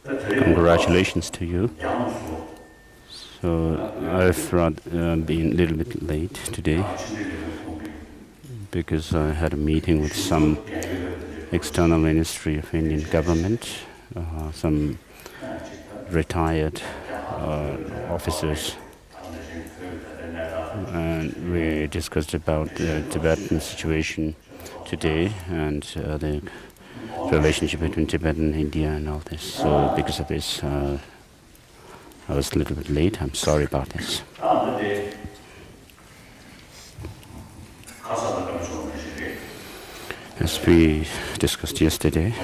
Congratulations to you. So I've been a little bit late today because I had a meeting with some external ministry of Indian government, some retired officers, and we discussed about the Tibetan situation today and the relationship between Tibet and India and all this. So because of this, I was a little bit late. I'm sorry about this. As we discussed yesterday,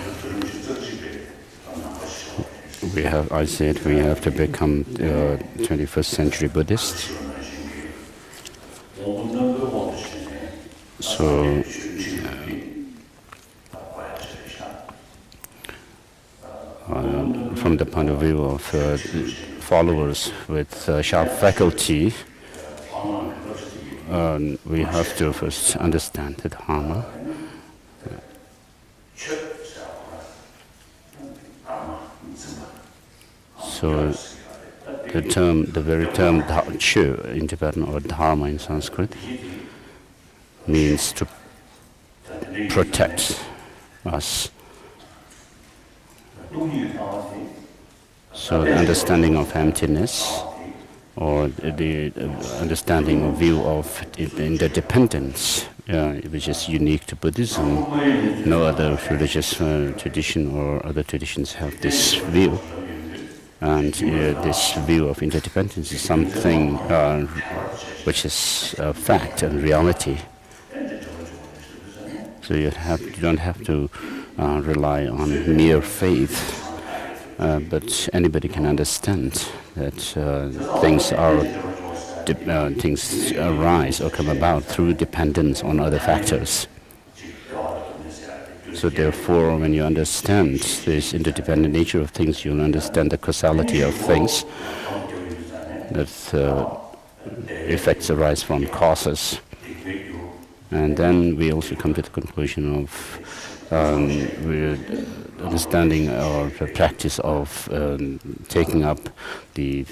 I said we have to become 21st century Buddhists. So from the point of view of followers with sharp faculty, we have to first understand the Dharma. So the very term Chu in Tibetan, or Dharma in Sanskrit, means to protect us. So the understanding of emptiness, or the understanding or view of interdependence, which is unique to Buddhism. No other religious tradition or other traditions have this view. And this view of interdependence is something which is a fact and reality. So you don't have to rely on mere faith, but anybody can understand that things arise or come about through dependence on other factors. So therefore, when you understand this interdependent nature of things, you'll understand the causality of things, that effects arise from causes. And then we also come to the conclusion of understanding or the practice of taking up the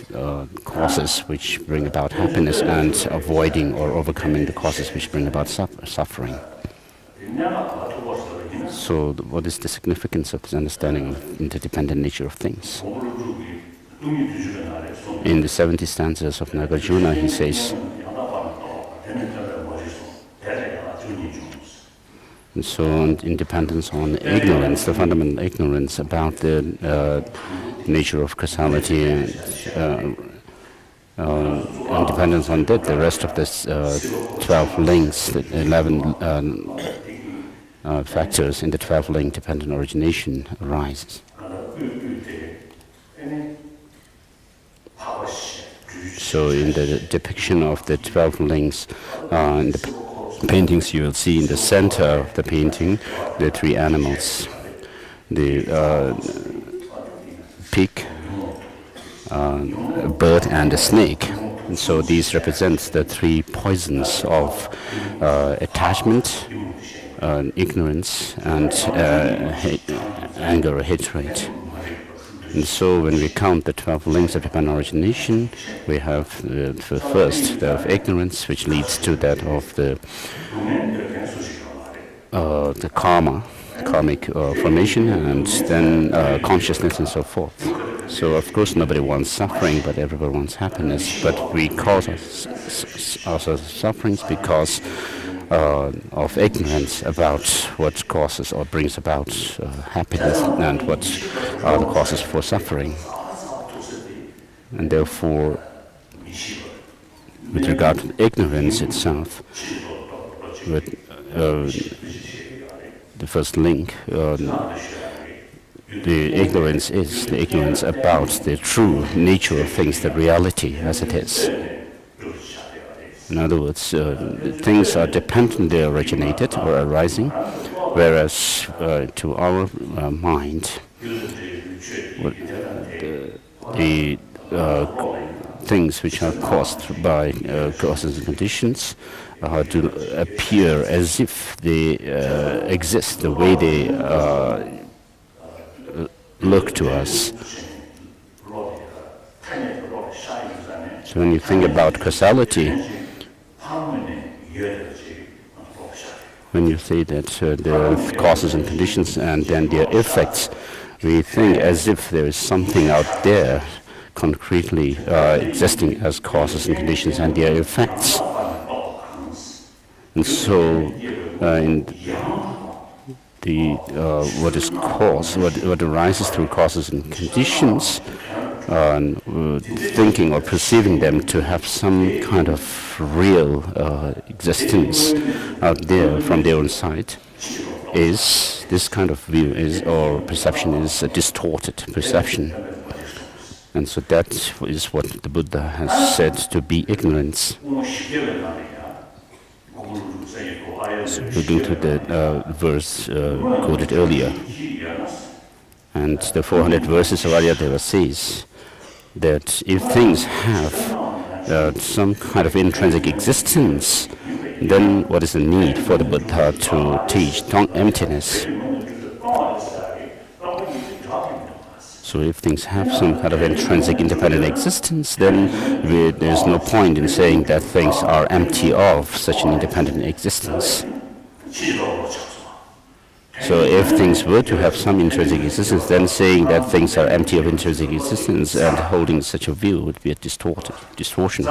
causes which bring about happiness and avoiding or overcoming the causes which bring about suffering. So what is the significance of this understanding of interdependent nature of things? In the 70 stanzas of Nagarjuna, he says, and so independence on ignorance, the fundamental ignorance about the nature of causality, and independence on that, the rest of this 12 links, the 11 factors in the 12 link dependent origination arises. So in the depiction of the 12 links in the paintings, you will see in the center of the painting the three animals, the pig, a bird and a snake. And so these represent the three poisons of attachment, ignorance, and anger or hatred. And so when we count the 12 links of dependent origination, we have the first, the of ignorance, which leads to that of the karmic formation, and then consciousness and so forth. So of course nobody wants suffering, but everyone wants happiness. But we cause ourselves sufferings because of ignorance about what causes or brings about happiness and what are the causes for suffering. And therefore, with regard to ignorance itself, with the first link, the ignorance is the ignorance about the true nature of things, the reality as it is. In other words, things are dependently originated or arising, whereas to our mind, the things which are caused by causes and conditions to appear as if they exist the way they look to us. So when you think about causality, when you say that there are causes and conditions and then their effects, we think as if there is something out there concretely existing as causes and conditions and their effects. And so in what is cause, what arises through causes and conditions, thinking or perceiving them to have some kind of real existence out there from their own side, is this kind of view or perception is a distorted perception. And so that is what the Buddha has said to be ignorance. So looking to the verse quoted earlier, and the 400 verses of Arya says that if things have some kind of intrinsic existence, then what is the need for the Buddha to teach emptiness? So if things have some kind of intrinsic independent existence, then there's no point in saying that things are empty of such an independent existence. So if things were to have some intrinsic existence, then saying that things are empty of intrinsic existence and holding such a view would be a distortion.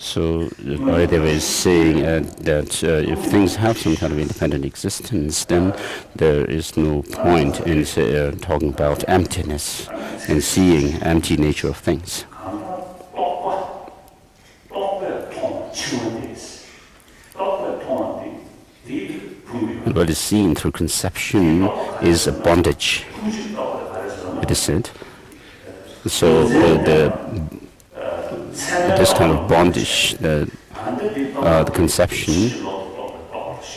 So Arya is saying that if things have some kind of independent existence, then there is no point in talking about emptiness and seeing empty nature of things. And what is seen through conception is a bondage, it is said. So this kind of bondage, the conception,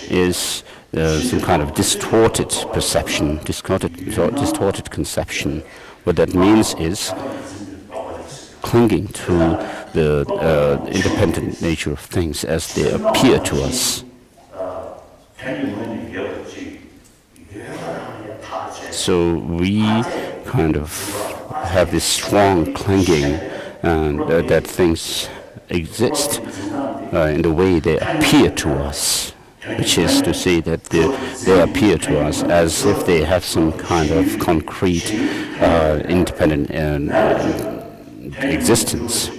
is some kind of distorted perception, distorted conception. What that means is clinging to the independent nature of things as they appear to us. So we kind of have this strong clinging and that things exist in the way they appear to us, which is to say that they appear to us as if they have some kind of concrete independent existence.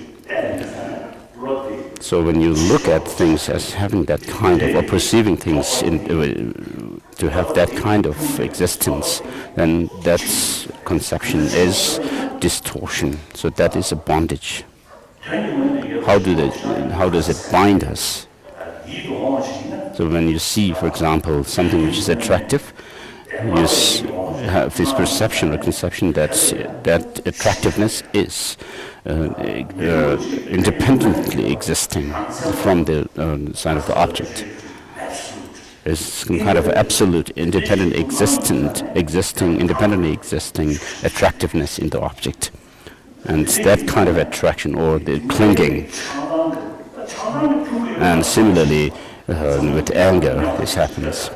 So when you look at things as having that kind of, or perceiving things to have that kind of existence, then that conception is distortion. So that is a bondage. How does it bind us? So when you see, for example, something which is attractive, you have this perception or conception that attractiveness is independently existing from the side of the object. There's some kind of absolute independently existing attractiveness in the object. And that kind of attraction or the clinging. And similarly, with anger, this happens.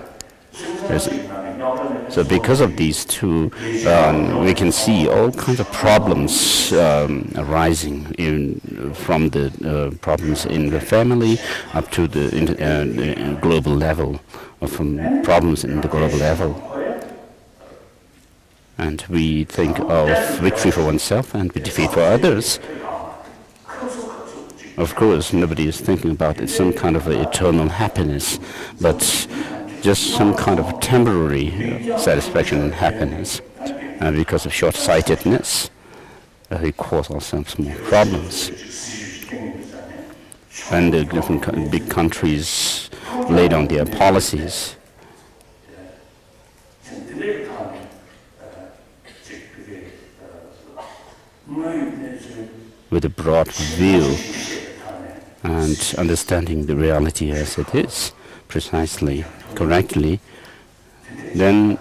So because of these two, we can see all kinds of problems arising from the problems in the family up to the global level, or from problems in the global level. And we think of victory for oneself and defeat for others. Of course, nobody is thinking about it, some kind of eternal happiness, but just some kind of temporary satisfaction and happiness. And because of short-sightedness, we cause ourselves more problems. And the different big countries lay down their policies. With a broad view and understanding the reality as it is, precisely, correctly, then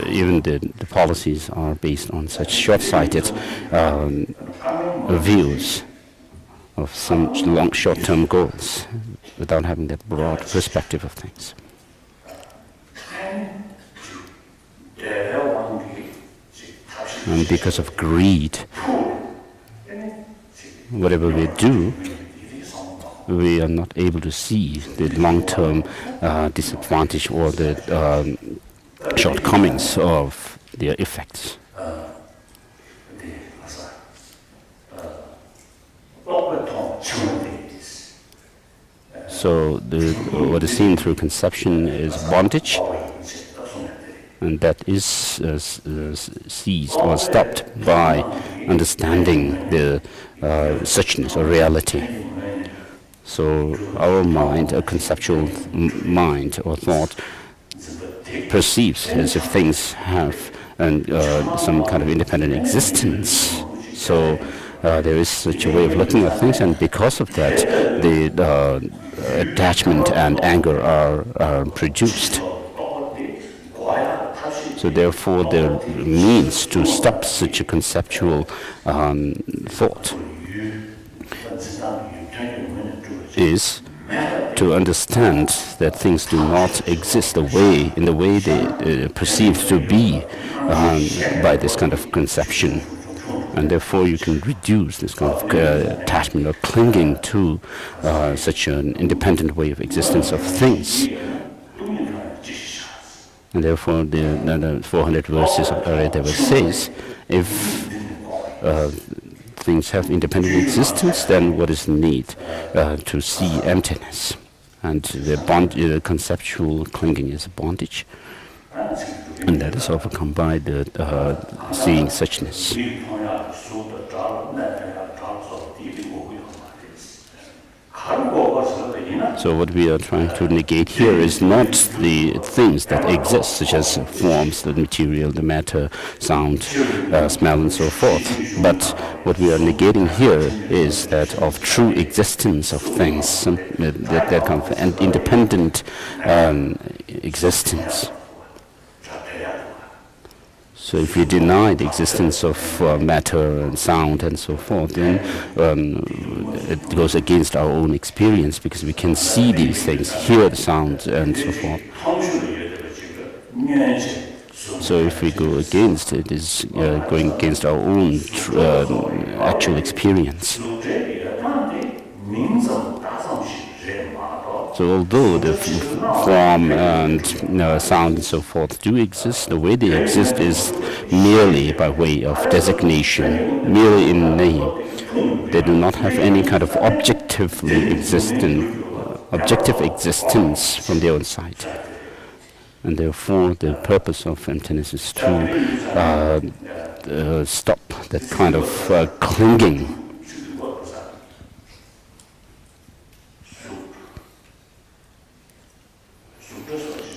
even the policies are based on such short-sighted views of some long short-term goals without having that broad perspective of things. And because of greed, whatever we do, we are not able to see the long-term disadvantage or the shortcomings of their effects. So what is seen through conception is bondage, and that is seized or stopped by understanding the suchness or reality. So our mind, a conceptual mind or thought, perceives as if things have some kind of independent existence. So there is such a way of looking at things, and because of that, the attachment and anger are produced. So therefore, the means to stop such a conceptual thought is to understand that things do not exist in the way they perceive to be by this kind of conception. And therefore you can reduce this kind of attachment or clinging to such an independent way of existence of things. And therefore the 400 verses of Arya says, if things have independent existence, then what is the need to see emptiness? And the conceptual clinging is bondage. And that is overcome by the seeing suchness. So what we are trying to negate here is not the things that exist, such as forms, the material, the matter, sound, smell, and so forth. But what we are negating here is that of true existence of things, that kind of an independent existence. So if we deny the existence of matter and sound and so forth, then it goes against our own experience, because we can see these things, hear the sound and so forth. So if we go against it, is going against our own actual experience. So although the form and sound and so forth do exist, the way they exist is merely by way of designation, merely in name. They do not have any kind of objective existence from their own side. And therefore the purpose of emptiness is to stop that kind of clinging.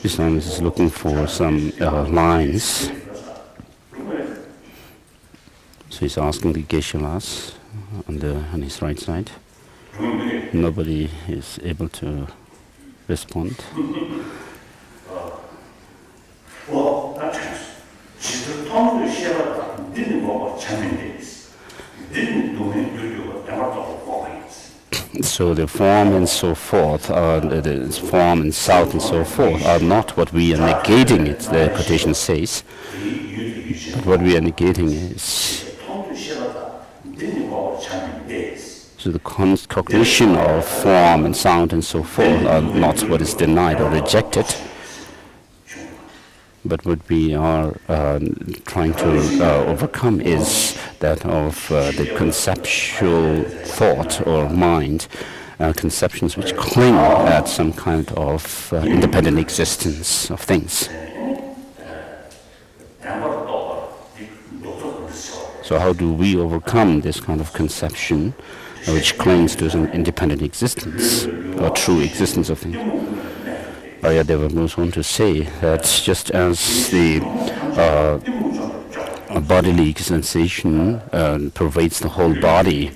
Islam is looking for some lines. So he's asking the Geshe-las on his right side. Nobody is able to respond. So the form and so forth, the form and sound and so forth are not what we are negating, it, the quotation says. But what we are negating is, so the cognition of form and sound and so forth are not what is denied or rejected. But what we are trying to overcome is that of the conceptual thought or mind, conceptions which cling at some kind of independent existence of things. So how do we overcome this kind of conception which clings to some independent existence or true existence of things? Arya goes on to say that just as the bodily sensation pervades the whole body,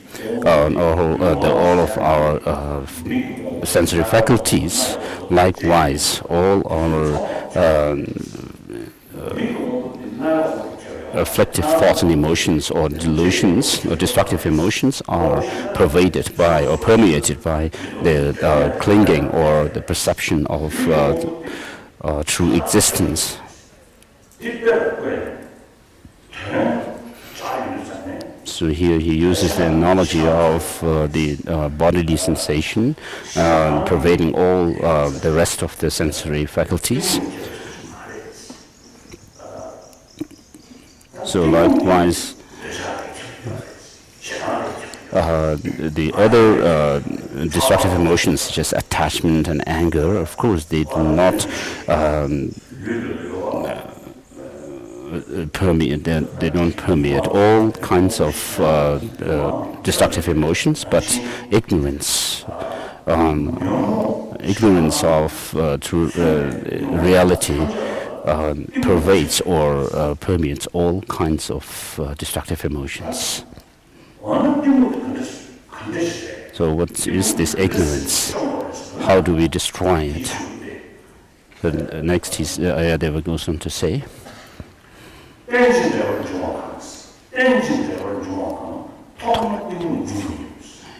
all of our sensory faculties, likewise all our afflictive thoughts and emotions or delusions or destructive emotions are pervaded by or permeated by the clinging or the perception of true existence. So here he uses the analogy of the bodily sensation pervading all the rest of the sensory faculties. So likewise, the other destructive emotions such as attachment and anger, of course, they do not permeate. They don't permeate all kinds of destructive emotions, but ignorance, ignorance of true reality pervades or permeates all kinds of destructive emotions. So what is this ignorance? How do we destroy it? So next Ayadeva goes on to say,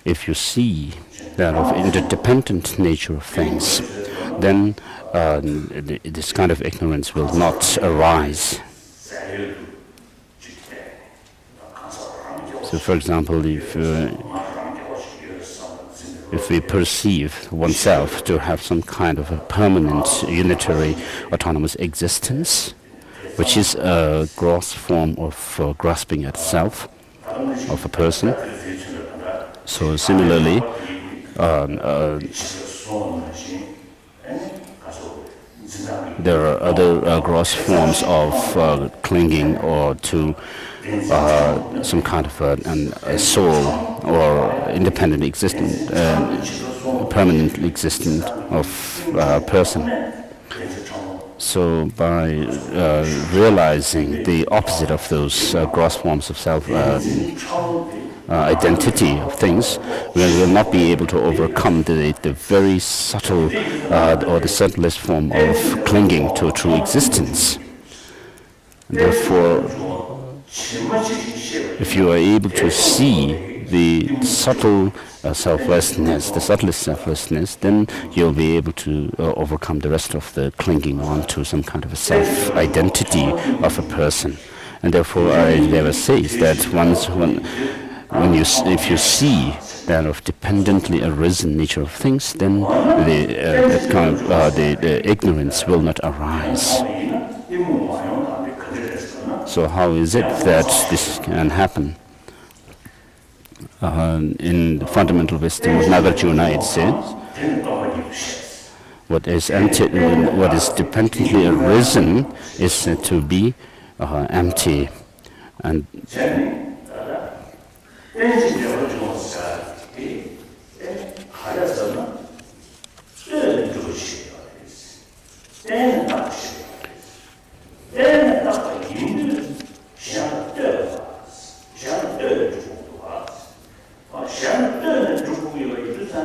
if you see that of interdependent nature of things, then this kind of ignorance will not arise. So, for example, if we perceive oneself to have some kind of a permanent, unitary, autonomous existence, which is a gross form of grasping at self of a person. So similarly, there are other gross forms of clinging or to some kind of a soul or independent existent, permanently existent of a person. So by realizing the opposite of those gross forms of self identity of things, we will not be able to overcome the very subtle or the centerless form of clinging to true existence. And therefore, if you are able to see the subtle selflessness, the subtlest selflessness, then you'll be able to overcome the rest of the clinging on to some kind of a self-identity of a person. And therefore, I never say that if you see that of dependently arisen nature of things, then the ignorance will not arise. So how is it that this can happen? In the fundamental wisdom of Nagarjuna, it says, what is dependently arisen is said to be empty. And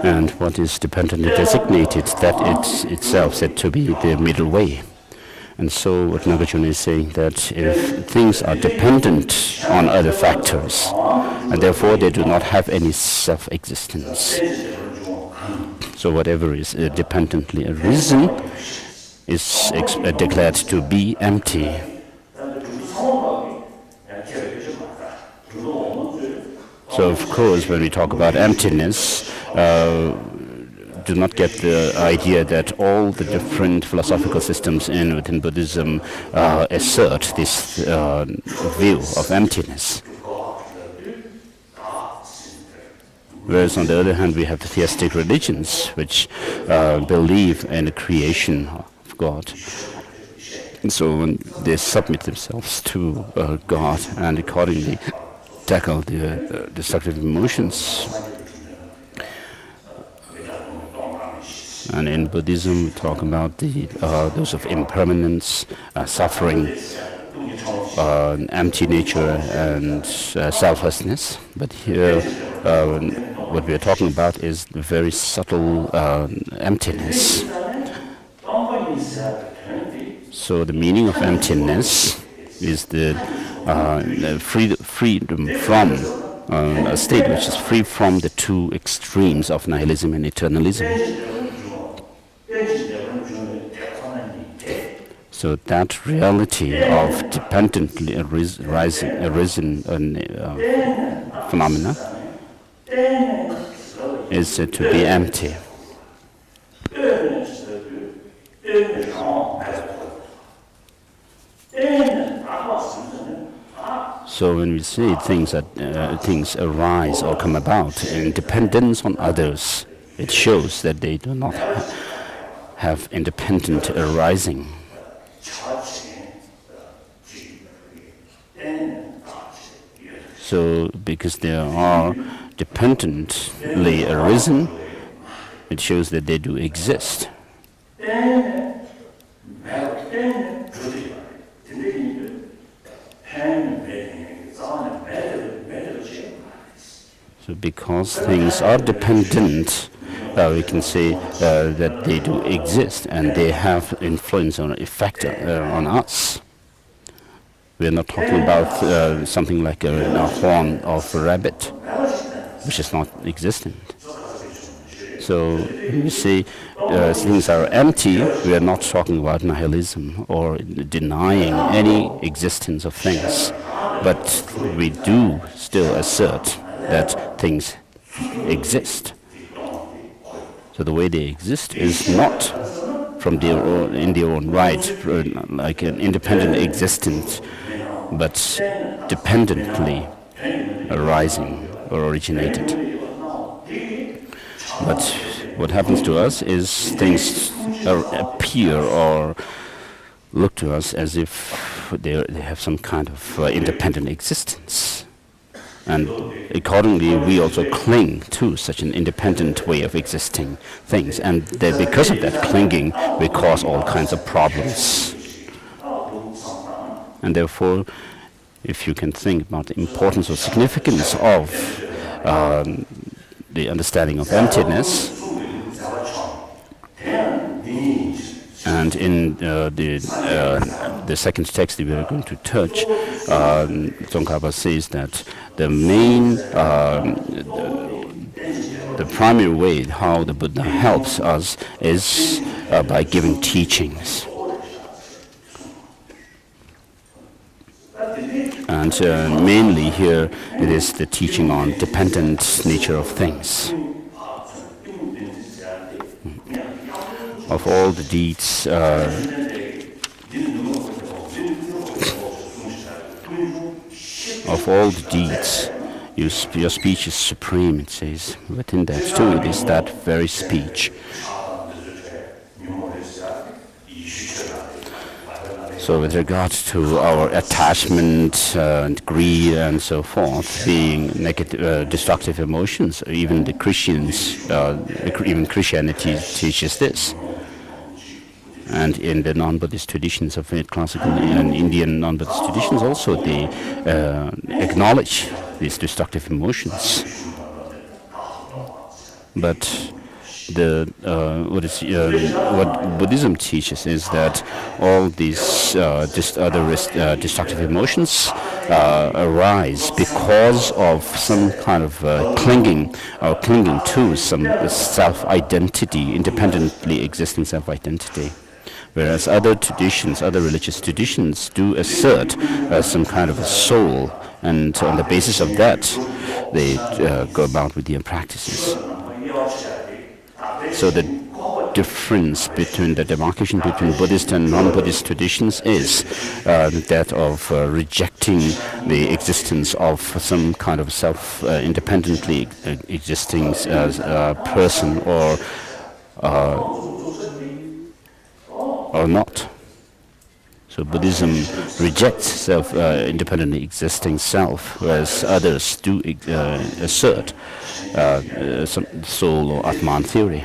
and what is dependently designated, that it's itself said to be the middle way. And so what Nagarjuna is saying, that if things are dependent on other factors, and therefore they do not have any self-existence, so whatever is dependently arisen is declared to be empty. So of course, when we talk about emptiness, do not get the idea that all the different philosophical systems within Buddhism assert this view of emptiness. Whereas on the other hand, we have the theistic religions, which believe in the creation of God. And so when they submit themselves to God and accordingly tackle the destructive emotions. And in Buddhism, we talk about those of impermanence, suffering, empty nature, and selflessness. But here, what we are talking about is the very subtle emptiness. So the meaning of emptiness is the freedom from a state which is free from the two extremes of nihilism and eternalism. So that reality of dependently arisen phenomena is said to be empty. So when we say things arise or come about in dependence on others, it shows that they do not have independent arising. So because they are dependently arisen, it shows that they do exist. So because things are dependent, we can say that they do exist and they have influence or effect on us. We are not talking about something like a horn of a rabbit, which is not existent. So when we say things are empty, we are not talking about nihilism or denying any existence of things. But we do still assert that things exist. So the way they exist is not from their own, in their own right, like an independent existence, but dependently arising or originated. But what happens to us is things appear or look to us as if they have some kind of independent existence. And accordingly, we also cling to such an independent way of existing things. And that because of that clinging, we cause all kinds of problems. And therefore, if you can think about the importance or significance of the understanding of emptiness, and in the second text that we are going to touch, Tsongkhapa says that the main, the primary way how the Buddha helps us is by giving teachings. And mainly here it is the teaching on dependent nature of things. Of all the deeds, your speech is supreme, it says. Within that too, it is that very speech. So with regard to our attachment and greed and so forth, being negative, destructive emotions, even the Christians, even Christianity teaches this. And in the non-Buddhist traditions of classical and Indian non-Buddhist traditions also, they acknowledge these destructive emotions. But what Buddhism teaches is that all these other destructive emotions arise because of some kind of clinging to some self-identity, independently existing self-identity. Whereas other traditions, other religious traditions do assert some kind of a soul, and on the basis of that, they go about with their practices. So the difference between the demarcation between Buddhist and non-Buddhist traditions is that of rejecting the existence of some kind of independently existing person or not. So Buddhism rejects independently existing self, whereas others do assert some soul or Atman theory.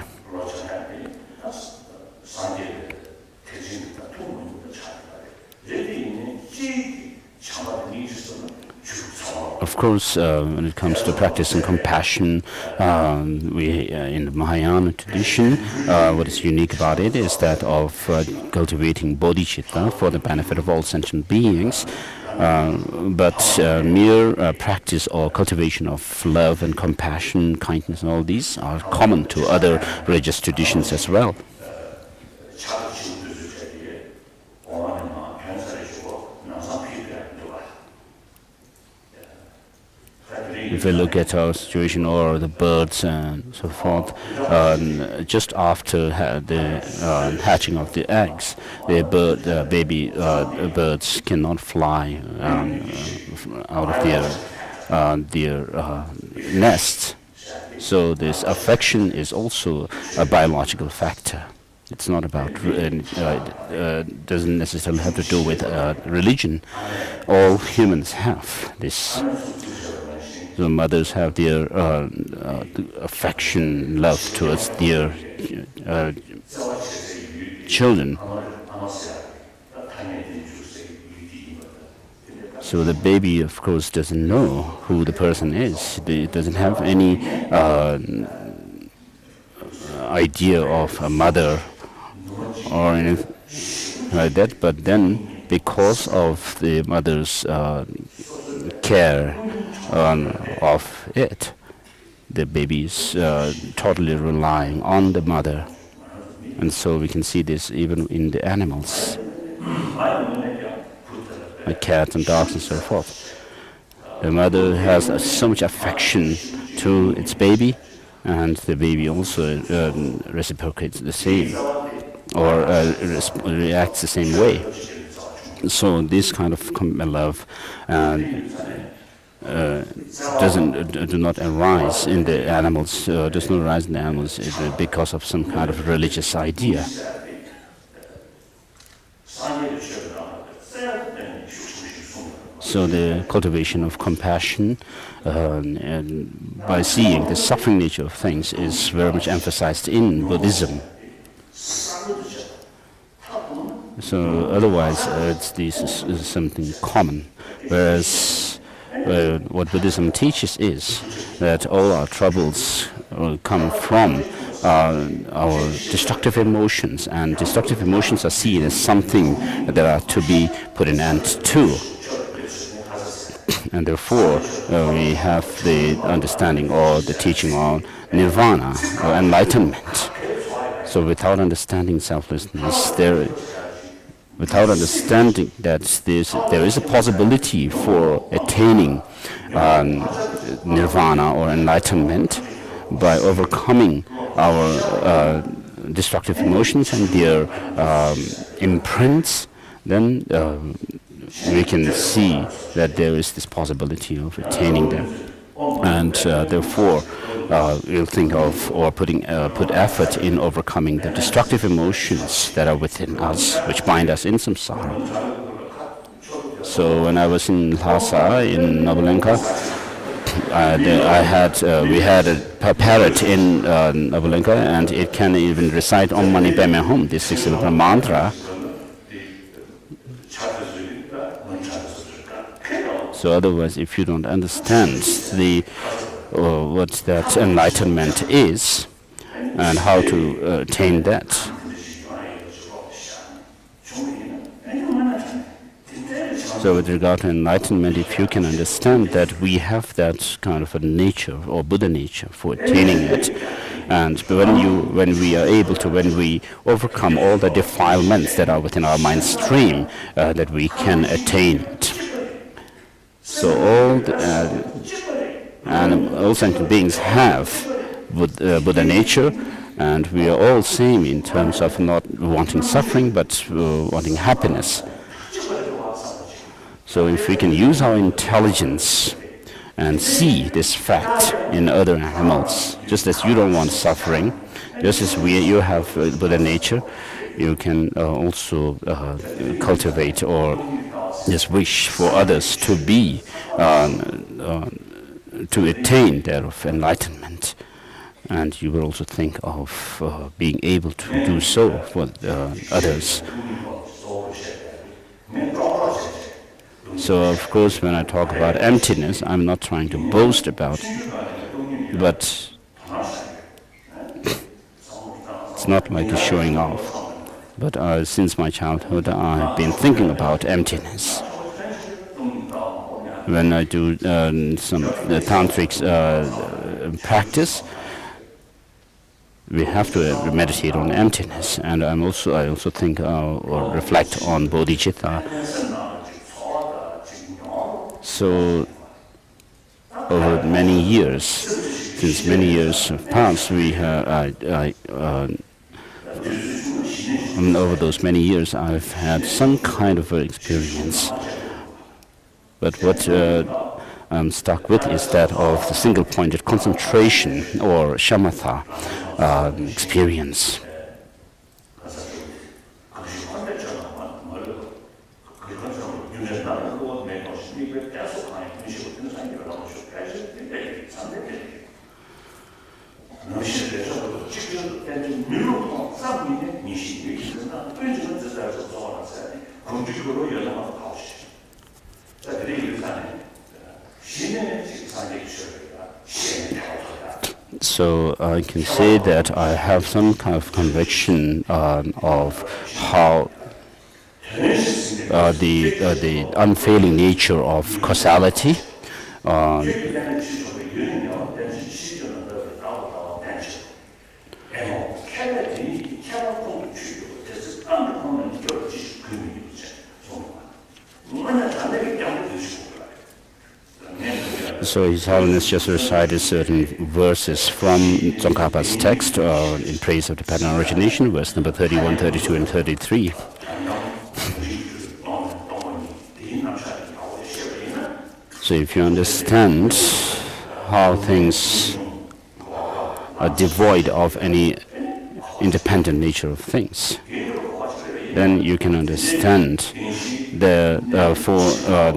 Of course, when it comes to practicing compassion, in the Mahayana tradition, what is unique about it is that of cultivating bodhicitta for the benefit of all sentient beings. but mere practice or cultivation of love and compassion, kindness, and all these are common to other religious traditions as well. If we look at our situation or the birds and so forth, just after the hatching of the eggs, the baby birds cannot fly out of their nest. So this affection is also a biological factor. It's not about, doesn't necessarily have to do with religion. All humans have this. The mothers have their affection, love towards their children. So the baby, of course, doesn't know who the person is. It doesn't have any idea of a mother or anything like that. But then, because of the mother's care of it, the baby is totally relying on the mother. And so we can see this even in the animals, like cats and dogs and so forth. The mother has so much affection to its baby, and the baby also reciprocates the same, or reacts the same way. So this kind of love do not arise in the animals, does not arise in the animals because of some kind of religious idea. So the cultivation of compassion and by seeing the suffering nature of things is very much emphasized in Buddhism. So otherwise this is something common, whereas what Buddhism teaches is that all our troubles come from our destructive emotions, and destructive emotions are seen as something that are to be put an end to. And therefore, we have the understanding or the teaching on nirvana or enlightenment. So without understanding selflessness, without understanding that there is a possibility for attaining nirvana or enlightenment by overcoming our destructive emotions and their imprints, then we can see that there is this possibility of attaining them. And therefore, we'll think of or put effort in overcoming the destructive emotions that are within us, which bind us in samsara. So when I was in Lhasa, in Nobulenka, we had a parrot in Nobulenka, and it can even recite Om Mani Padme Hum, this 6-syllable mantra. So otherwise, if you don't understand what that enlightenment is and how to attain that, so with regard to enlightenment, if you can understand that we have that kind of a nature or Buddha nature for attaining it, and when we overcome all the defilements that are within our mind stream, that we can attain it. So all sentient beings have Buddha nature, and we are all same in terms of not wanting suffering but wanting happiness. So if we can use our intelligence and see this fact in other animals, just as you don't want suffering, just as you have Buddha nature, you can also cultivate or just wish for others to be to attain thereof enlightenment, and you will also think of being able to do so for others. So of course, when I talk about emptiness, I'm not trying to boast about it, but it's not like a showing off. But since my childhood, I've been thinking about emptiness. when I do some tantric practice, we have to meditate on emptiness, and I also think or reflect on bodhicitta. So over many years, since many years have passed, we have over those many years, I've had some kind of experience. But what I'm stuck with is that of the single-pointed concentration, or shamatha experience. So I can say that I have some kind of conviction of how the unfailing nature of causality, so His Holiness just recited certain verses from Tsongkhapa's text in praise of Tibetan origination, verse number 31, 32, and 33. So if you understand how things are devoid of any independent nature of things, then you can understand the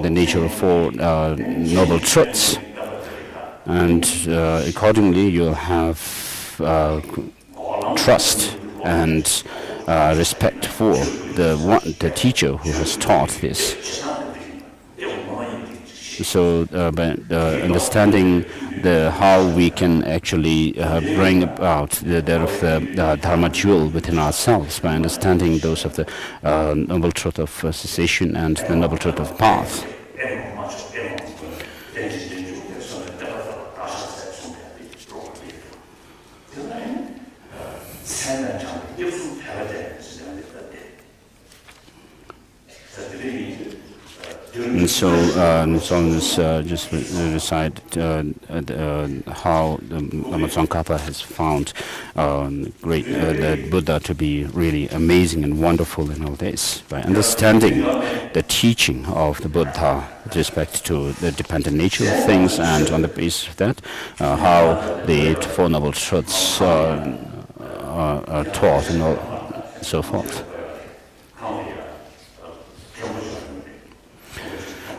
nature of four noble truths, and accordingly you'll have trust and respect for the teacher who has taught this. So by understanding how we can actually bring about that of the Dharma jewel within ourselves, by understanding those of the noble truth of cessation and the noble truth of path. And so, Holiness just recite how Lama Tsongkhapa has found the Buddha to be really amazing and wonderful in all this. By understanding the teaching of the Buddha with respect to the dependent nature of things, and on the basis of that, how the Four Noble Truths are taught and so forth.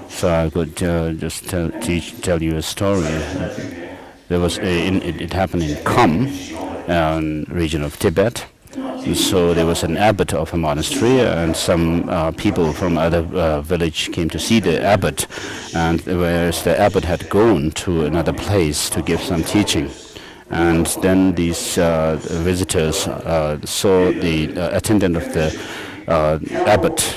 So I could just tell you a story. There was it happened in Kham, region of Tibet. So there was an abbot of a monastery, and some people from other village came to see the abbot, and whereas the abbot had gone to another place to give some teaching. And then these visitors saw the attendant of the abbot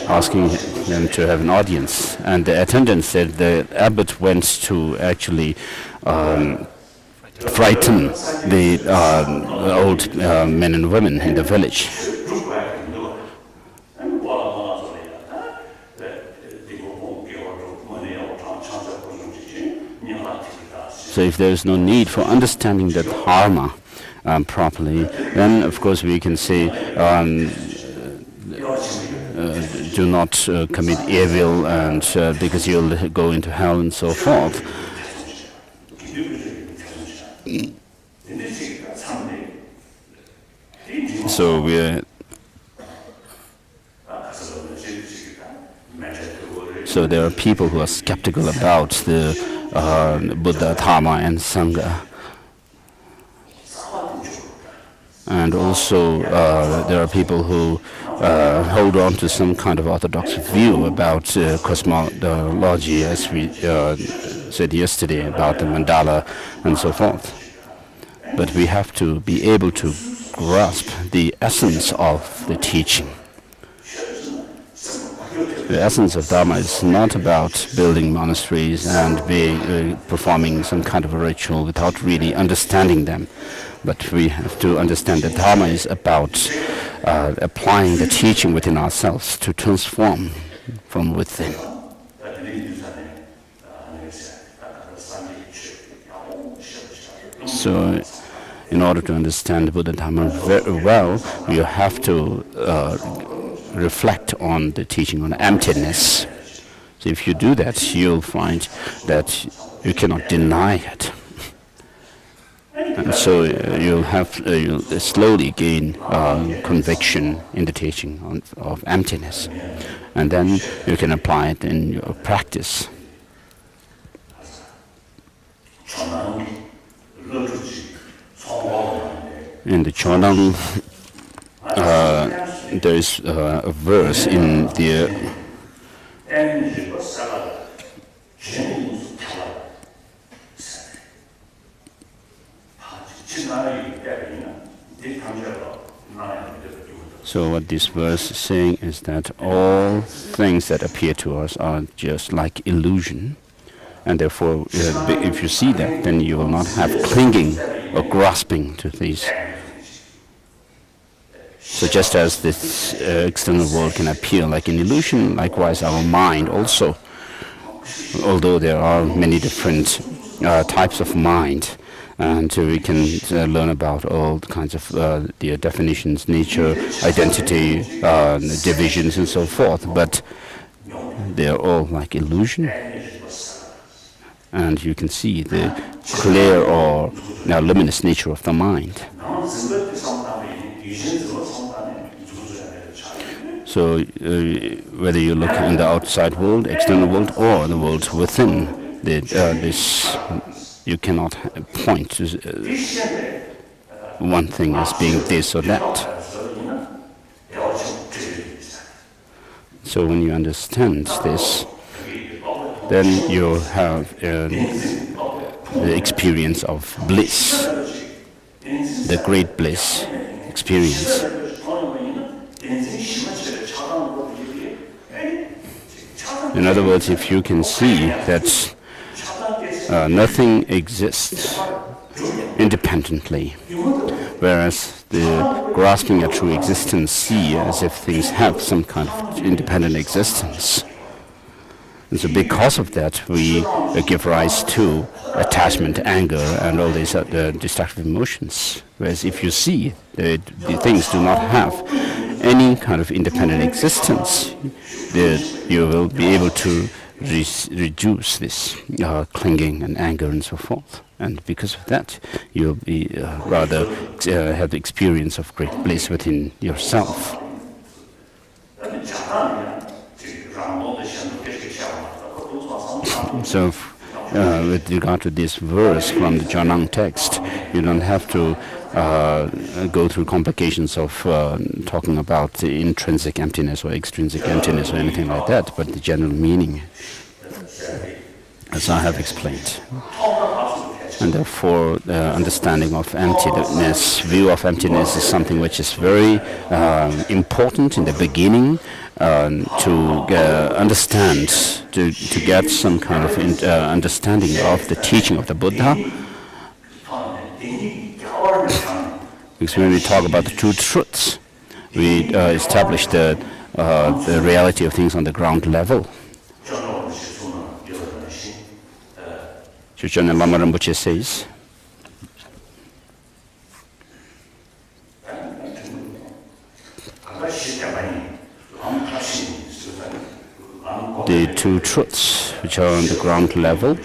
asking them to have an audience, and the attendant said the abbot went to actually frighten the old men and women in the village. So if there is no need for understanding the dharma properly, then of course we can say do not commit evil, and because you'll go into hell and so forth. So there are people who are skeptical about the Buddha, Dharma, and Sangha. And also there are people who hold on to some kind of orthodox view about cosmology, as we said yesterday, about the mandala and so forth. But we have to be able to grasp the essence of the teaching. The essence of Dharma is not about building monasteries and performing some kind of a ritual without really understanding them. But we have to understand that Dharma is about applying the teaching within ourselves to transform from within. So, in order to understand Buddha Dharma very well, you have to reflect on the teaching on emptiness. So if you do that, you'll find that you cannot deny it. And so you'll slowly gain conviction in the teaching of emptiness. And then you can apply it in your practice. In the Chonang, there is a verse in the So what this verse is saying is that all things that appear to us are just like illusion, and therefore if you see that, then you will not have clinging or grasping to these. So just as this external world can appear like an illusion, likewise our mind also, although there are many different types of mind, and we can learn about all kinds of the definitions, nature, identity, divisions, and so forth. But they are all like illusion, and you can see the clear or luminous nature of the mind. So whether you look in the outside world, external world, or the world within, this. You cannot point to one thing as being this or that. So when you understand this, then you have the experience of bliss, the great bliss experience. In other words, if you can see that nothing exists independently, whereas the grasping at true existence see as if things have some kind of independent existence. And so because of that, we give rise to attachment, anger, and all these destructive emotions. Whereas if you see that the things do not have any kind of independent existence, you will be able to reduce this clinging and anger and so forth. And because of that, you'll be rather have the experience of great bliss within yourself. So with regard to this verse from the Janang text, you don't have to go through complications of talking about the intrinsic emptiness or extrinsic emptiness or anything like that, but the general meaning, as I have explained. And therefore, the understanding of emptiness, view of emptiness, is something which is very important in the beginning to understand, to get some kind of understanding of the teaching of the Buddha. Because when we talk about the two truths, we establish the reality of things on the ground level. Chuchen Lama Rinpoche says, the two truths which are on the ground level,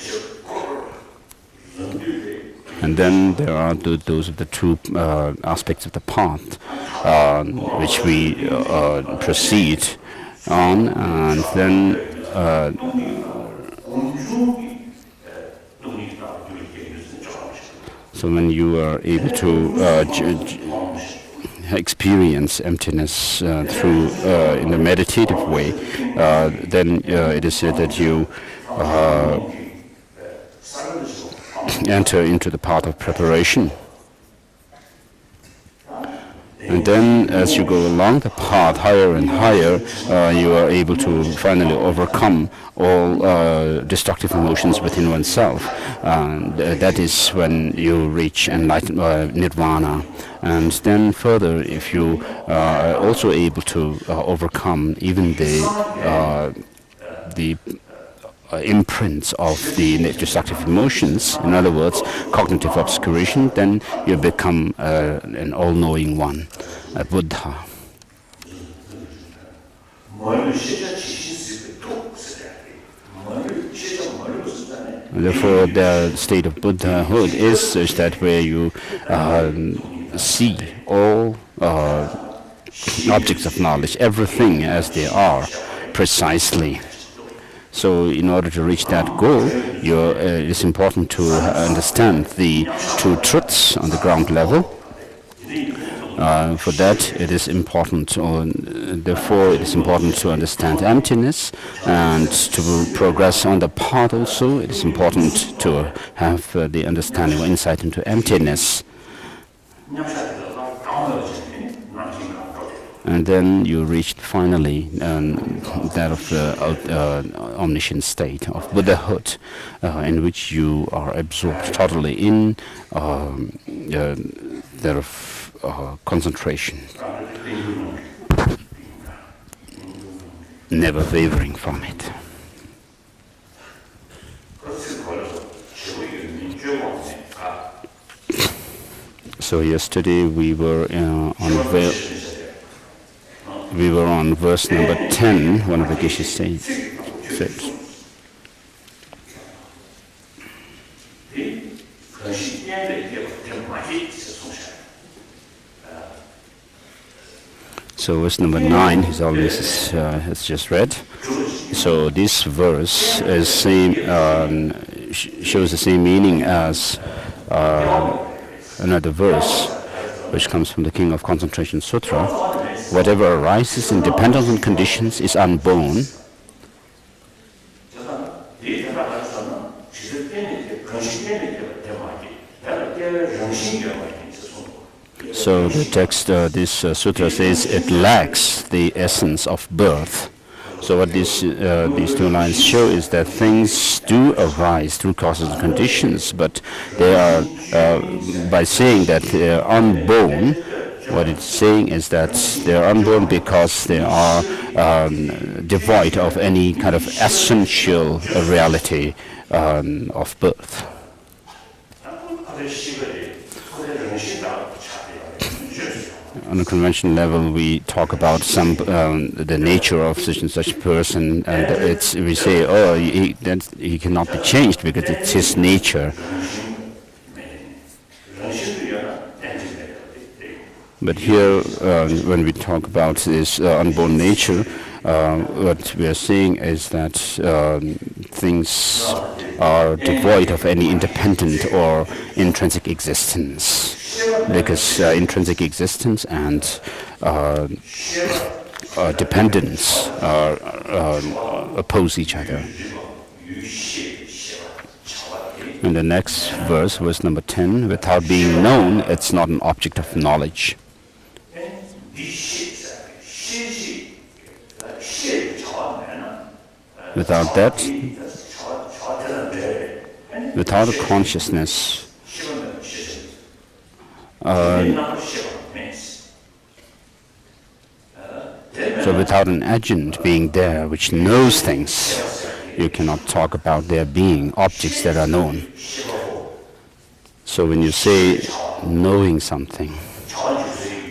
and then there are those of the two aspects of the path which we proceed on, and then so when you are able to experience emptiness through in a meditative way, then it is said that you enter into the path of preparation. And then as you go along the path higher and higher, you are able to finally overcome all destructive emotions within oneself. That is when you reach enlightenment, nirvana. And then further, if you are also able to overcome even the imprints of the destructive emotions, in other words, cognitive obscuration, then you become an all-knowing one, a Buddha. Therefore, the state of Buddhahood is such that where you see all objects of knowledge, everything as they are, precisely. So in order to reach that goal, it is important to understand the two truths on the ground level. For that, it is important, therefore it is important to understand emptiness, and to progress on the path also, it is important to have the understanding or insight into emptiness. And then you reached finally that of the omniscient state of Buddhahood, in which you are absorbed totally in that of concentration, never wavering from it. So yesterday we were on verse number 10, one of the Geshe said. So verse number 9, His Holiness has just read. So this verse is shows the same meaning as another verse, which comes from the King of Concentration Sutra. Whatever arises in dependence on conditions is unborn. So the text, this sutra says it lacks the essence of birth. So what these two lines show is that things do arise through causes and conditions, but they are, by saying that they are unborn, what it's saying is that they are unborn because they are devoid of any kind of essential reality of birth. On a conventional level, we talk about the nature of such and such person, and we say, oh, he cannot be changed because it's his nature. But here, when we talk about this unborn nature, what we are saying is that things are devoid of any independent or intrinsic existence, because intrinsic existence and dependence oppose each other. In the next verse, verse number 10, without being known, it's not an object of knowledge. Without that, without a consciousness, so without an agent being there which knows things, you cannot talk about there being objects that are known. So when you say knowing something,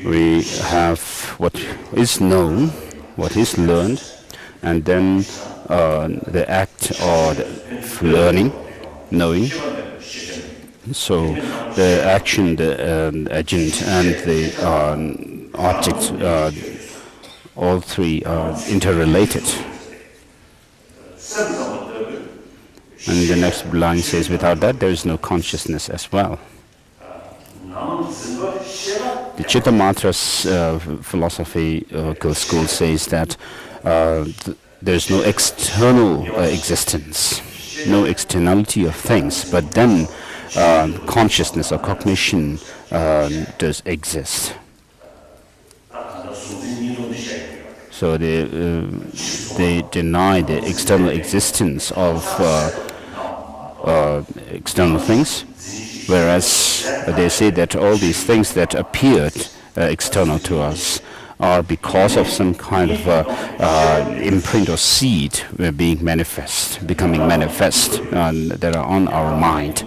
we have what is known, what is learned, and then the act or the learning, knowing. So the action, the agent, and the object, all three are interrelated. And the next line says, without that there is no consciousness as well. The Chittamatra's philosophical school says that there is no external existence, no externality of things, but then consciousness or cognition does exist. So they deny the external existence of external things, whereas they say that all these things that appeared external to us are because of some kind of imprint or seed becoming manifest, that are on our mind.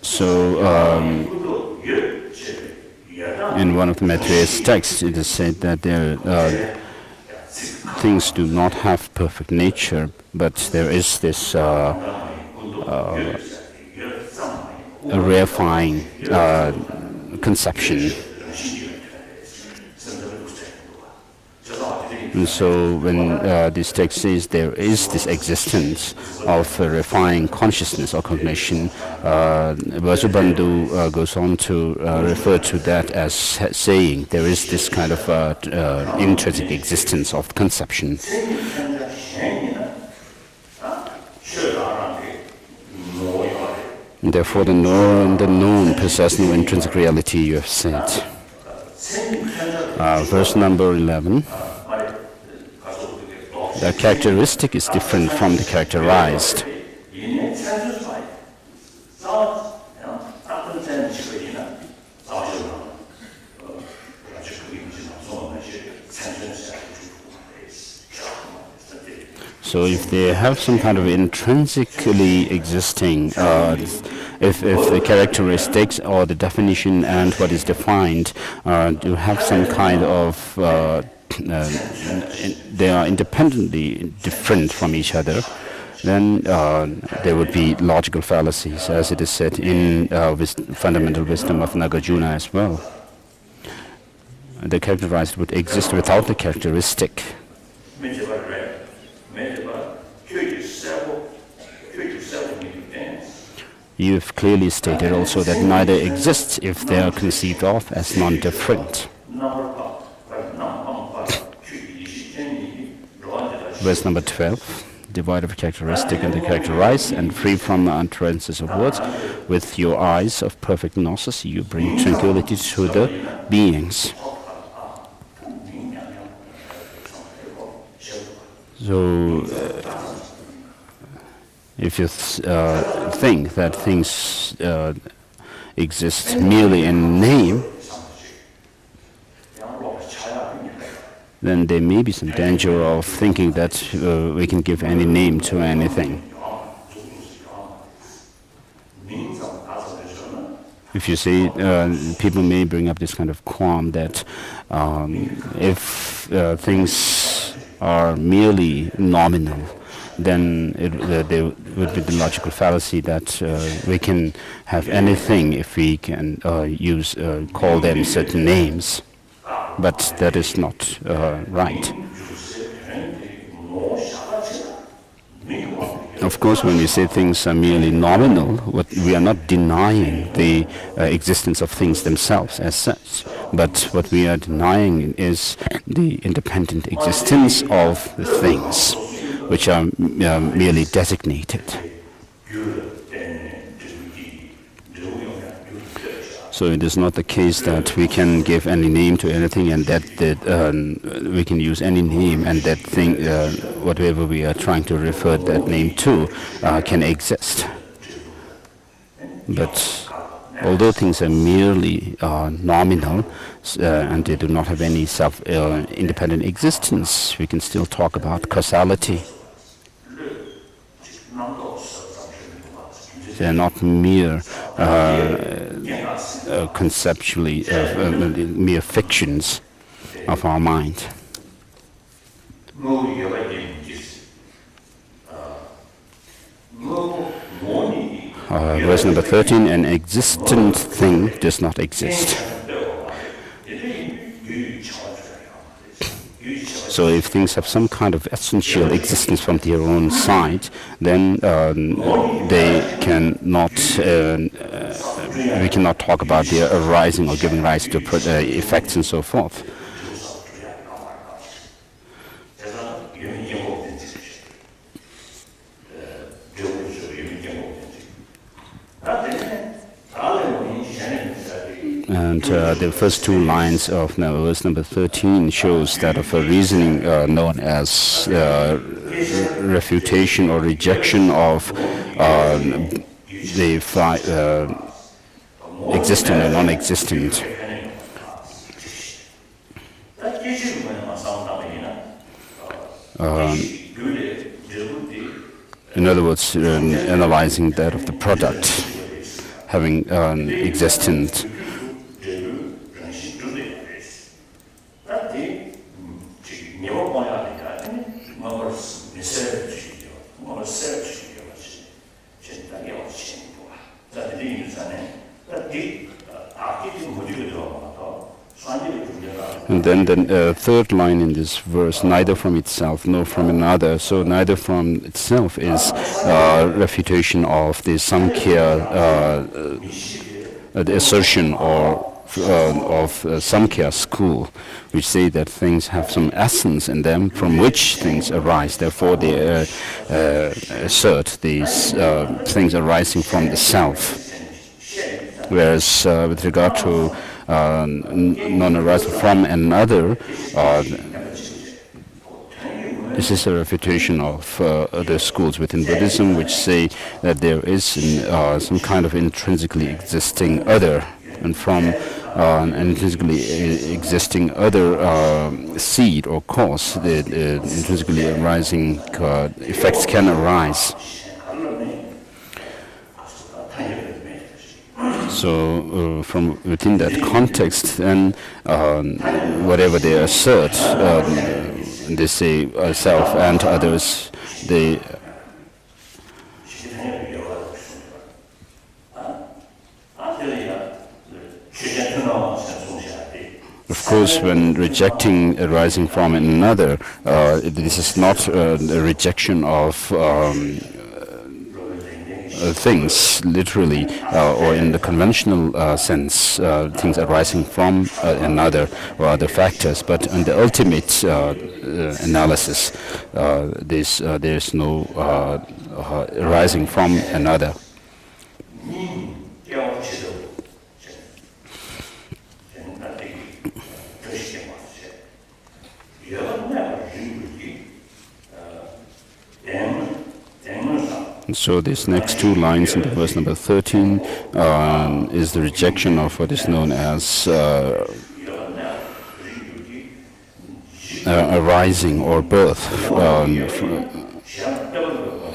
So, in one of the Maitreya's texts, it is said that things do not have perfect nature, but there is this rarefying conception. And so when this text says there is this existence of refining consciousness or cognition, Vasubandhu goes on to refer to that as saying there is this kind of intrinsic existence of conception. And therefore the known possess no intrinsic reality, you have said. Verse number 11. The characteristic is different from the characterized. So if they have some kind of intrinsically existing, if the characteristics or the definition and what is defined do have some kind of they are independently different from each other, then there would be logical fallacies, as it is said in Fundamental Wisdom of Nagarjuna as well. The characterized would exist without the characteristic. You have clearly stated also that neither exists if they are conceived of as non-different. Verse number 12, devoid of characteristic and the characterized, and free from the utterances of words, with your eyes of perfect gnosis you bring tranquility to the beings. So, if you think that things exist merely in name, then there may be some danger of thinking that we can give any name to anything. If you say, people may bring up this kind of qualm that if things are merely nominal, then there would be the logical fallacy that we can have anything if we can call them certain names. But that is not right. Of course, when we say things are merely nominal, we are not denying the existence of things themselves as such. But what we are denying is the independent existence of the things, which are merely designated. So it is not the case that we can give any name to anything and that we can use any name and that thing, whatever we are trying to refer that name to, can exist. But although things are merely nominal and they do not have any self-independent existence, we can still talk about causality. They are not mere conceptually mere fictions of our mind. Verse number 13, an existent thing does not exist. So if things have some kind of essential existence from their own side, then they cannot, we cannot talk about their arising or giving rise to effects and so forth. And the first two lines of verse number 13 shows that of a reasoning known as refutation or rejection of the existent and non-existent. In other words, analyzing that of the product having existence. And then the third line in this verse, neither from itself nor from another. So neither from itself is refutation of the Samkhya, the assertion or of Samkhya school, which say that things have some essence in them from which things arise. Therefore, they assert these things arising from the self. Whereas with regard to non-arising from another, this is a refutation of other schools within Buddhism, which say that there is some kind of intrinsically existing other, and from an intrinsically existing other seed or cause, the intrinsically arising effects can arise. So from within that context, then whatever they assert, they say self and others, they of course, when rejecting arising from another, this is not a rejection of things, literally, or in the conventional sense, things arising from another or other factors. But in the ultimate analysis, there's no arising from another. So these next two lines in the verse number 13 is the rejection of what is known as arising or birth.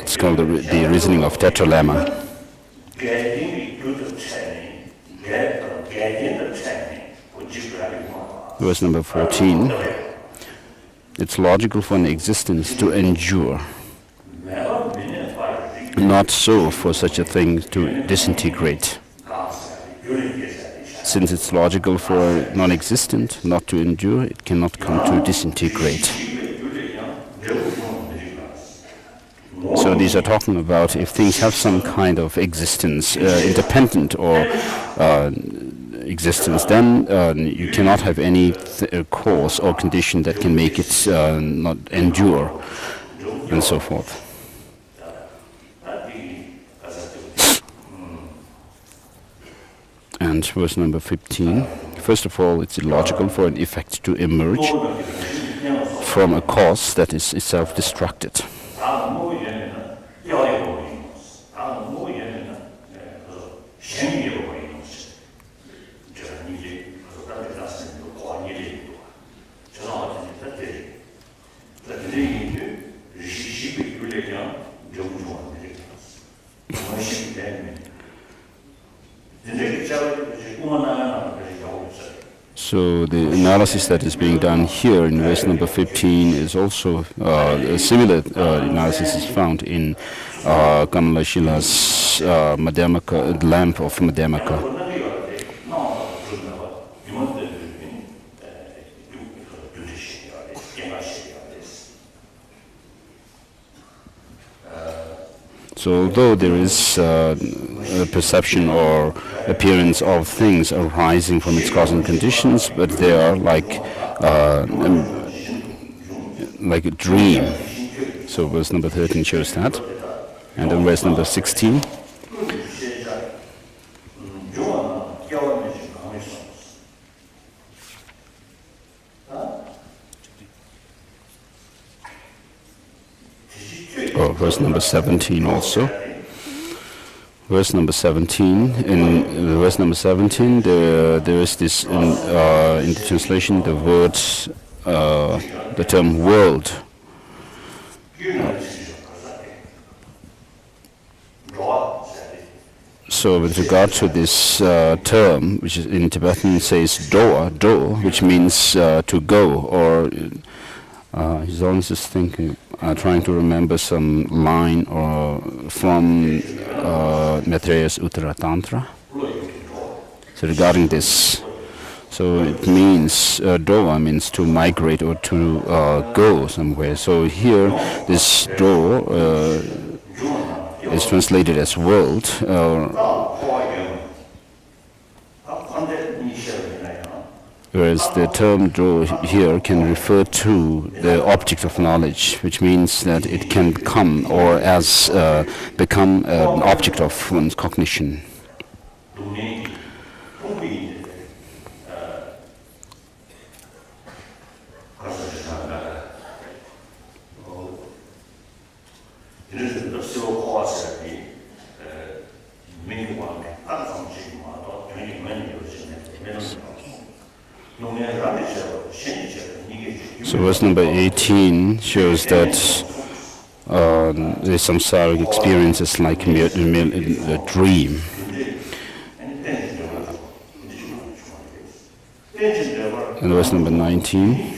It's called the reasoning of Tetralema. Verse number 14. It's logical for an existence to endure. Not so for such a thing to disintegrate. Since it's logical for non-existent not to endure, it cannot come to disintegrate. So these are talking about if things have some kind of existence, independent or existence, then you cannot have any cause or condition that can make it not endure, and so forth. And verse number 15. First of all, it's illogical for an effect to emerge from a cause that is self-destructed. So the analysis that is being done here in verse number 15 is also a similar analysis is found in Kamalashila's Madhyamaka, Lamp of Madhyamaka. So although there is a perception or appearance of things arising from its cause and conditions, but they are like a dream. So verse number 13 shows that. And then verse number 16. verse number 17 also. Verse number 17. In verse number 17, there is this in the translation the word, the term world. So with regard to this term, which is in Tibetan says do, which means to go, or he's always just thinking, trying to remember some line or from Maitreya's Uttara Tantra. So regarding this, so it means doa means to migrate or to go somewhere. So here this do is translated as world. Whereas the term do here can refer to the object of knowledge, which means that it can become or as become an object of one's cognition. So verse number 18 shows that the samsaric experience is like a dream. And verse number 19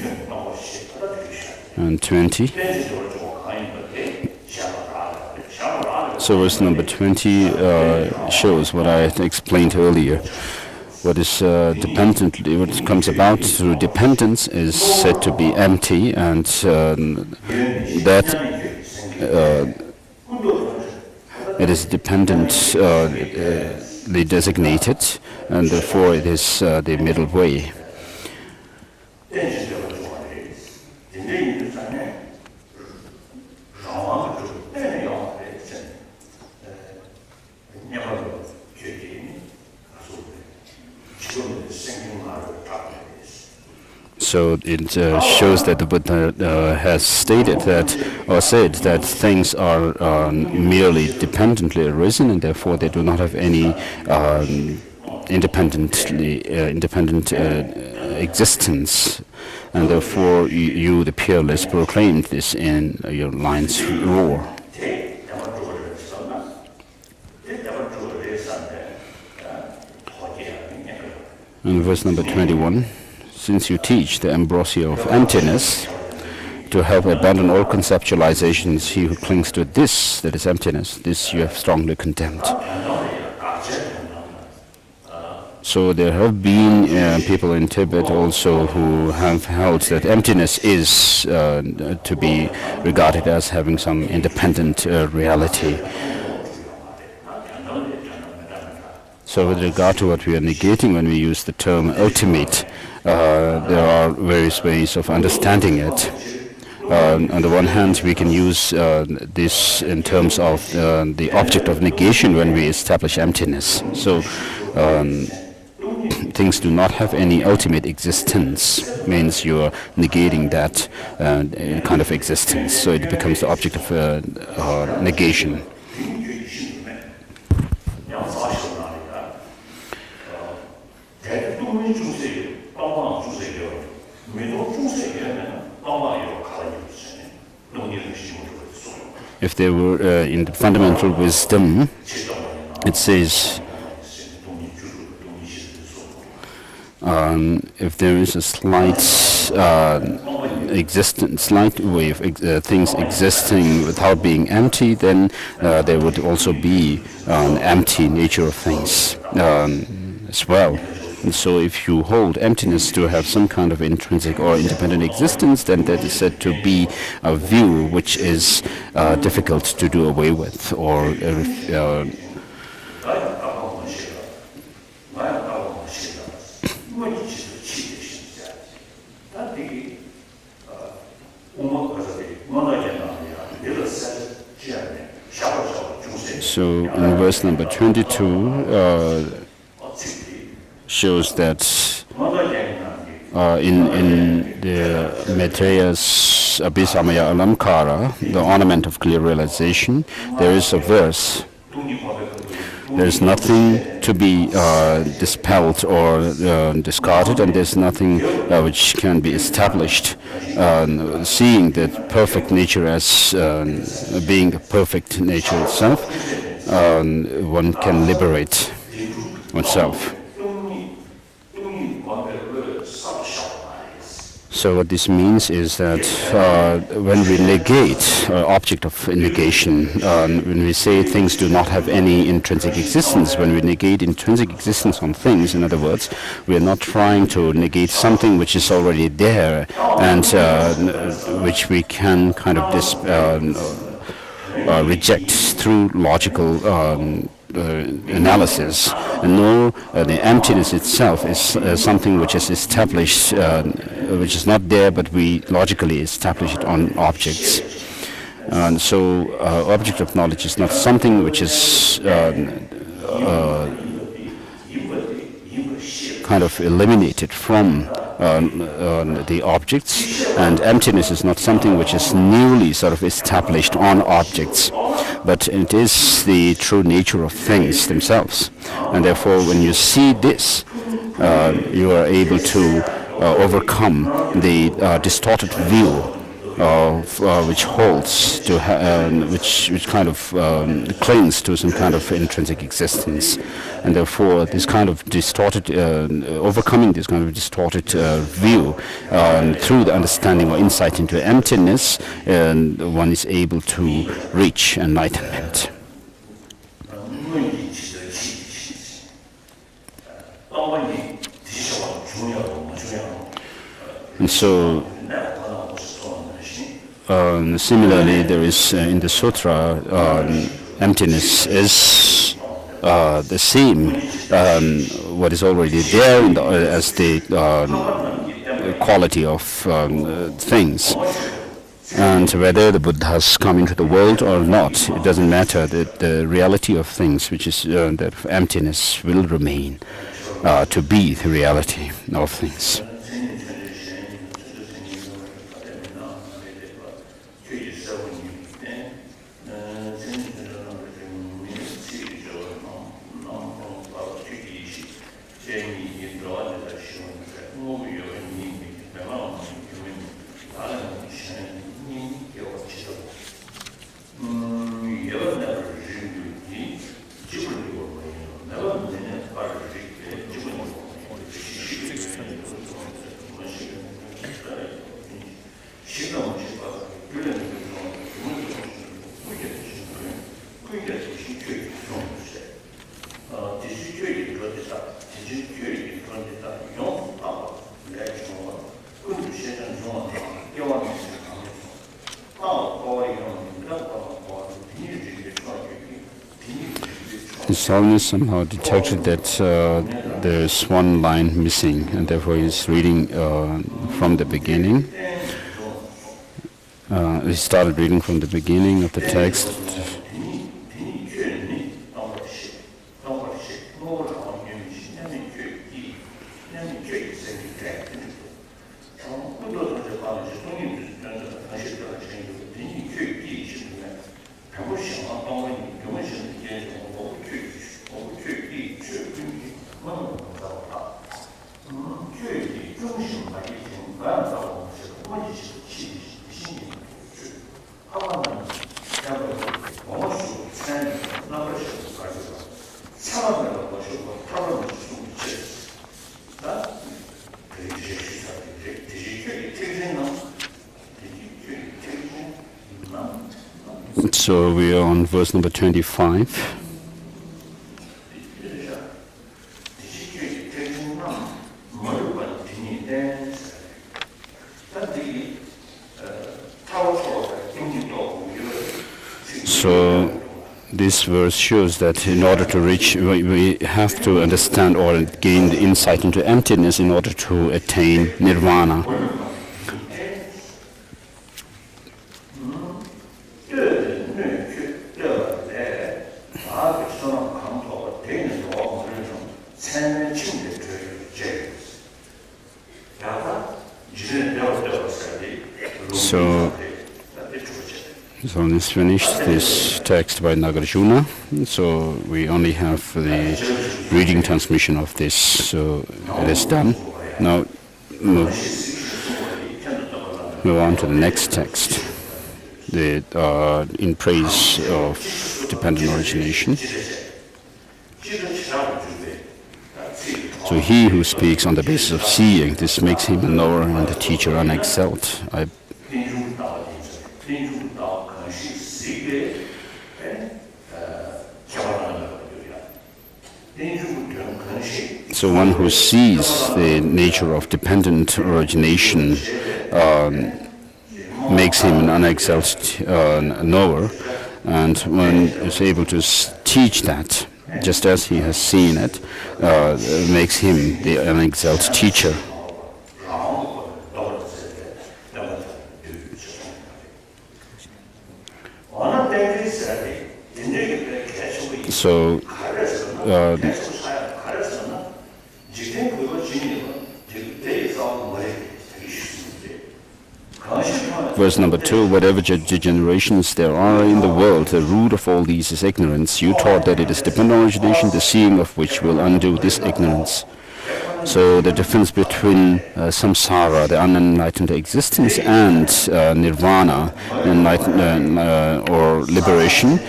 and 20. So verse number 20 shows what I explained earlier. What is dependently, what comes about through dependence is said to be empty, and that it is dependently designated, and therefore it is the middle way. So it shows that the Buddha has stated that, or said that things are merely dependently arisen, and therefore they do not have any independent existence, and therefore you, the peerless, proclaimed this in your lion's roar. In verse number 21. Since you teach the ambrosia of emptiness to help abandon all conceptualizations, he who clings to this, that is emptiness, this you have strongly condemned. So there have been people in Tibet also who have held that emptiness is to be regarded as having some independent reality. So with regard to what we are negating when we use the term ultimate, there are various ways of understanding it. On the one hand, we can use this in terms of the object of negation when we establish emptiness. So things do not have any ultimate existence, means you are negating that kind of existence. So it becomes the object of negation. If there were in the fundamental wisdom, it says if there is a slight slight way of things existing without being empty, then there would also be an empty nature of things as well. And so if you hold emptiness to have some kind of intrinsic or independent existence, then that is said to be a view which is difficult to do away with, or so in verse number 22 shows that in the Maitreya's Abhisamaya Alamkara, the ornament of clear realization, there is a verse. There is nothing to be dispelled or discarded, and there's nothing which can be established. Seeing that perfect nature as being the perfect nature itself, one can liberate oneself. So what this means is that when we negate object of negation, when we say things do not have any intrinsic existence, when we negate intrinsic existence on things, in other words, we are not trying to negate something which is already there and which we can kind of reject through logical analysis, and nor the emptiness itself is something which is established, which is not there, but we logically establish it on objects. And so object of knowledge is not something which is kind of eliminated from the objects, and emptiness is not something which is newly sort of established on objects, but it is the true nature of things themselves. And therefore, when you see this, you are able to overcome the distorted view which holds to which kind of clings to some kind of intrinsic existence, and therefore this kind of distorted overcoming this kind of distorted view through the understanding or insight into emptiness, one is able to reach enlightenment. And so similarly, there is in the sutra, emptiness is the same, what is already there as the quality of things. And whether the Buddhas come into the world or not, it doesn't matter. The reality of things, which is that of emptiness, will remain to be the reality of things. His Holiness somehow detected that there is one line missing, and therefore he's reading from the beginning. He started reading from the beginning of the text. So we are on verse number 25. So this verse shows that in order to reach, we have to understand or gain the insight into emptiness in order to attain nirvana. So this finished this text by Nagarjuna. So we only have the reading transmission of this. So it is done. Now move on to the next text. In praise of dependent origination. So he who speaks on the basis of seeing, this makes him a knower and a teacher unexcelled. So one who sees the nature of dependent origination makes him an unexcelled knower, and one is able to teach that, just as he has seen it, makes him the unexcelled teacher. So verse number 2, whatever degenerations there are in the world, the root of all these is ignorance. You taught that it is dependent origination, the seeing of which will undo this ignorance. So the difference between samsara, the unenlightened existence, and nirvana, or liberation,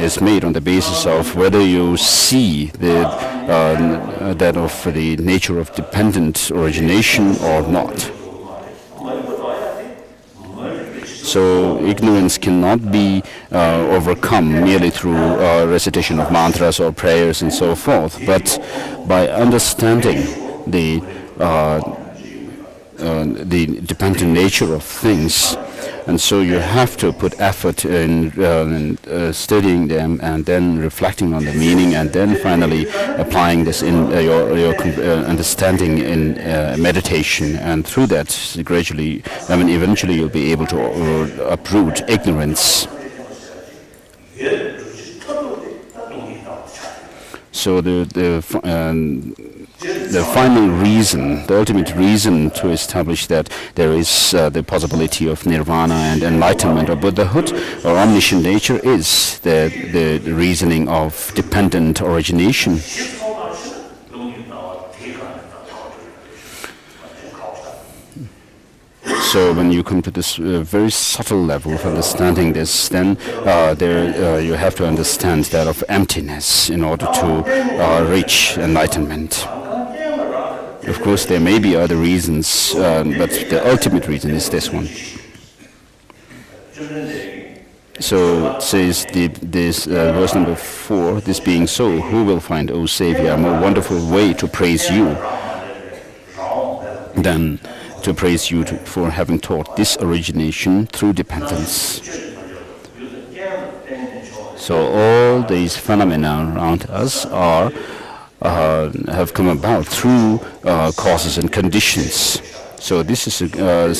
is made on the basis of whether you see that of the nature of dependent origination or not. So ignorance cannot be overcome merely through recitation of mantras or prayers and so forth, but by understanding the dependent nature of things. And so you have to put effort in studying them, and then reflecting on the meaning, and then finally applying this in your understanding in meditation. And through that, gradually, eventually you'll be able to uproot ignorance. So the final reason, the ultimate reason to establish that there is the possibility of nirvana and enlightenment or Buddhahood or omniscient nature is the reasoning of dependent origination. So when you come to this very subtle level of understanding this, then you have to understand that of emptiness in order to reach enlightenment. Of course, there may be other reasons, but the ultimate reason is this one. So it says, this verse number 4, this being so, who will find, O Savior, a more wonderful way to praise you than to praise you for having taught this origination through dependence. So all these phenomena around us have come about through causes and conditions. So this is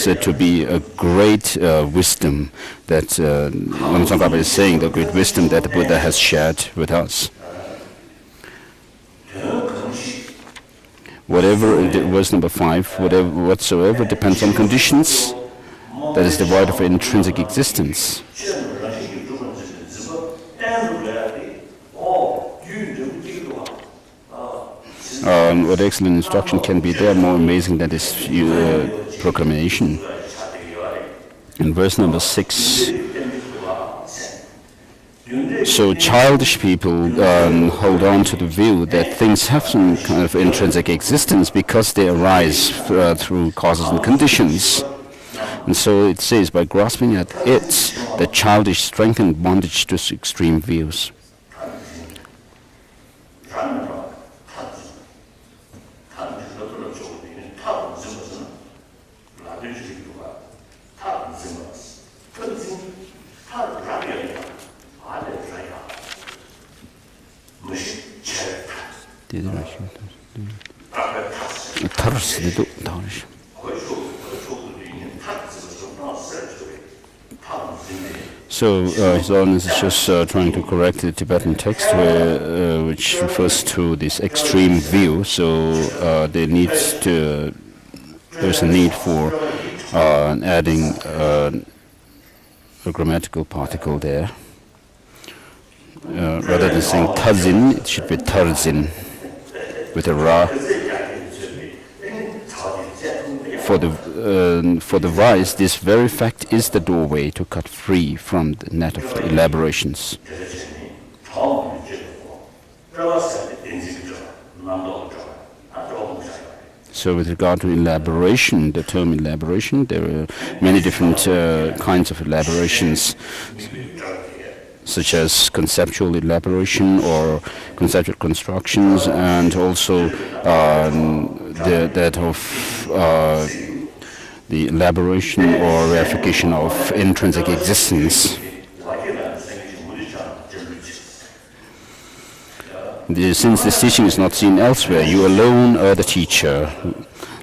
said to be a great wisdom that Lama Tsongkhapa is saying, the great wisdom that the Buddha has shared with us. Whatever, verse number 5, whatsoever depends on conditions, that is devoid of intrinsic existence. What excellent instruction can be there more amazing than this proclamation. In verse number 6, so childish people hold on to the view that things have some kind of intrinsic existence because they arise through causes and conditions. And so it says, by grasping at it, the childish strengthen bondage to extreme views. So His Holiness is just trying to correct the Tibetan text, which refers to this extreme view. So there's a need for adding a grammatical particle there. Rather than saying tazin, it should be tarzin with a ra. For the wise, this very fact is the doorway to cut free from the net of elaborations. So with regard to elaboration, the term elaboration, there are many different kinds of elaborations, such as conceptual elaboration or conceptual constructions, and also that of the elaboration or verification of intrinsic existence. Since this teaching is not seen elsewhere, you alone are the teacher.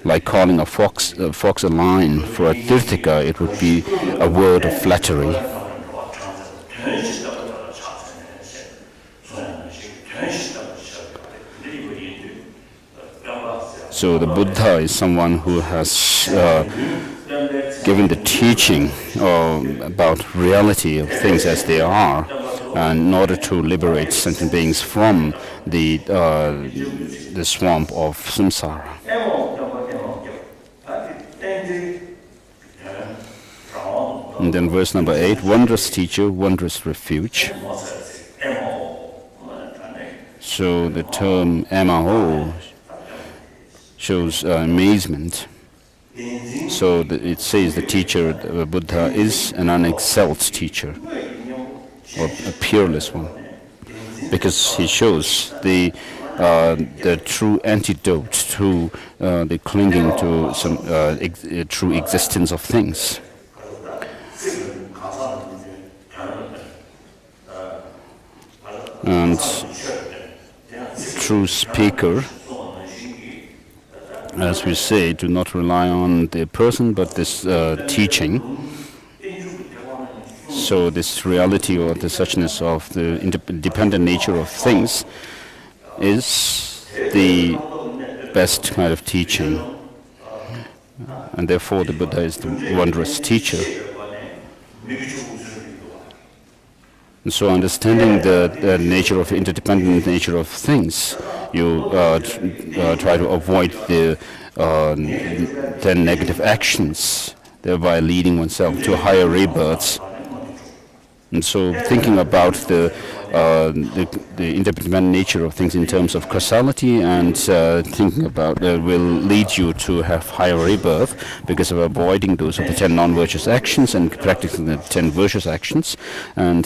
Like calling a fox a lion. For a Tirthika, it would be a word of flattery. So the Buddha is someone who has given the teaching about reality of things as they are, and in order to liberate sentient beings from the swamp of samsara. And then verse number 8, wondrous teacher, wondrous refuge. So the term amaho shows amazement. So it says the teacher, the Buddha, is an unexcelled teacher, or a peerless one, because he shows the true antidote to the clinging to some true existence of things. And true speaker, as we say, do not rely on the person but this teaching. So this reality or the suchness of the independent nature of things is the best kind of teaching, and therefore the Buddha is the wondrous teacher. And so understanding the nature of interdependent nature of things, you try to avoid the negative actions, thereby leading oneself to higher rebirths. And so thinking about the interdependent nature of things in terms of causality, and thinking about will lead you to have higher rebirth because of avoiding those of the 10 non-virtuous actions and practicing the 10 virtuous actions, and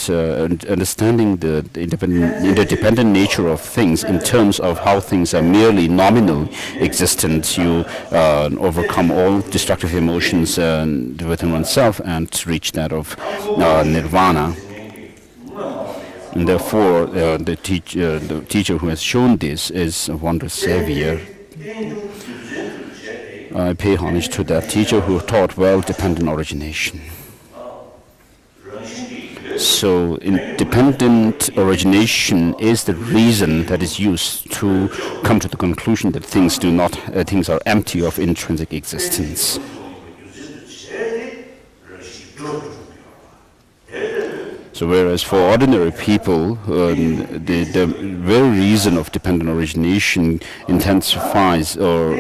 understanding the interdependent nature of things in terms of how things are merely nominal existent. You overcome all destructive emotions within oneself and reach that of nirvana. And therefore, the teacher who has shown this is a wondrous savior. I pay homage to that teacher who taught well-dependent origination. So, independent origination is the reason that is used to come to the conclusion that things are empty of intrinsic existence. So whereas for ordinary people, the very reason of dependent origination intensifies or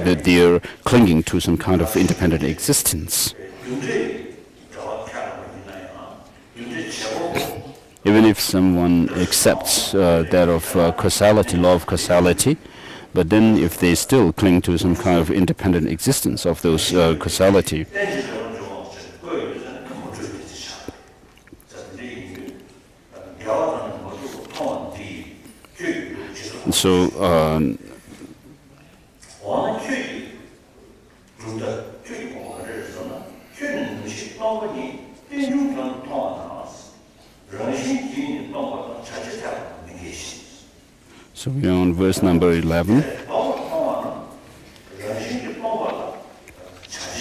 their clinging to some kind of independent existence. Even if someone accepts that of causality, law of causality, but then if they still cling to some kind of independent existence of those causality, so so we are on verse number 11,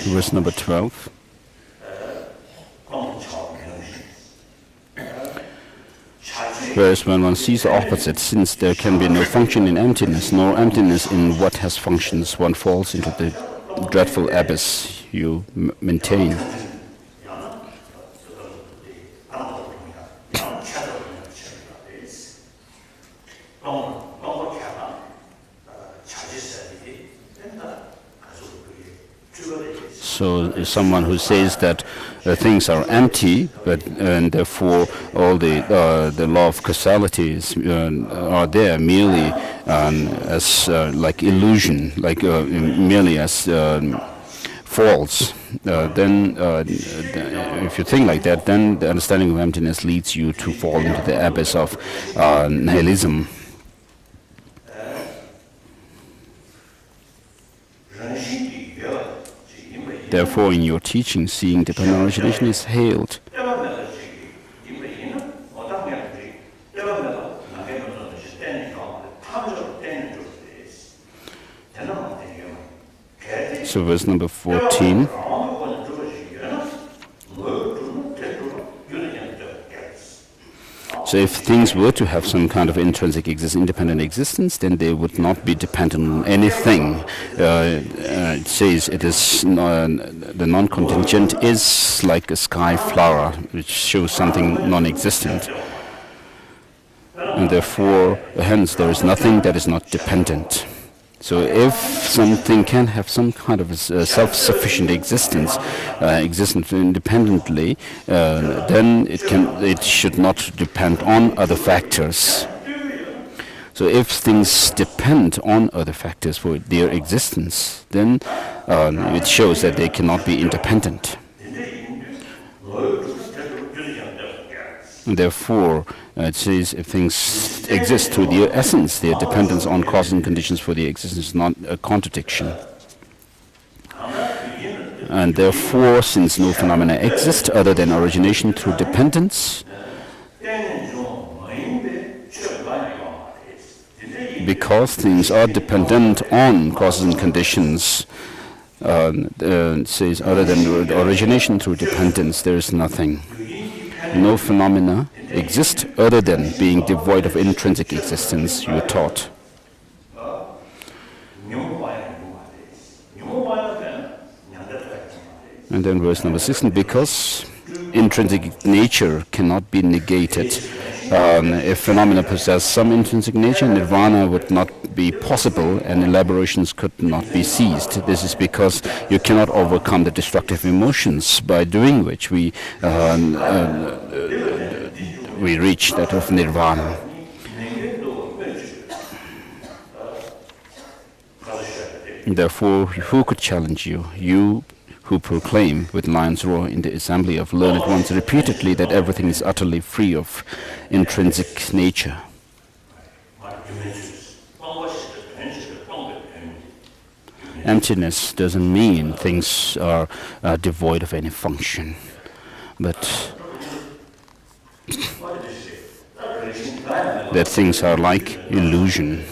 verse number 12. Whereas when one sees the opposite, since there can be no function in emptiness, nor emptiness in what has functions, one falls into the dreadful abyss you maintain. So someone who says that things are empty, and therefore all the law of causalities are there merely as like illusion, like merely as false. Then if you think like that, then the understanding of emptiness leads you to fall into the abyss of nihilism. Therefore, in your teaching, seeing dependent origination is hailed. So verse number 14. So if things were to have some kind of intrinsic independent existence, then they would not be dependent on anything. It says it is the non-contingent is like a sky flower, which shows something non-existent. And therefore, hence, there is nothing that is not dependent. So if something can have some kind of self-sufficient existence independently, then it should not depend on other factors. So if things depend on other factors for their existence, then it shows that they cannot be independent. And therefore, it says if things exist through their essence, their dependence on causes and conditions for their existence is not a contradiction. And therefore, since no phenomena exist other than origination through dependence, because things are dependent on causes and conditions, it says other than origination through dependence, there is nothing. No phenomena exist other than being devoid of intrinsic existence, you are taught. And then verse number 16, because intrinsic nature cannot be negated. If phenomena possess some intrinsic nature, nirvana would not be possible and elaborations could not be ceased. This is because you cannot overcome the destructive emotions, by doing which we reach that of nirvana. Therefore, who could challenge you? You who proclaim with lion's roar in the assembly of learned ones repeatedly that everything is utterly free of intrinsic nature. Emptiness doesn't mean things are devoid of any function, but that things are like illusion.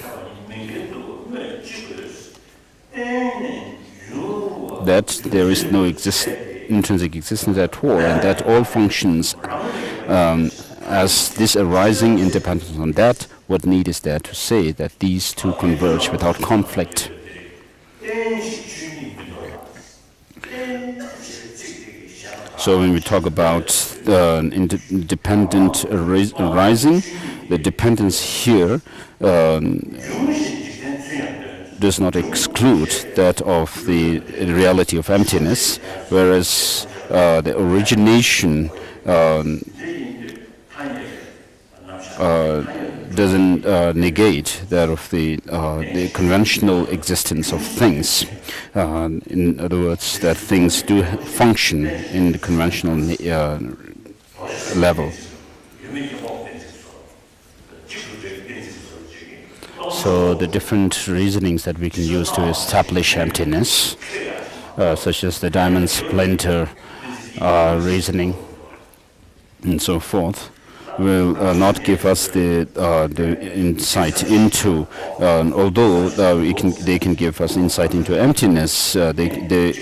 That there is no intrinsic existence at all, and that all functions as this arising independent on that, what need is there to say that these two converge without conflict? So when we talk about independent arising, the dependence here does not exclude that of the reality of emptiness, whereas the origination doesn't negate that of the conventional existence of things. In other words, that things do function in the conventional level. So the different reasonings that we can use to establish emptiness, such as the diamond splinter reasoning and so forth, will not give us the insight into, although they can give us insight into emptiness, they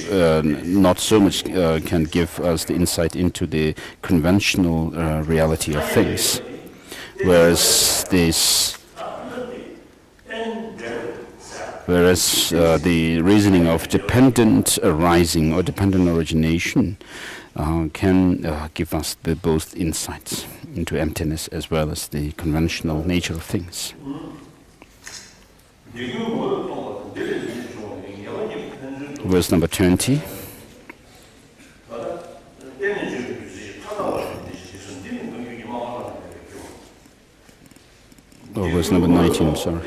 not so much can give us the insight into the conventional reality of things. Whereas this whereas the reasoning of dependent arising or dependent origination can give us both insights into emptiness as well as the conventional nature of things. Verse number 20. Oh, verse number 19, sorry.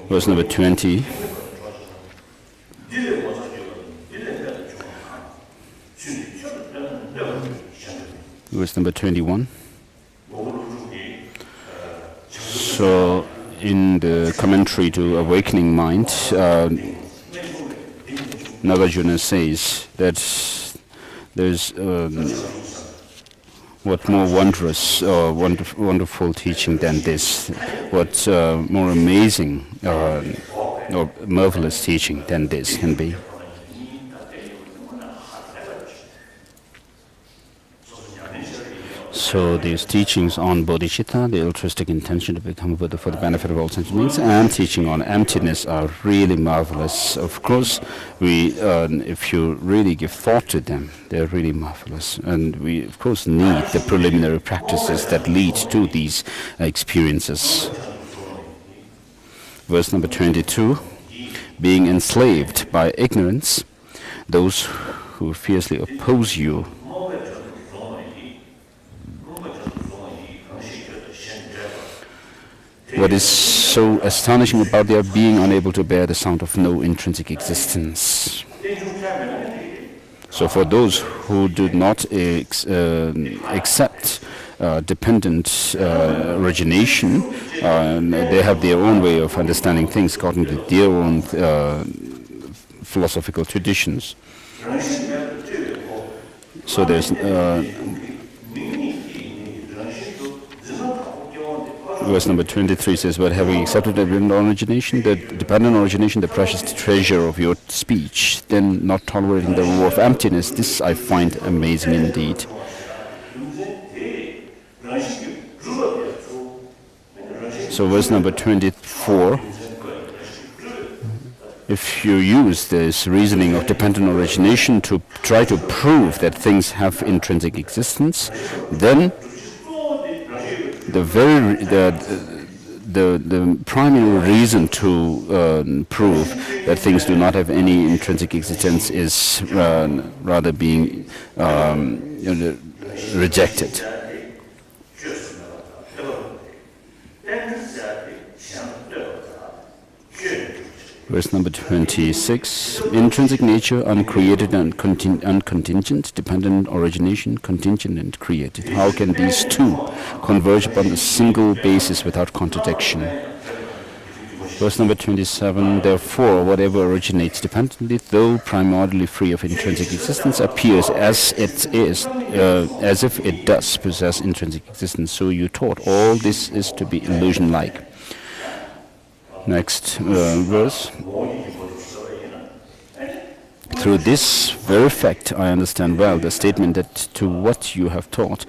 Verse number 20. Verse number 21. So, in the commentary to Awakening Mind, Nagarjuna says that there's what more wondrous or wonderful teaching than this? What more amazing or marvelous teaching than this can be? So these teachings on bodhicitta, the altruistic intention to become a Buddha for the benefit of all sentient beings, and teaching on emptiness are really marvelous. Of course, if you really give thought to them, they're really marvelous. And we, of course, need the preliminary practices that lead to these experiences. Verse number 22, being enslaved by ignorance, those who fiercely oppose you what is so astonishing about their being unable to bear the sound of no intrinsic existence. So for those who do not accept dependent origination, they have their own way of understanding things according to their own philosophical traditions. So there's verse number 23 says, but having accepted the dependent origination, the precious treasure of your speech, then not tolerating the war of emptiness, this I find amazing indeed. So verse number 24, if you use this reasoning of dependent origination to try to prove that things have intrinsic existence, then the primary reason to prove that things do not have any intrinsic existence is rather being rejected. Verse number 26, intrinsic nature, uncreated and uncontingent, dependent origination, contingent and created. How can these two converge upon a single basis without contradiction? Verse number 27, therefore, whatever originates dependently, though primordially free of intrinsic existence, appears as it is, as if it does possess intrinsic existence. So you taught all this is to be illusion-like. Next verse. Through this very fact, I understand well the statement that to what you have taught,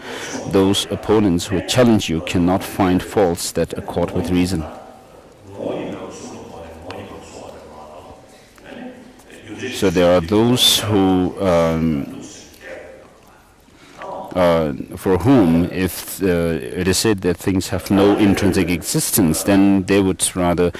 those opponents who challenge you cannot find faults that accord with reason. So there are those who for whom, if it is said that things have no intrinsic existence, then they would rather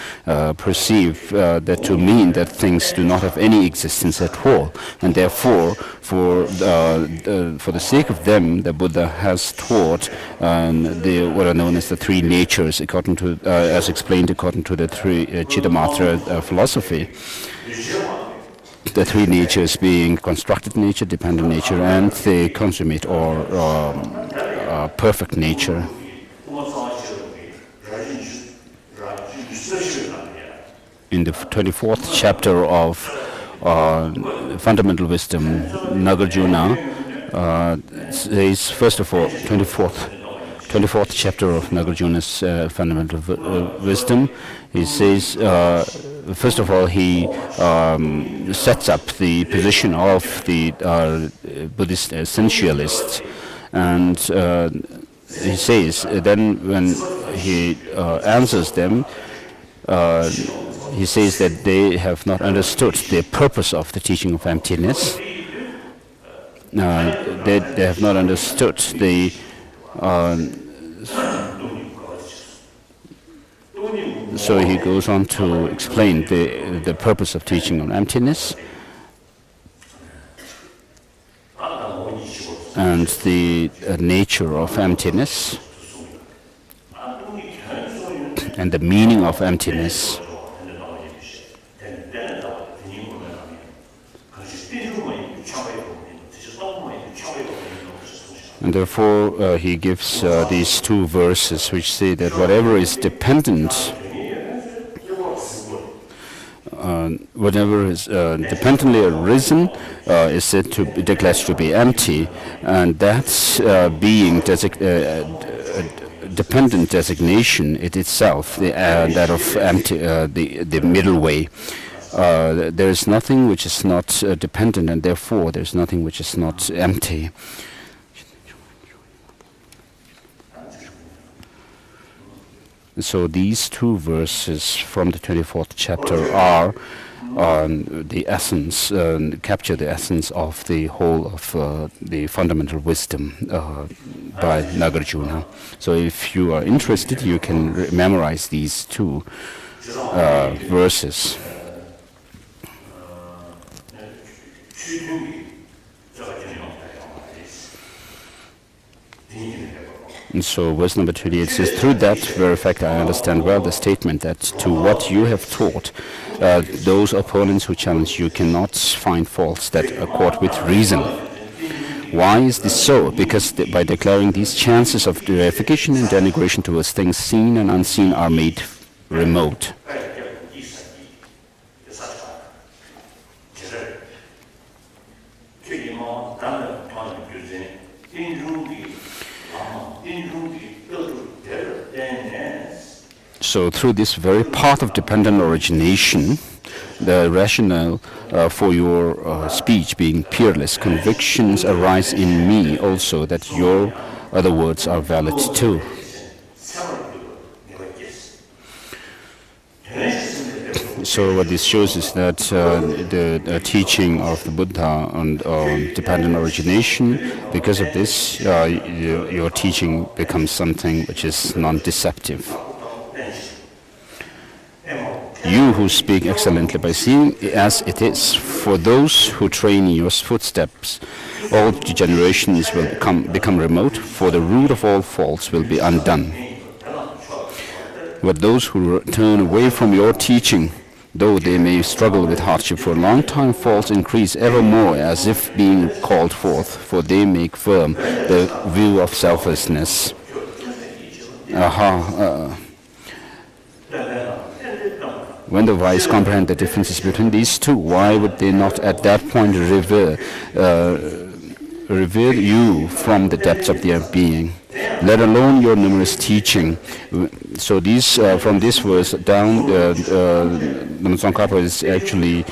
perceive that to mean that things do not have any existence at all. And therefore, for the sake of them, the Buddha has taught what are known as the three natures, according to, as explained according to the three Chittamatra philosophy. The three natures being constructed nature, dependent nature, and the consummate or perfect nature. In the 24th chapter of Fundamental Wisdom, Nagarjuna says, first of all, 24th chapter of Nagarjuna's Fundamental Wisdom, he says, first of all, he sets up the position of the Buddhist essentialists, and he says, then when he answers them, he says that they have not understood the purpose of the teaching of emptiness. They have not understood the so he goes on to explain the purpose of teaching on emptiness and the nature of emptiness and the meaning of emptiness. And therefore he gives these two verses which say that whatever is dependent, whatever is dependently arisen is said to be declared to be empty, and that being dependent designation, it itself, that of empty, the middle way. There is nothing which is not dependent, and therefore there is nothing which is not empty. So these two verses from the 24th chapter are the essence, capture the essence of the whole of the fundamental wisdom by Nagarjuna. So if you are interested, you can memorize these two verses. And so verse number 28 says, through that very fact I understand well the statement that to what you have taught, those opponents who challenge you cannot find faults that accord with reason. Why is this so? Because by declaring these chances of deification and denigration towards things seen and unseen are made remote. So through this very path of dependent origination, the rationale for your speech being peerless, convictions arise in me also that your other words are valid too. So what this shows is that the teaching of the Buddha on dependent origination, because of this, your teaching becomes something which is non-deceptive. You who speak excellently by seeing as it is, for those who train in your footsteps, all degenerations will become remote, for the root of all faults will be undone. But those who turn away from your teaching, though they may struggle with hardship for a long time, faults increase ever more as if being called forth, for they make firm the view of selflessness. When the wise comprehend the differences between these two, why would they not at that point revere you from the depths of their being, let alone your numerous teaching? So these, from this verse down, the Tsongkhapa is actually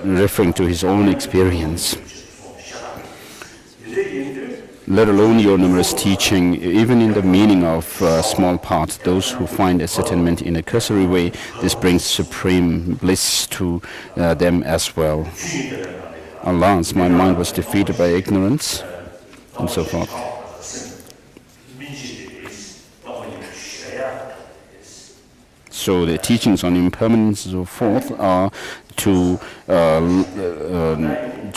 referring to his own experience. Let alone your numerous teaching, even in the meaning of small part, those who find a settlement in a cursory way, this brings supreme bliss to them as well. Alas, my mind was defeated by ignorance, and so forth. So the teachings on impermanence and so forth are to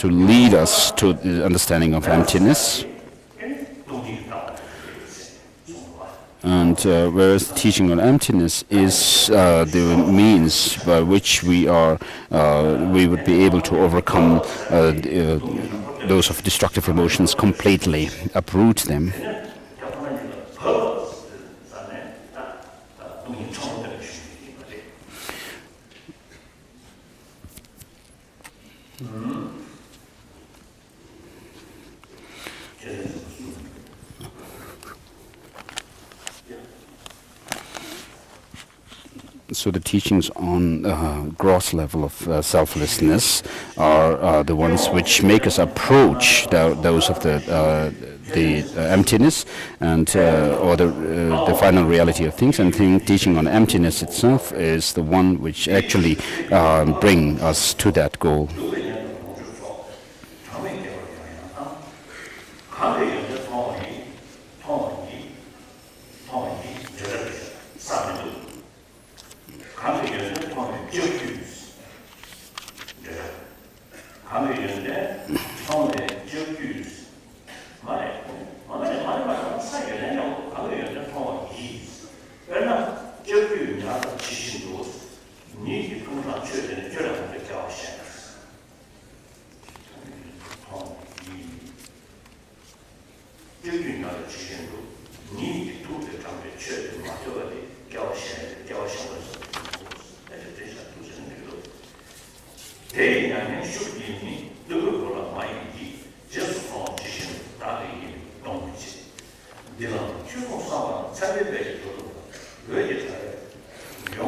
lead us to the understanding of emptiness. And whereas the teaching on emptiness is the means by which we would be able to overcome those of destructive emotions completely, uproot them. So the teachings on gross level of selflessness are the ones which make us approach those of the the emptiness and or the final reality of things, and teaching on emptiness itself is the one which actually bring us to that goal.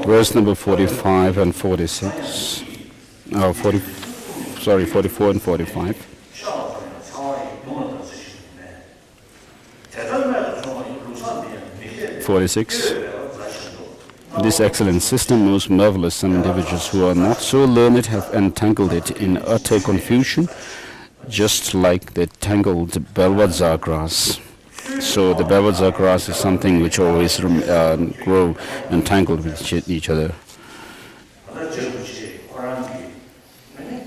Verse number 45 and 46. 44 and 45. 46. This excellent system, most marvelous, some individuals who are not so learned have entangled it in utter confusion, just like the tangled Belvazar grass. So the Belvazar grass is something which always grow entangled with each other.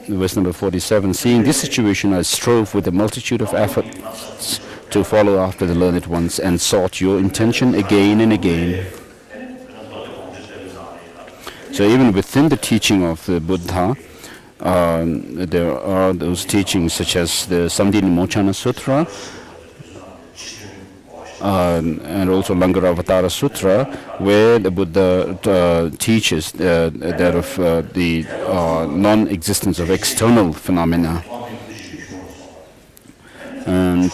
Verse number 47, seeing this situation, I strove with a multitude of efforts to follow after the learned ones and sought your intention again and again. So even within the teaching of the Buddha, there are those teachings such as the Samdhini Mochana Sutra, and also Langaravatara Sutra, where the Buddha teaches that of the non-existence of external phenomena. And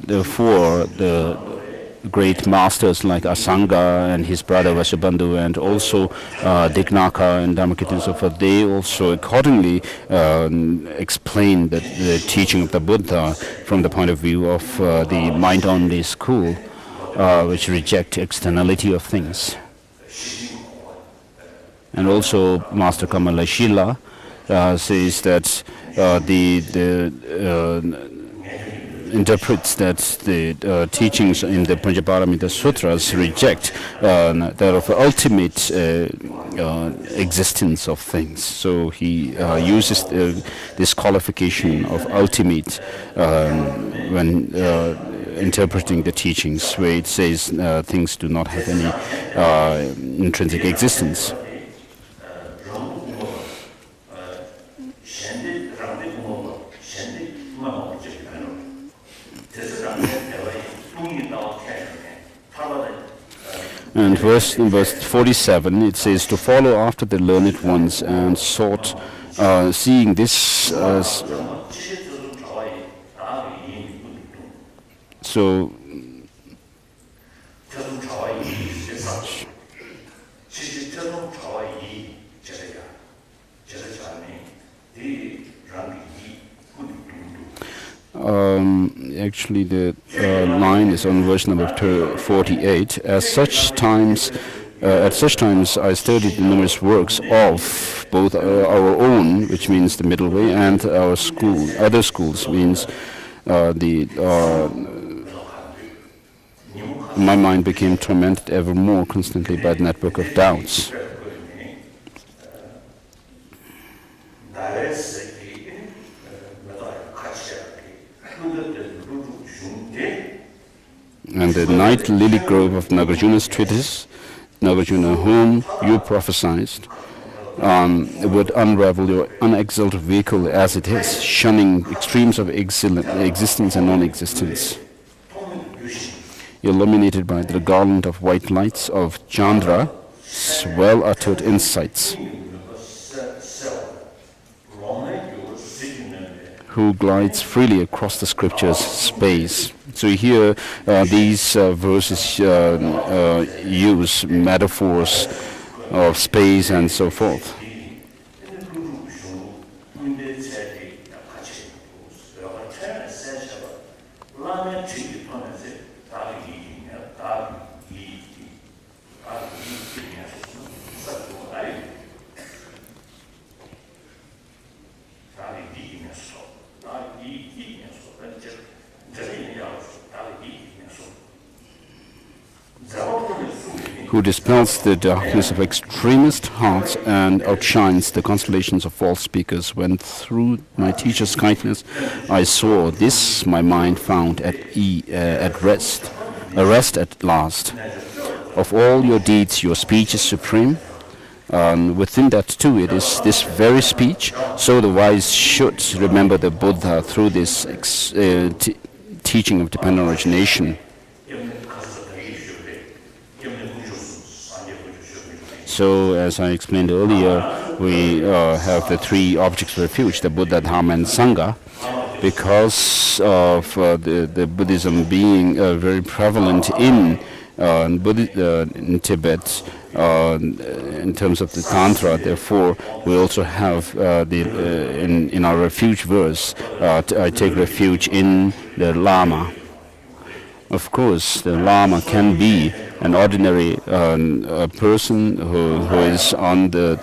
therefore, the great masters like Asanga and his brother Vasubandhu, and also Dignaka and Dharmakirti and so forth, they also accordingly explain the teaching of the Buddha from the point of view of the mind-only school, which reject externality of things. And also Master Kamalashila says that interprets that the teachings in the Panchaparamita Sutras reject that of ultimate existence of things. So he uses this qualification of ultimate when interpreting the teachings, where it says things do not have any intrinsic existence. And verse 47, it says, to follow after the learned ones and sought, seeing this as... So... actually the line is on verse number 48. At such times I studied the numerous works of both our own, which means the middle way, and our school, other schools, means my mind became tormented ever more constantly by the network of doubts. And the night lily grove of Nagarjuna's treatise, Nagarjuna, whom you prophesied, would unravel your unexalted vehicle as it is, shunning extremes of existence and non-existence. Illuminated by the garland of white lights of Chandra, well-uttered insights, who glides freely across the scripture's space. So here these verses use metaphors of space and so forth. who dispels the darkness of extremist hearts and outshines the constellations of false speakers. When through my teacher's kindness I saw this, my mind found at rest, a rest at last. Of all your deeds, your speech is supreme. Within that too, it is this very speech. So the wise should remember the Buddha through this teaching of dependent origination. So, as I explained earlier, we have the three objects of refuge, the Buddha, Dharma, and Sangha, because of the Buddhism being very prevalent in Tibet, in terms of the Tantra. Therefore, we also have in our refuge verse, I take refuge in the Lama. Of course, the Lama can be an ordinary person who is on the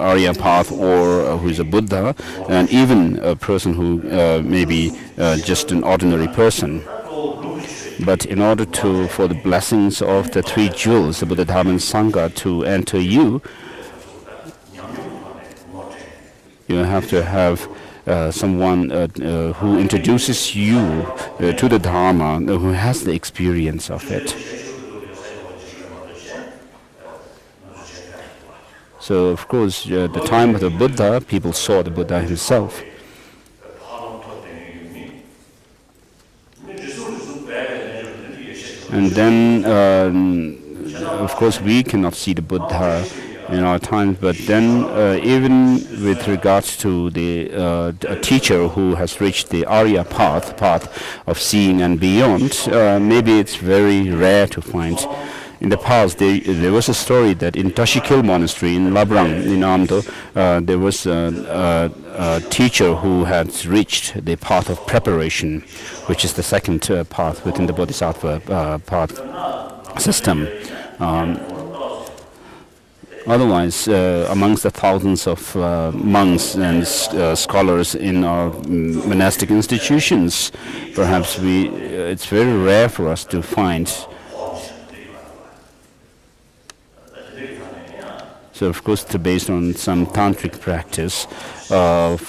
Arya path, or who is a Buddha, and even a person who may be just an ordinary person. But in order for the blessings of the three jewels, the Buddha, Dharma, and Sangha, to enter you, you have to have someone who introduces you to the Dharma, who has the experience of it. So, of course, the time of the Buddha, people saw the Buddha himself. And then, of course, we cannot see the Buddha in our times, but then even with regards to the teacher who has reached the Arya path of seeing and beyond, maybe it's very rare to find. In the past, there was a story that in Tashikil Monastery in Labrang, in Amdo, there was a teacher who had reached the path of preparation, which is the second path within the Bodhisattva path system. Otherwise, amongst the thousands of monks and scholars in our monastic institutions, perhaps it's very rare for us to find. So, of course, it's based on some tantric practice of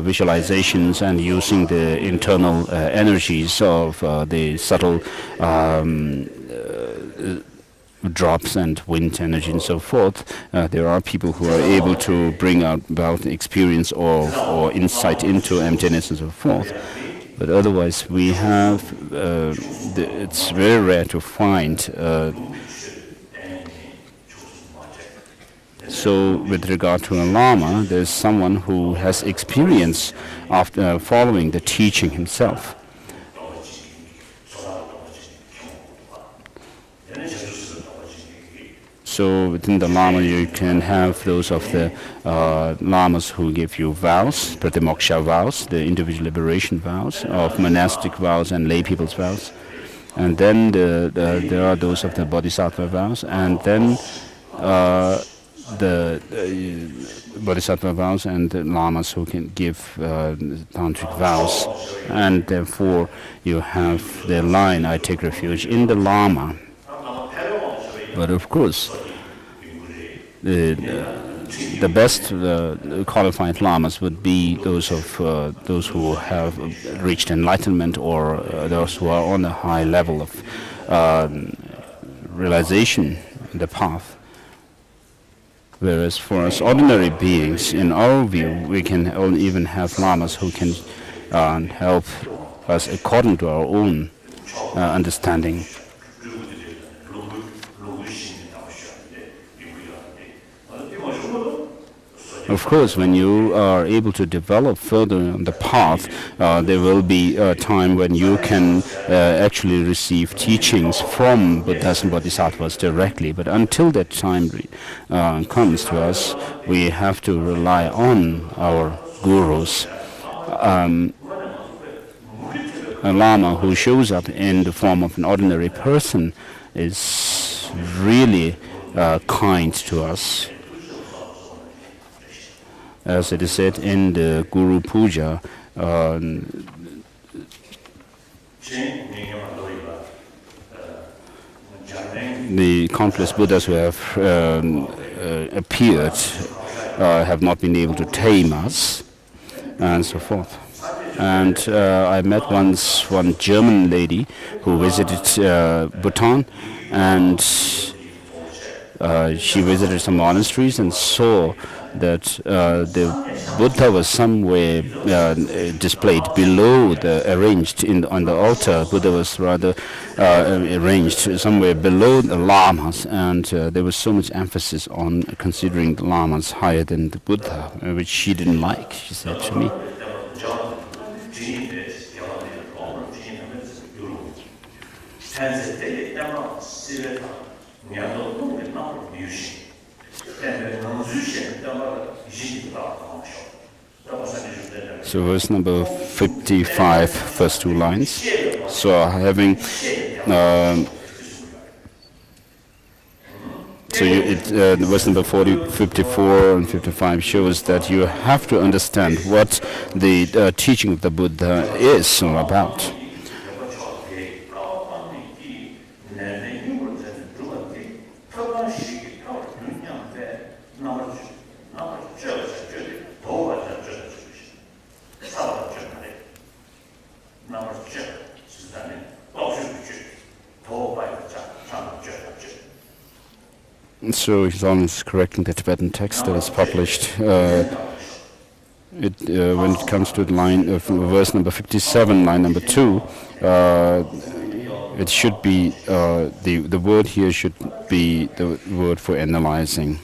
visualizations and using the internal energies of the subtle drops and wind energy and so forth. There are people who are able to bring about the experience or insight into emptiness and so forth. But otherwise, we have, it's very rare to find. So, with regard to a Lama, there's someone who has experience after following the teaching himself. So, within the Lama, you can have those of the Lamas who give you vows, pratimoksha vows, the individual liberation vows, of monastic vows and lay people's vows. And then there are those of the Bodhisattva vows, and then the Bodhisattva vows and the Lamas who can give tantric vows. And therefore, you have the line, I take refuge in the Lama. But of course, the best qualified Lamas would be those who have reached enlightenment, or those who are on a high level of realization in the path. Whereas for us ordinary beings, in our view, we can even have Lamas who can help us according to our own understanding. Of course, when you are able to develop further on the path, there will be a time when you can actually receive teachings from Buddhas and Bodhisattvas directly. But until that time comes to us, we have to rely on our gurus. a Lama who shows up in the form of an ordinary person is really kind to us. As it is said in the Guru Puja, the countless Buddhas who have appeared have not been able to tame us, and so forth. And I met once one German lady who visited Bhutan, and she visited some monasteries and saw that the Buddha was somewhere displayed below arranged on the altar. Buddha was rather arranged somewhere below the lamas, and there was so much emphasis on considering the lamas higher than the Buddha, which she didn't like, she said to me. So verse number 55, first two lines. So having verse number 54 and 55 shows that you have to understand what the teaching of the Buddha is all about. So he's almost correcting the Tibetan text that is published. When it comes to the line of verse number 57, line number 2, it should be the word here should be the word for analyzing.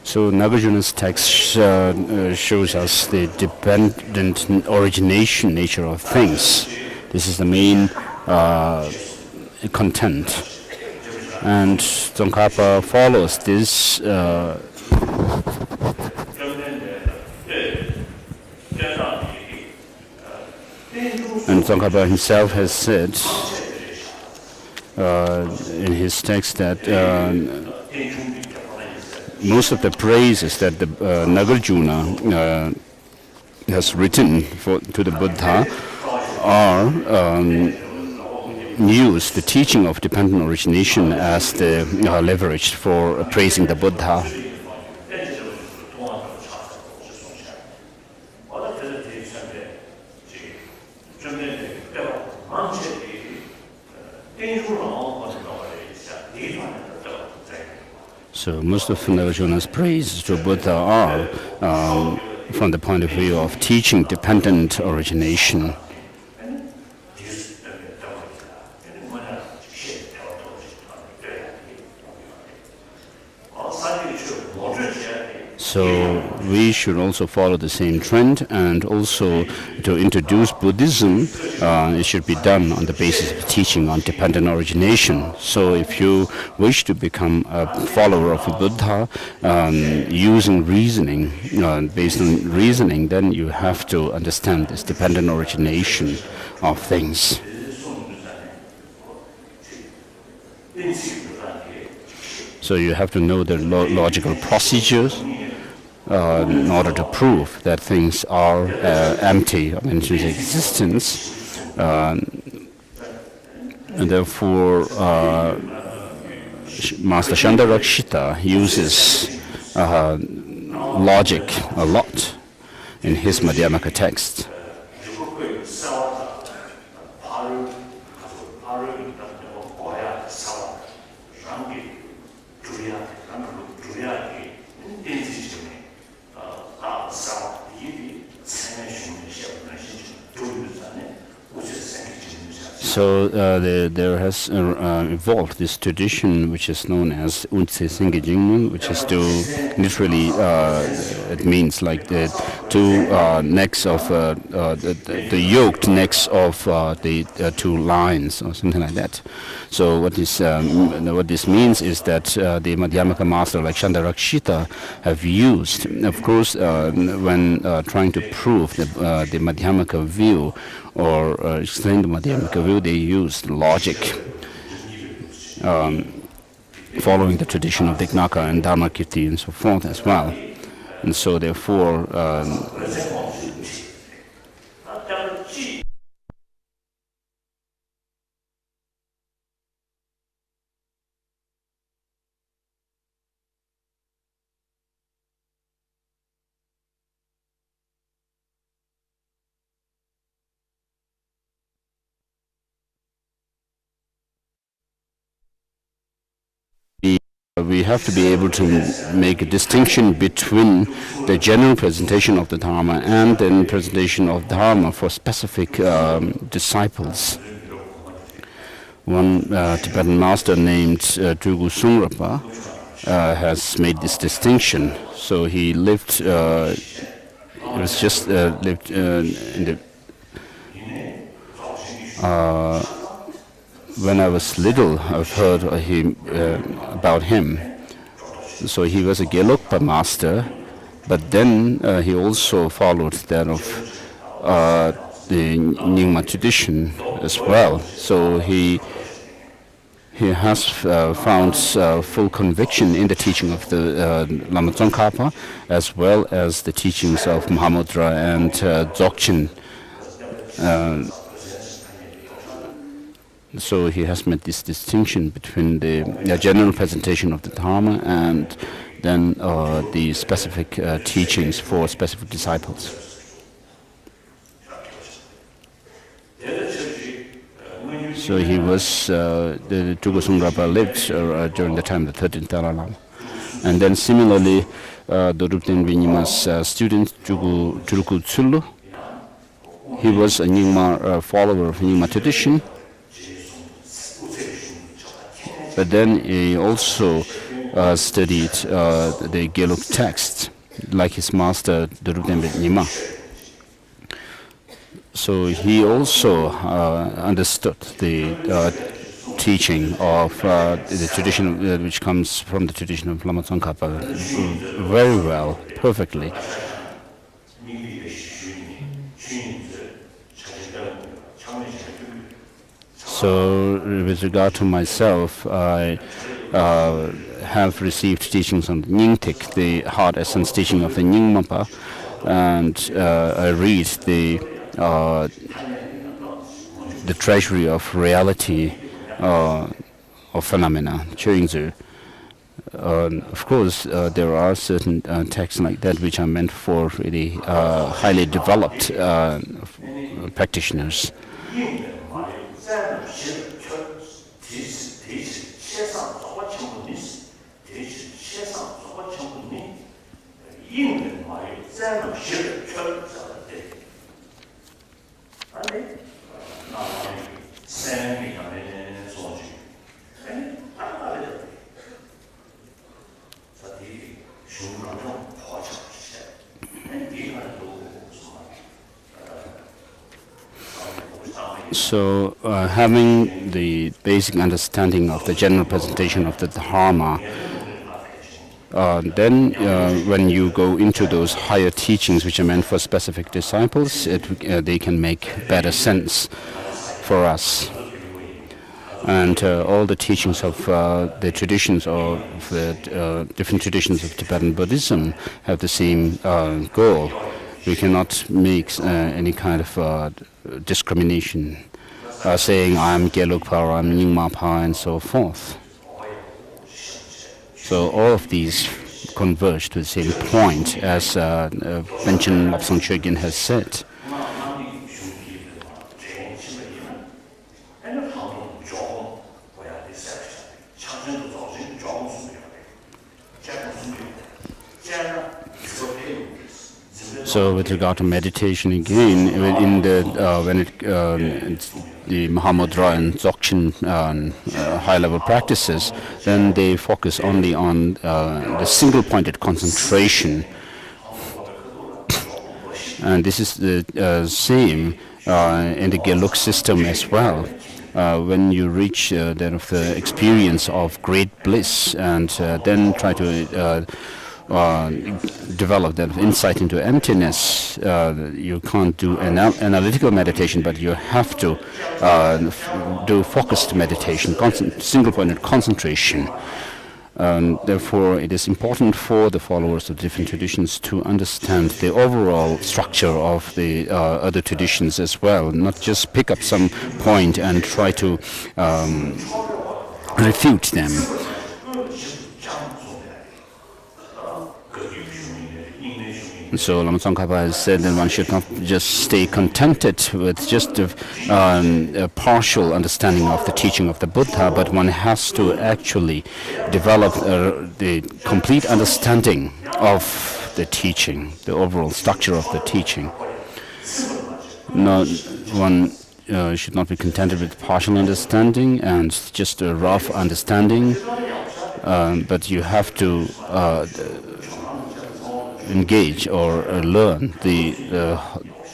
So Nagarjuna's text shows us the dependent origination nature of things. This is the main content. And Tsongkhapa follows this. And Tsongkhapa himself has said in his text that most of the praises that the Nagarjuna has written to the Buddha are use the teaching of dependent origination as the leverage for praising the Buddha. So most of Nagarjuna's praises to Buddha are from the point of view of teaching dependent origination. So we should also follow the same trend, and also to introduce Buddhism, it should be done on the basis of teaching on dependent origination. So if you wish to become a follower of Buddha using reasoning, based on reasoning, then you have to understand this dependent origination of things. So you have to know the logical procedures in order to prove that things are empty of intrinsic existence, and therefore Master Chandarakshita uses logic a lot in his Madhyamaka text. So there has evolved this tradition which is known as Unse Singejing, which is to literally it means like the two necks of the yoked necks of the two lines or something like that. So what this means is that the Madhyamaka master like Chandarakshita have used, of course, when trying to prove the Madhyamaka view or explain the Madhyamaka view, they used logic, following the tradition of Dignaka and Dharmakirti and so forth as well. And so therefore we have to be able to make a distinction between the general presentation of the Dharma and the presentation of Dharma for specific disciples. One Tibetan master named Drugu Sungrapa has made this distinction. So he lived, lived in the when I was little, I've heard about him. So he was a Gelokpa master, but then he also followed that of the Nyingma tradition as well. So he has found full conviction in the teaching of the Lama Tsongkhapa, as well as the teachings of Mahamudra and Dzogchen. So he has made this distinction between the general presentation of the Dharma and then the specific teachings for specific disciples. So he was, the Drugu Sungrapa lived during the time of the 13th Dalai Lama. And then similarly, the Rupten Vinyima's student, Drugu Tsulu, he was a Nyingma follower of Nyingma tradition. But then he also studied the Gelug text, like his master, the Rupten Nyingma. So he also understood the teaching of the tradition which comes from the tradition of Lama Tsongkhapa very well, perfectly. So with regard to myself, I have received teachings on the Nyingtik, the heart essence teaching of the Nyingmapa, and I read the treasury of reality of phenomena, Chuingzi. Of course, there are certain texts like that which are meant for really highly developed practitioners. So having the basic understanding of the general presentation of the Dharma, then when you go into those higher teachings which are meant for specific disciples, they can make better sense for us. And all the teachings of the traditions of the different traditions of Tibetan Buddhism have the same goal. We cannot make any kind of discrimination, saying I'm Gelugpa or I'm Nyingmapa and so forth. So all of these converge to the same point, as Panchen Lobsang Chögyен has said. So with regard to meditation again, in the the Mahamudra and Dzogchen high-level practices, then they focus only on the single-pointed concentration. And this is the same in the Geluk system as well. When you reach the experience of great bliss and then try to develop that insight into emptiness, you can't do analytical meditation, but you have to do focused meditation, single-pointed concentration. Therefore, it is important for the followers of different traditions to understand the overall structure of the other traditions as well, not just pick up some point and try to refute them. So Lama Tsongkhapa has said that one should not just stay contented with just a partial understanding of the teaching of the Buddha, but one has to actually develop the complete understanding of the teaching, the overall structure of the teaching. One should not be contented with partial understanding and just a rough understanding, but you have to engage or learn the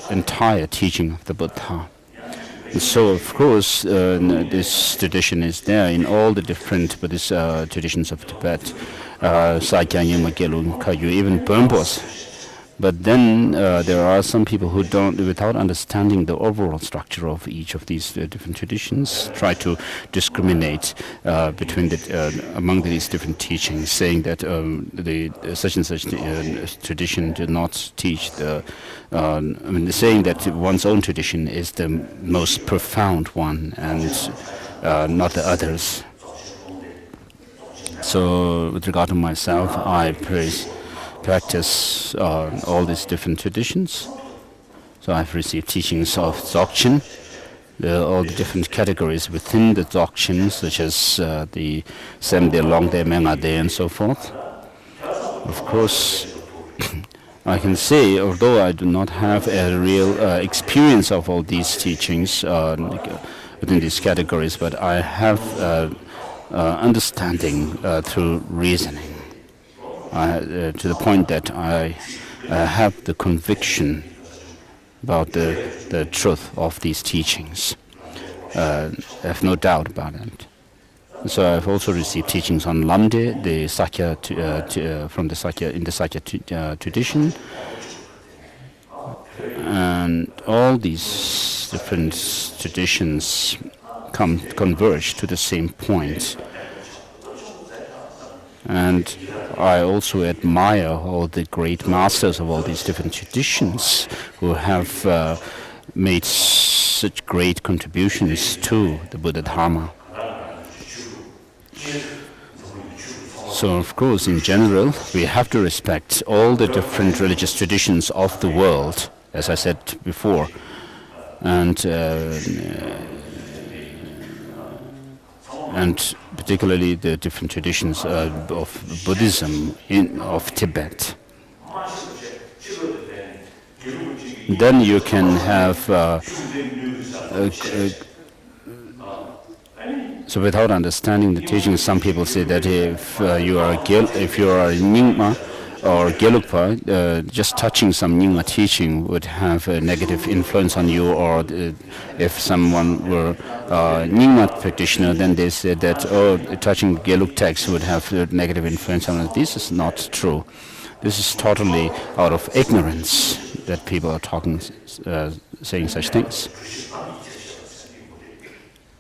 entire teaching of the Buddha. And so, of course, this tradition is there in all the different Buddhist traditions of Tibet, Sakya, Nyingma, Gelug, Kagyu, even Pervades. But then there are some people who don't, without understanding the overall structure of each of these different traditions, try to discriminate between among these different teachings, saying that the such and such tradition do not teach the. Saying that one's own tradition is the most profound one and not the others. So, with regard to myself, I practice all these different traditions. So I've received teachings of Dzogchen, all the different categories within the Dzogchen, such as the Semde, Longde, Mengade, and so forth. Of course, I can say, although I do not have a real experience of all these teachings within these categories, but I have understanding through reasoning. To the point that I have the conviction about the truth of these teachings. I have no doubt about it. So I've also received teachings on Lamde, the Sakya from the Sakya in the Sakya tradition, and all these different traditions converge to the same point. And I also admire all the great masters of all these different traditions who have made such great contributions to the Buddha Dharma. So, of course, in general, we have to respect all the different religious traditions of the world, as I said before, and particularly the different traditions of Buddhism of Tibet. Then you can have so without understanding the teaching, some people say that if you are a Nyingma or Gelugpa, just touching some Nyingma teaching would have a negative influence on you, or if someone were a Nyingma practitioner, then they said that touching Gelug text would have a negative influence on us. This is not true. This is totally out of ignorance that people are talking, saying such things.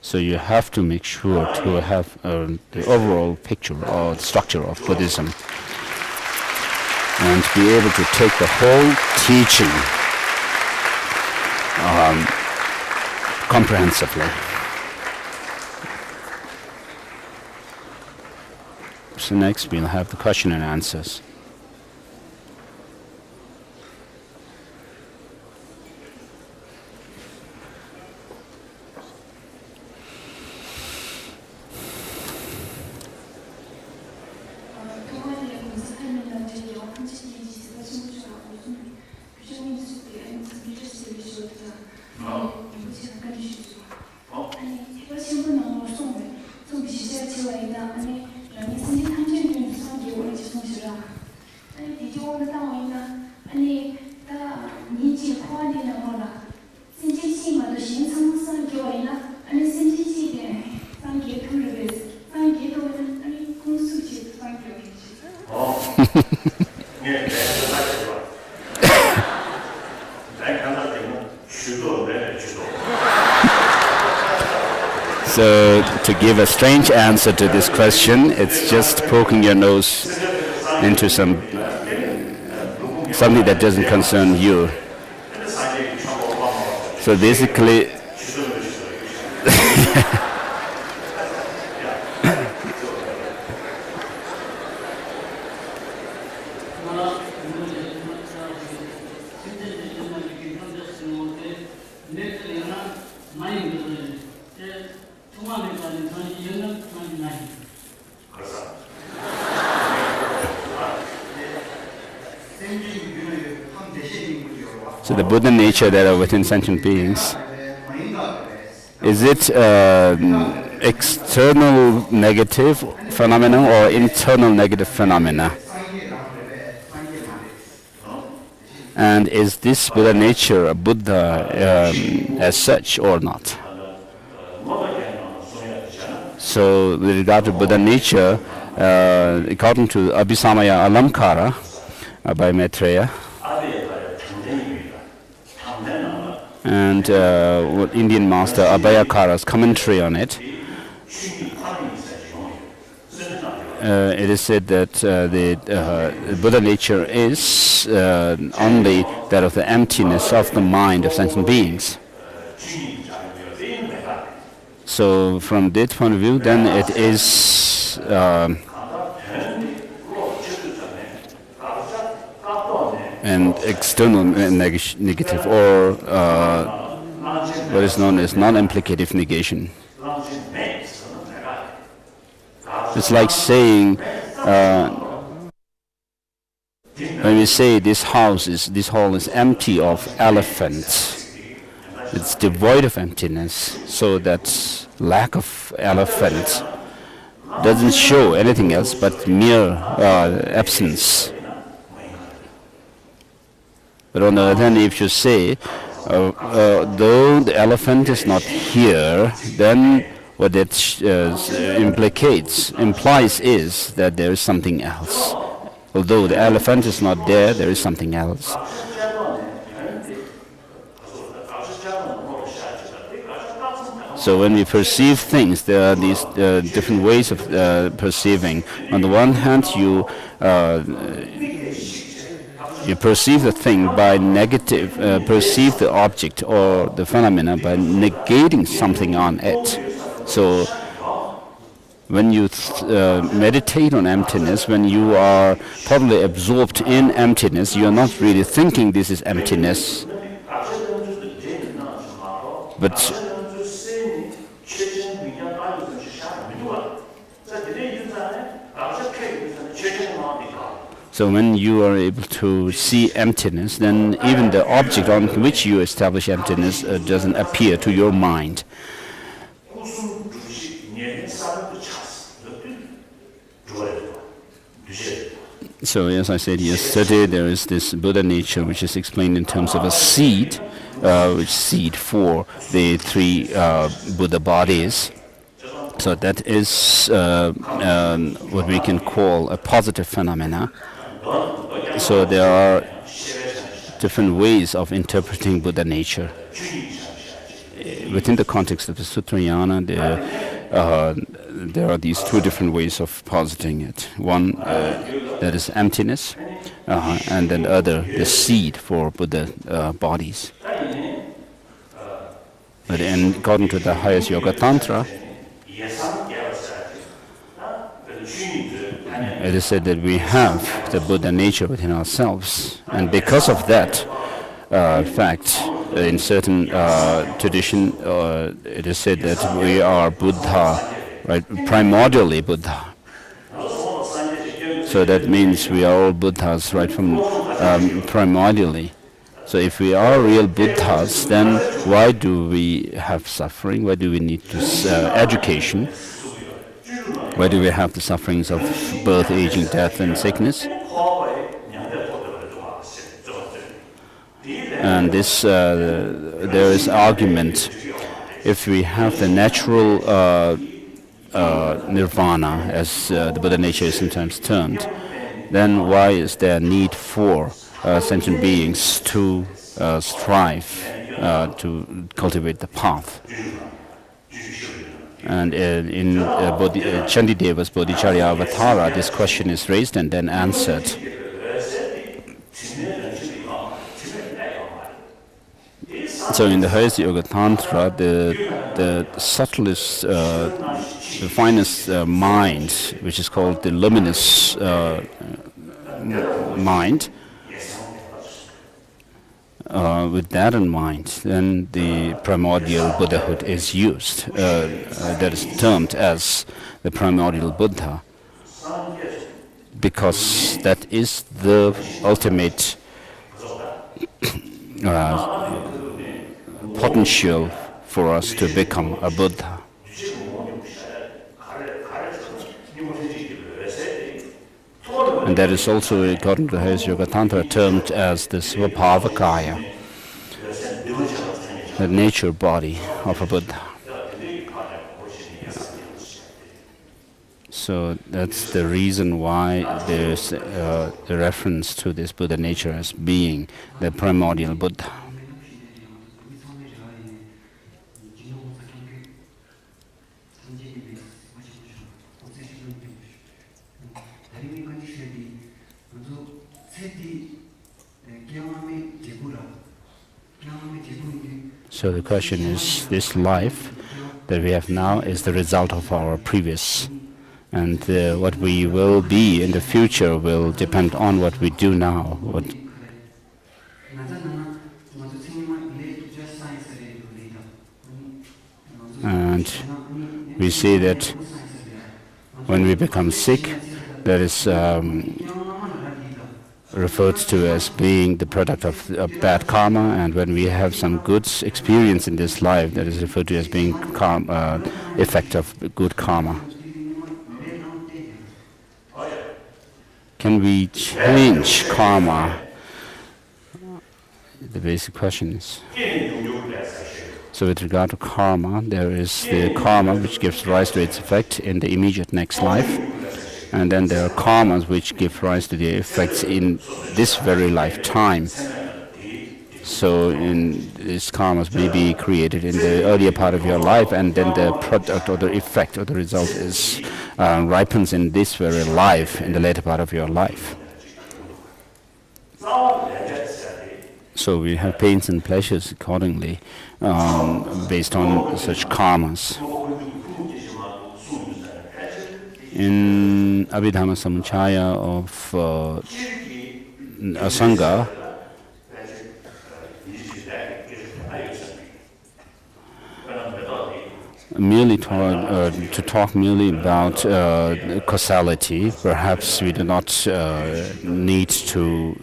So you have to make sure to have the overall picture or structure of Buddhism, and be able to take the whole teaching comprehensively. So next we'll have the question and answers. So, to give a strange answer to this question, it's just poking your nose into something that doesn't concern you. So basically, so the Buddha nature that are within sentient beings, is it external negative phenomena or internal negative phenomena? And is this Buddha nature a Buddha as such or not? So with regard to Buddha nature, according to Abhisamaya Alamkara by Maitreya, and what Indian master Abhayakara's commentary on it, it is said that the Buddha nature is only that of the emptiness of the mind of sentient beings. So from that point of view, then it is an external negative, or what is known as non-implicative negation. It's like saying, when we say this hall is empty of elephants, it's devoid of emptiness, so that lack of elephants doesn't show anything else but mere absence. But on the other hand, if you say, though the elephant is not here, then what that implies is that there is something else. Although the elephant is not there, there is something else. So when we perceive things, there are these different ways of perceiving. On the one hand, you perceive the thing by perceive the object or the phenomena by negating something on it. So when you meditate on emptiness, when you are totally absorbed in emptiness, you are not really thinking this is emptiness, but so when you are able to see emptiness, then even the object on which you establish emptiness doesn't appear to your mind. So as I said yesterday, there is this Buddha nature which is explained in terms of a seed, which seed for the three Buddha bodies. So that is what we can call a positive phenomena. So there are different ways of interpreting Buddha nature. Within the context of the Sutrayana, there are these two different ways of positing it. One that is emptiness, and then other the seed for Buddha bodies. But according to the highest Yoga Tantra, it is said that we have the Buddha nature within ourselves, and because of that fact, in certain tradition, it is said that we are Buddha, right? Primordially Buddha. So that means we are all Buddhas right from primordially. So if we are real Buddhas, then why do we have suffering? Why do we need education? Why do we have the sufferings of birth, aging, death, and sickness? And this there is argument, if we have the natural nirvana, as the Buddha nature is sometimes termed, then why is there a need for sentient beings to strive to cultivate the path? And in Chandideva's Bodhicharya Avatara, this question is raised and then answered. So in the highest Yoga Tantra, the subtlest, the finest mind, which is called the luminous mind, with that in mind, then the primordial Buddhahood is used. That is termed as the primordial Buddha, because that is the ultimate potential for us to become a Buddha. And that is also, according to the highest Yoga Tantra, termed as the Svabhavakaya, the nature body of a Buddha. So that's the reason why there's a reference to this Buddha nature as being the primordial Buddha. So the question is, this life that we have now is the result of our previous, and what we will be in the future will depend on what we do now. And we see that when we become sick, that is referred to as being the product of bad karma, and when we have some good experience in this life, that is referred to as being effect of good karma. Can we change karma? The basic question is. So with regard to karma, there is the karma which gives rise to its effect in the immediate next life. And then there are karmas which give rise to the effects in this very lifetime. So in these karmas may be created in the earlier part of your life, and then the product or the effect or the result is ripens in this very life, in the later part of your life. So we have pains and pleasures accordingly based on such karmas. In Abhidhamma Samuccaya of Asanga, merely to talk merely about causality, perhaps we do not need to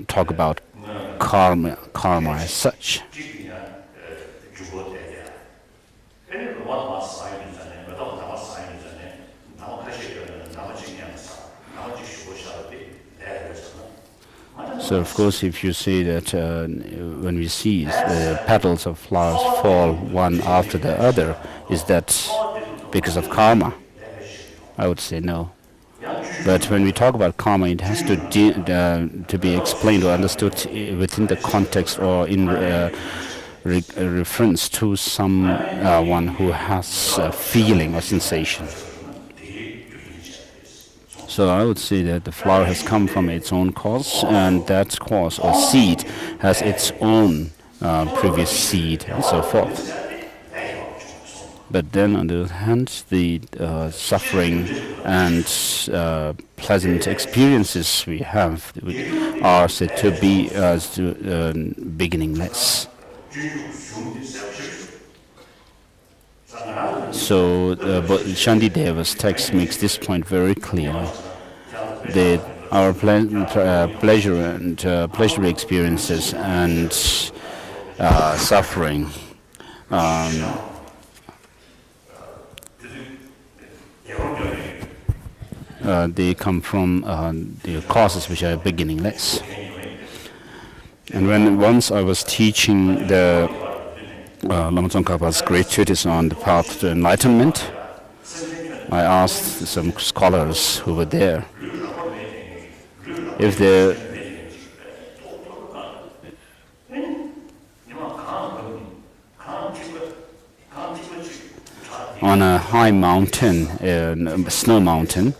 talk about karma as such. So of course, if you see that when we see the petals of flowers fall one after the other, is that because of karma? I would say no. But when we talk about karma, it has to be explained or understood within the context or in reference to someone who has a feeling or sensation. So I would say that the flower has come from its own cause, and that cause or seed has its own previous seed and so forth. But then on the other hand, the suffering and pleasant experiences we have are said to be beginningless. So Shantideva's text makes this point very clear, that our pleasure and pleasure experiences and suffering they come from the causes which are beginningless. And when once I was teaching the Lama Tsongkhapa's great treatise on the path to enlightenment, I asked some scholars who were there if they on a high mountain, a snow mountain,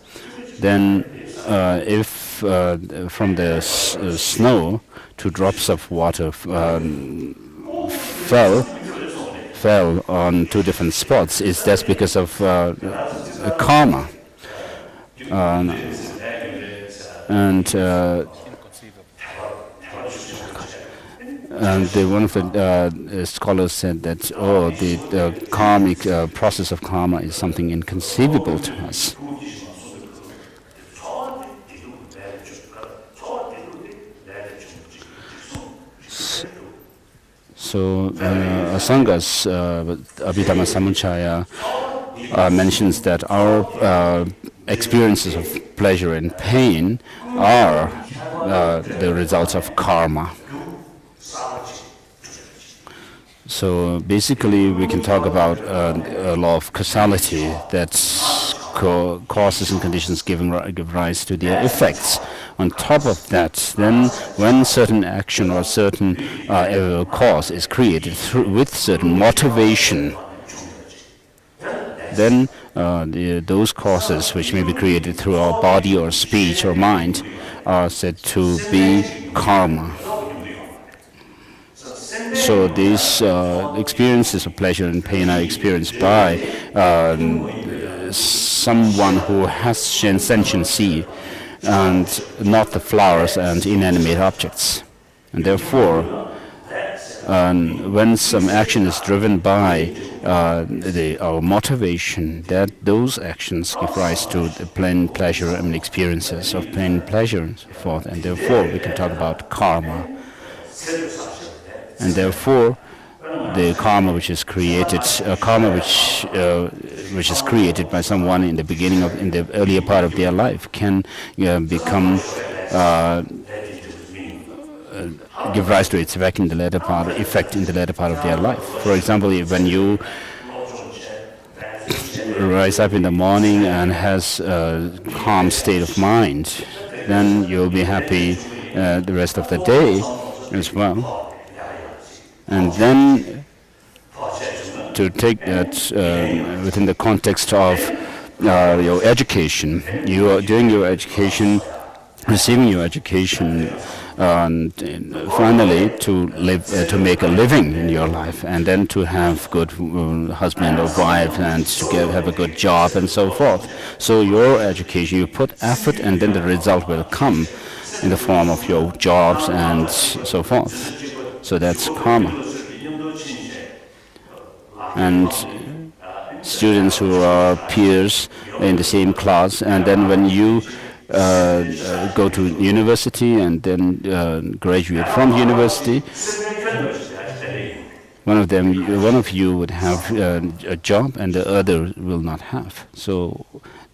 then if from the snow 2 drops of water fell on 2 different spots, is that because of karma? One of the scholars said that, the karmic process of karma is something inconceivable to us. So Asanga's Abhidhamma Samuccaya mentions that our experiences of pleasure and pain are the results of karma. So basically we can talk about a law of causality, that causes and conditions give rise to their effects. On top of that, then when certain action or certain cause is created with certain motivation, then those causes which may be created through our body or speech or mind are said to be karma. So these experiences of pleasure and pain are experienced by someone who has sentiency, and not the flowers and inanimate objects. And therefore, when some action is driven by our motivation, that those actions give rise to the plain pleasure and experiences of plain pleasure and so forth. And therefore, we can talk about karma. And therefore, the karma which is created, which is created by someone in the beginning in the earlier part of their life, can become give rise to its effect in the later part of their life. For example, when you rise up in the morning and has a calm state of mind, then you'll be happy the rest of the day as well. And then to take that within the context of your education, you are doing your education, receiving your education, and finally to live, to make a living in your life, and then to have good husband or wife, and to have a good job and so forth. So your education, you put effort, and then the result will come in the form of your jobs and so forth. So that's karma. And students who are peers in the same class, and then when you go to university and then graduate from university, one of you would have a job and the other will not have. So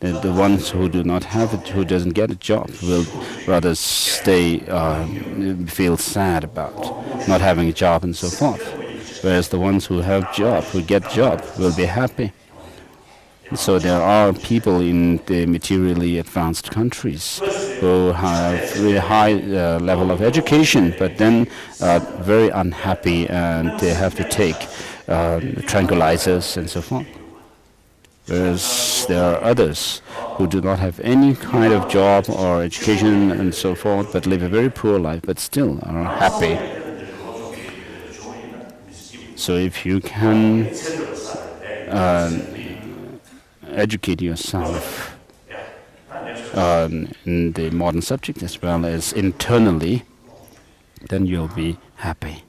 the ones who do not have it, who doesn't get a job, will rather feel sad about not having a job and so forth. Whereas the ones who have job, who get job, will be happy. So there are people in the materially advanced countries who have really high level of education, but then very unhappy, and they have to take tranquilizers and so forth. Whereas there are others who do not have any kind of job or education and so forth, but live a very poor life, but still are happy. So if you can educate yourself in the modern subject as well as internally, then you'll be happy.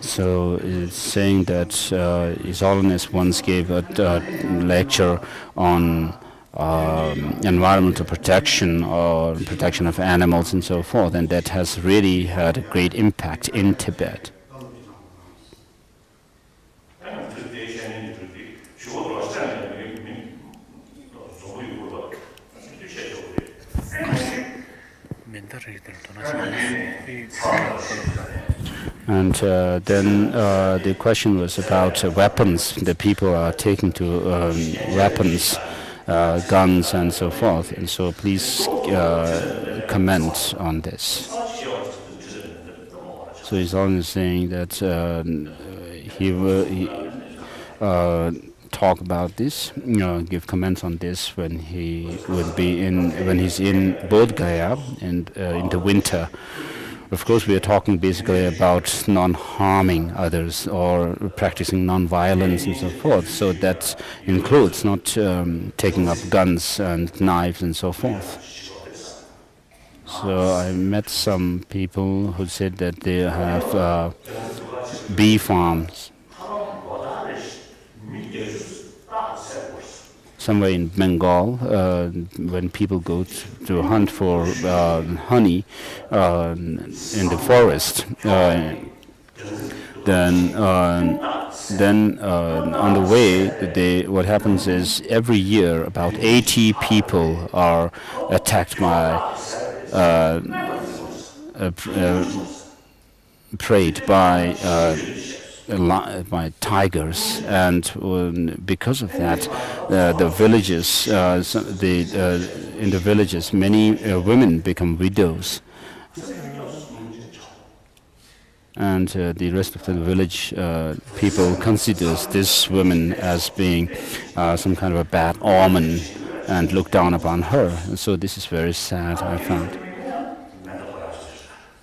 So it's saying that His Holiness once gave a lecture on environmental protection or protection of animals and so forth, and that has really had a great impact in Tibet. And then the question was about weapons. The people are taking to weapons, guns, and so forth. And so please comment on this. So he's only saying that he will talk about this, give comments on this when he will be when he's in Bodh Gaya and in the winter. Of course, we are talking basically about non-harming others or practicing non-violence and so forth. So that includes not taking up guns and knives and so forth. So I met some people who said that they have bee farms somewhere in Bengal. When people go to hunt for honey in the forest, then on the way, what happens is every year about 80 people are attacked by preyed by tigers, and because of that, the villages, in the villages, many women become widows, and the rest of the village people considers this woman as being some kind of a bad omen and look down upon her. And so this is very sad, I found.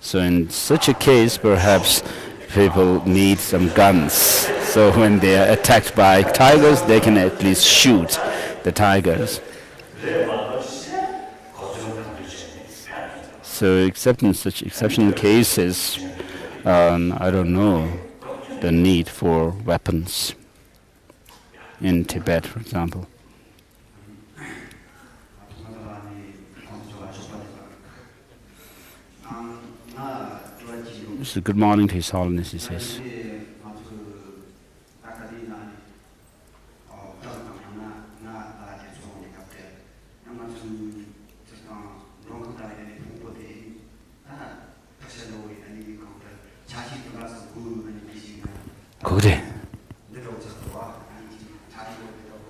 So in such a case, perhaps people need some guns. So when they are attacked by tigers, they can at least shoot the tigers. So except in such exceptional cases, I don't know the need for weapons in Tibet, for example. So good morning to His Holiness, he says.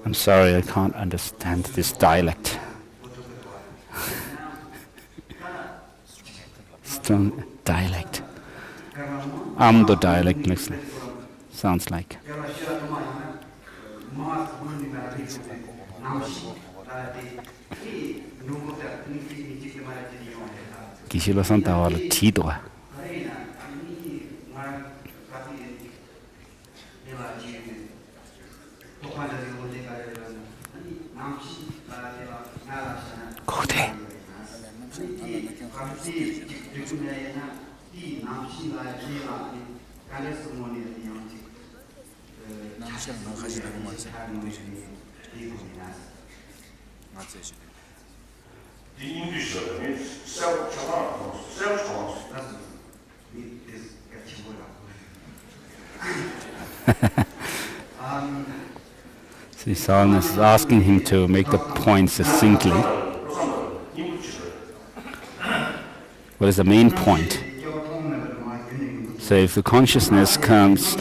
I'm sorry, I can't understand this dialect. Strong dialect. Amdo dialect sounds like. Kishilo Santa wala tido. Kude. So His Holiness is asking him to make the point succinctly. What is the main point? So if the consciousness comes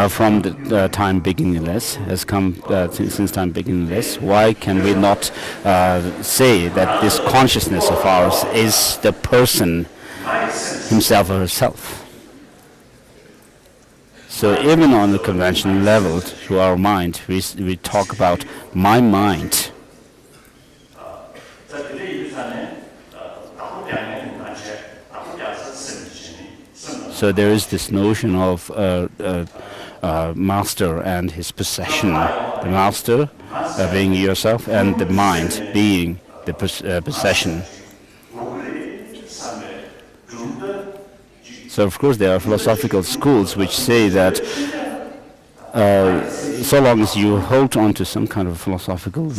from the time beginningless, has come since time beginningless, why can we not say that this consciousness of ours is the person himself or herself? So even on the conventional level, to our mind, we talk about my mind. So there is this notion of master and his possession. The master being yourself, and the mind being the possession. So of course there are philosophical schools which say that so long as you hold on to some kind of philosophical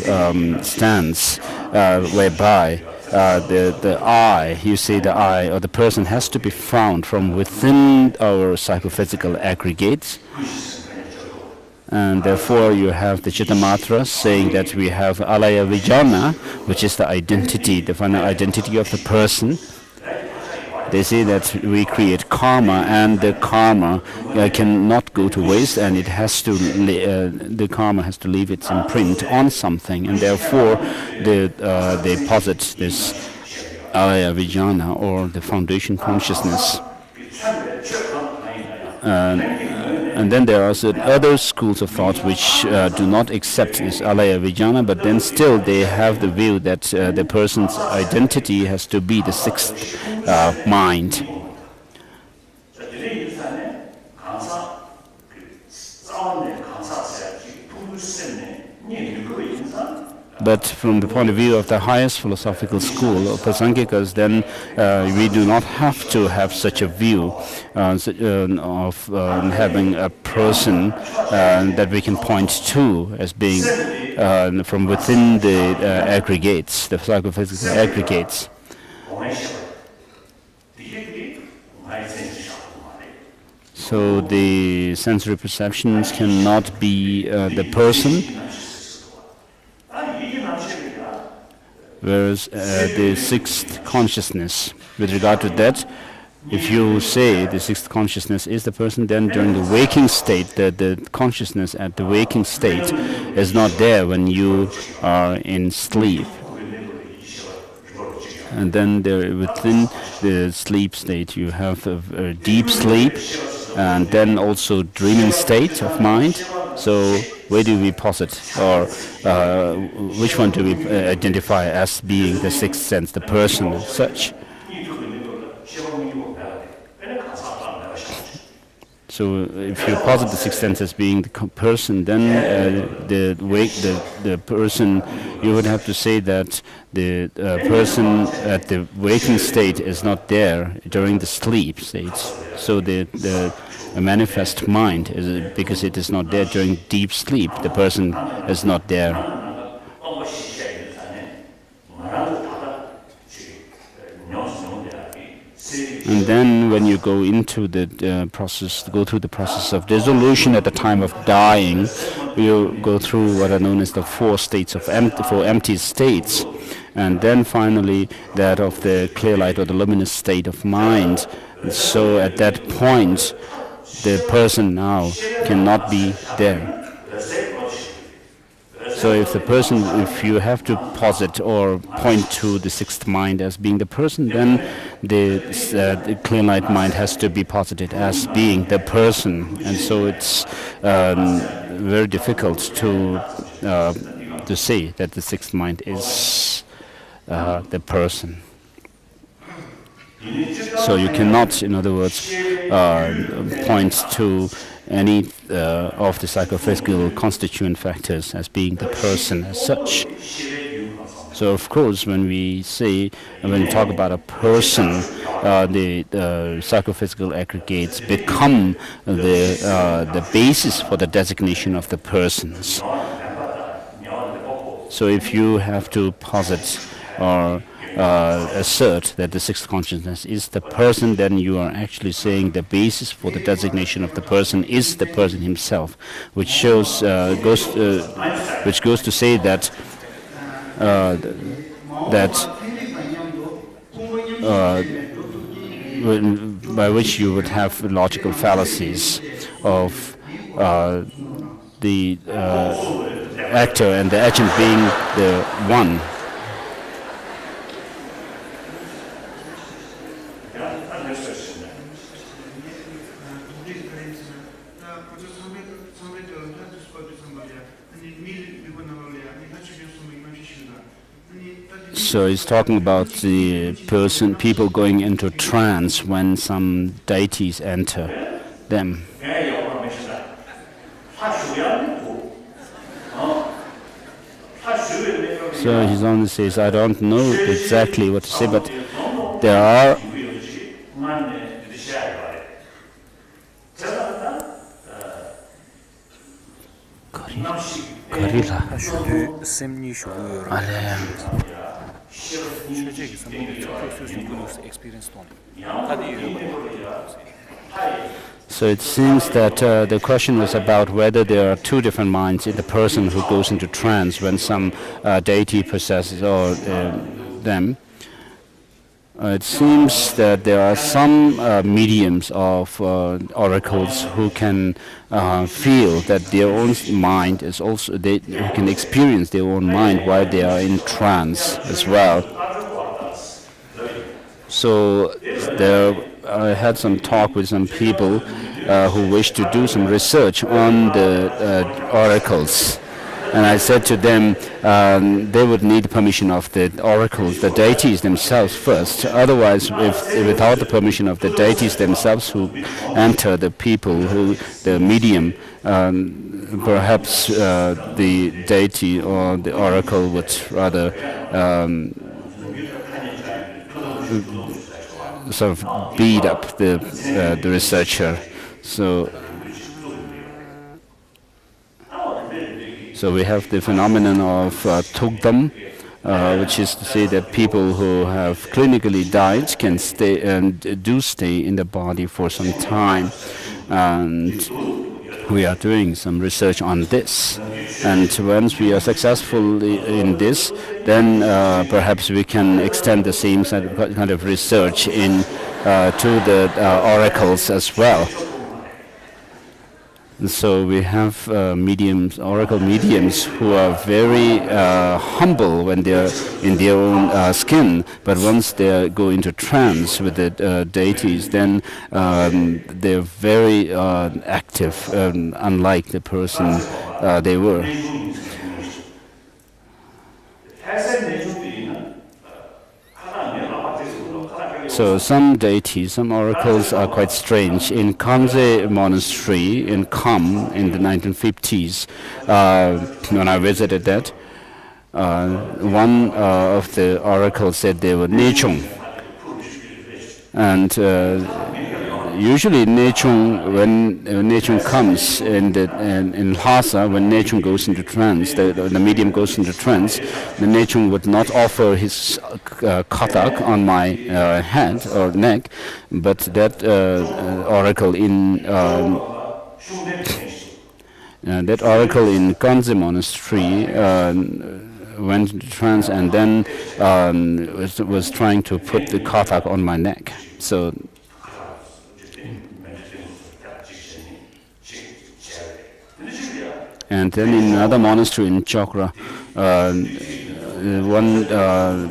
stance whereby the I, you say the I or the person has to be found from within our psychophysical aggregates, and therefore you have the Chittamatra saying that we have Alaya Vijana, which is the identity, the final identity of the person, they say that we create karma, and the karma cannot go to waste, and it has to the karma has to leave its imprint on something, and therefore they posit this Arya Vijnana, or the foundation consciousness. And then there are other schools of thought which do not accept this Alaya Vijnana, but then still they have the view that the person's identity has to be the sixth mind. But from the point of view of the highest philosophical school of Prasangikas, then we do not have to have such a view of having a person that we can point to as being from within the aggregates, the psychophysical aggregates. So the sensory perceptions cannot be the person, whereas the sixth consciousness, with regard to that, if you say the sixth consciousness is the person, then during the waking state, the consciousness at the waking state is not there when you are in sleep. And then there, within the sleep state, you have a deep sleep, and then also dreaming state of mind. So where do we posit, or which one do we identify as being the sixth sense, the person as such? So if you posit the sixth sense as being the person, then the person, you would have to say that the person at the waking state is not there during the sleep state. So the manifest mind is, because it is not there during deep sleep, the person is not there. And then when you go into the process, go through the process of dissolution at the time of dying, you go through what are known as the four states of four empty states, and then finally that of the clear light or the luminous state of mind. So at that point, the person now cannot be there. So if you have to posit or point to the sixth mind as being the person, then the clear light mind has to be posited as being the person, and so it's very difficult to say that the sixth mind is the person. So you cannot, in other words, point to any of the psychophysical constituent factors as being the person as such. So of course, when we talk about a person, the psychophysical aggregates become the basis for the designation of the persons. So if you have to posit or assert that the sixth consciousness is the person, then you are actually saying the basis for the designation of the person is the person himself, which goes to say that by which you would have logical fallacies of the actor and the agent being the one. So he's talking about the people going into trance when some deities enter them. So he only says, I don't know exactly what to say, but there are So it seems that the question was about whether there are two different minds in the person who goes into trance when some deity possesses or them. It seems that there are some mediums of oracles who can feel that their own mind is also, who can experience their own mind while they are in trance as well. So I had some talk with some people who wish to do some research on the oracles. And I said to them, they would need permission of the oracles, the deities themselves first. Otherwise, without the permission of the deities themselves who enter the people, the medium, perhaps the deity or the oracle would rather sort of beat up the researcher. So we have the phenomenon of tugdam, which is to say that people who have clinically died can stay and do stay in the body for some time, and we are doing some research on this. And once we are successful in this, then perhaps we can extend the same kind of research to the oracles as well. So we have oracle mediums who are very humble when they are in their own skin, but once they go into trance with the deities, then they're very active, unlike the person they were. So some deities, some oracles are quite strange. In Kanze Monastery in Kham in the 1950s, when I visited that, one of the oracles said they were Nechung. And usually Nechung, when Nechung comes in Lhasa, when Nechung goes into trance, the medium goes into trance, the Nechung would not offer his katak on my head or neck, but that oracle in Kanze Monastery went into trance and then was trying to put the katak on my neck. So. And then in another monastery in Chokra, one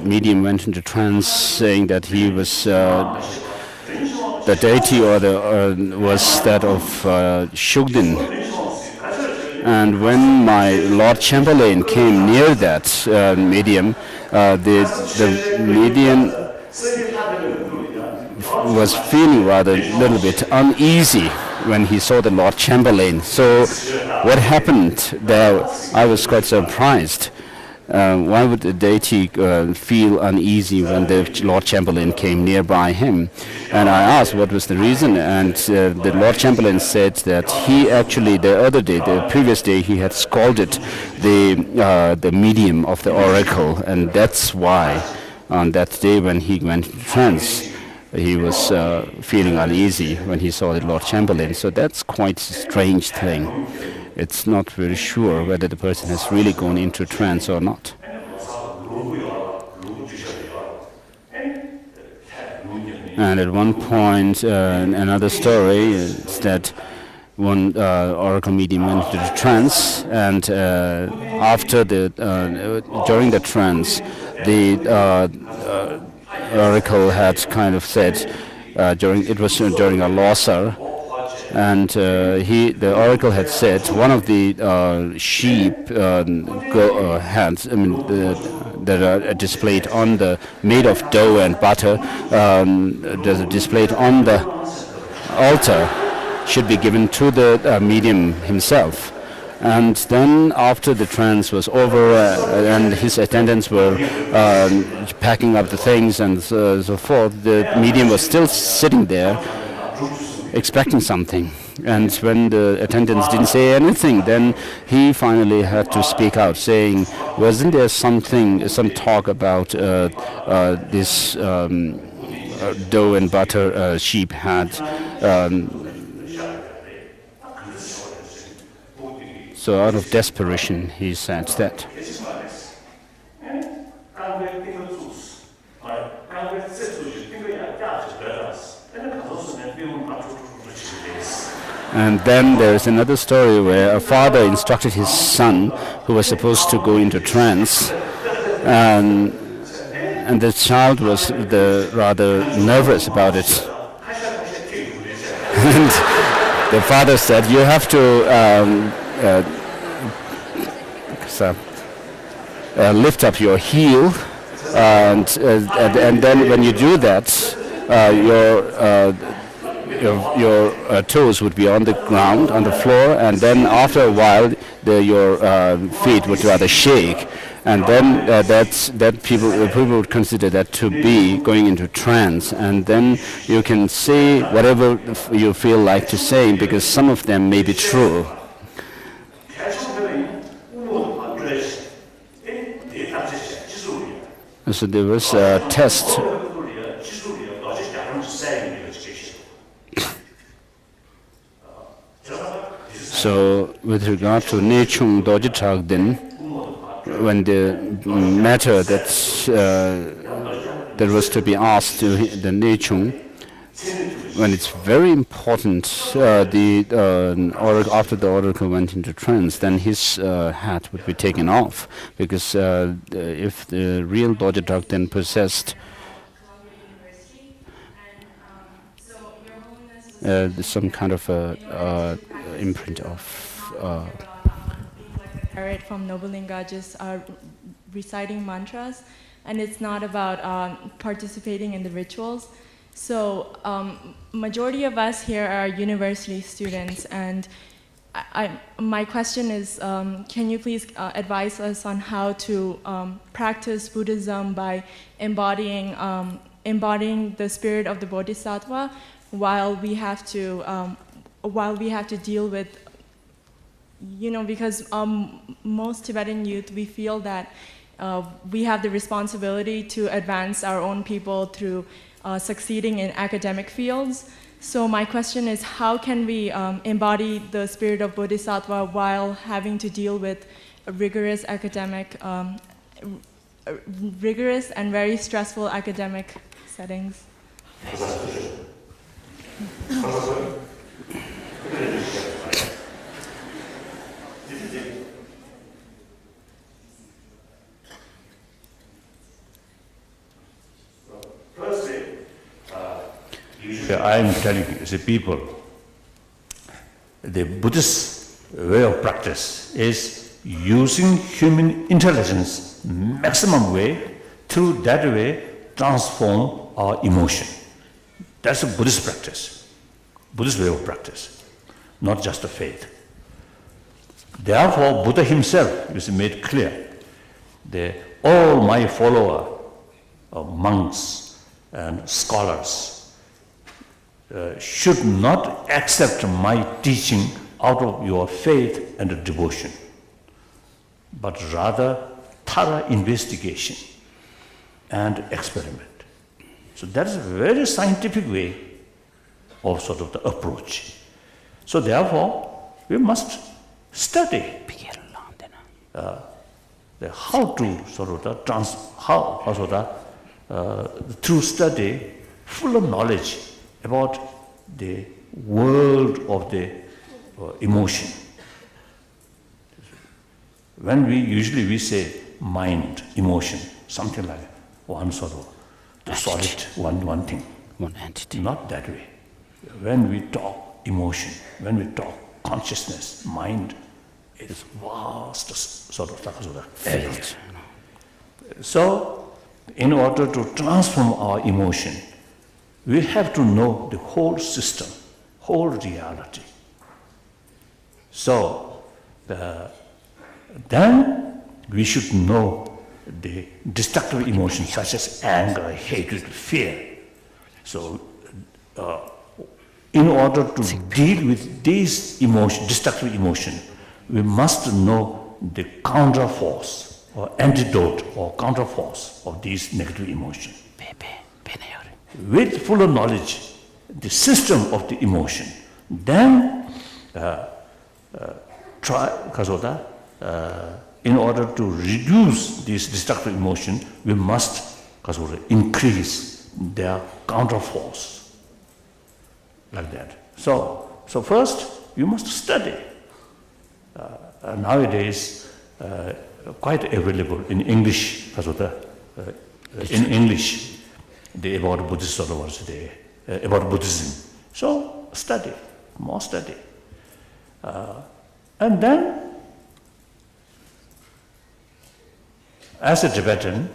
medium went into trance, saying that he was the deity was that of Shugden. And when my Lord Chamberlain came near that medium, the medium was feeling rather a little bit uneasy when he saw the Lord Chamberlain. So what happened there, I was quite surprised. Why would the deity feel uneasy when the Lord Chamberlain came nearby him? And I asked what was the reason, and the Lord Chamberlain said that he actually, the previous day, he had scolded the medium of the oracle, and that's why on that day when he went into trance, he was feeling uneasy when he saw the Lord Chamberlain. So that's quite a strange thing. It's not very sure whether the person has really gone into trance or not. And at one point, another story is that one oracle medium went into trance, and during the trance, the oracle had kind of said during a losar, and the oracle had said one of the sheep hands, that are displayed on made of dough and butter, that are displayed on the altar, should be given to the medium himself. And then after the trance was over and his attendants were packing up the things and so forth, the medium was still sitting there expecting something. And when the attendants didn't say anything, then he finally had to speak out, saying, wasn't there some talk about this dough and butter sheep had? So out of desperation, he said that. And then there's another story where a father instructed his son, who was supposed to go into trance, and the child was rather nervous about it. And the father said, "You have to lift up your heel, and then when you do that, your toes would be on the ground, on the floor, and then after a while your feet would rather shake, and then people would consider that to be going into trance, and then you can say whatever you feel like to say, because some of them may be true." So there was a test. So with regard to Nechung Dojitag, then, when the matter that was to be asked to the Nechung, when it's very important, after the oracle went into trance, then his hat would be taken off, because if the real Dojitag then possessed some kind of imprint of parrot from Nobulinga, just reciting mantras, and it's not about participating in the rituals. So majority of us here are university students, and my question is, can you please advise us on how to practice Buddhism by embodying the spirit of the Bodhisattva, while we have to deal with, because most Tibetan youth, we feel that we have the responsibility to advance our own people through succeeding in academic fields. So my question is, how can we embody the spirit of Bodhisattva while having to deal with rigorous and very stressful academic settings? I'm telling the people, the Buddhist way of practice is using human intelligence maximum way, through that way transform our emotion. That's a Buddhist practice, Buddhist way of practice, not just a faith. Therefore, Buddha himself is made clear that all my followers, monks and scholars, should not accept my teaching out of your faith and devotion, but rather thorough investigation and experiment. So that is a very scientific way of sort of the approach. So therefore, we must study how to sort of through study, full of knowledge about the world of the emotion. When we say mind, emotion, something like one sort of the solid one thing. One entity. Not that way. When we talk emotion, when we talk consciousness, mind, it is vast sort of field. So, in order to transform our emotion, we have to know the whole system, whole reality. So, then we should know the destructive emotions such as anger, hatred, fear. So, in order to deal with these destructive emotions, we must know the counter force or antidote or counter force of these negative emotions. With full knowledge, the system of the emotion, then in order to reduce this destructive emotion, we must increase their counterforce, like that. So first, you must study. Nowadays, quite available in English, in English, about Buddhist about Buddhism. So study, more study. And then, as a Tibetan,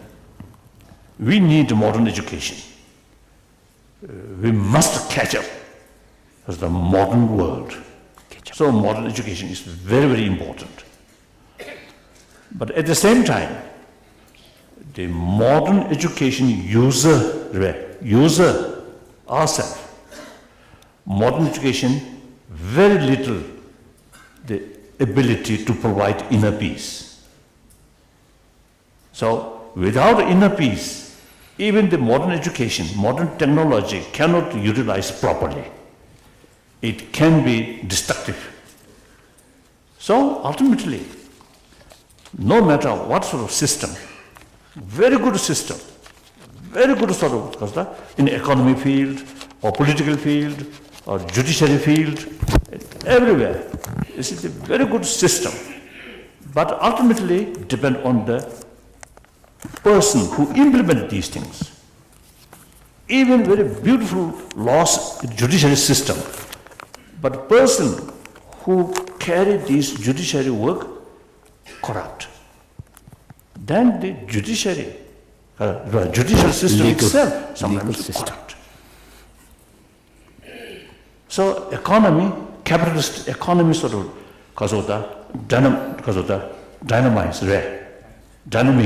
we need modern education. We must catch up with the modern world. So modern education is very, very important. But at the same time, the modern education user ourselves, modern education, very little the ability to provide inner peace. So without inner peace, even the modern education, modern technology cannot utilize properly. It can be destructive. So ultimately, no matter what sort of system, very good system, very good sort of, in the economy field, or political field, or judiciary field, everywhere, this is a very good system. But ultimately, depend on the person who implement these things. Even very beautiful laws, judiciary system, but person who carry this judiciary work corrupt, then the judicial system itself sometimes is corrupt. So economy, capitalist economy sort of dynamic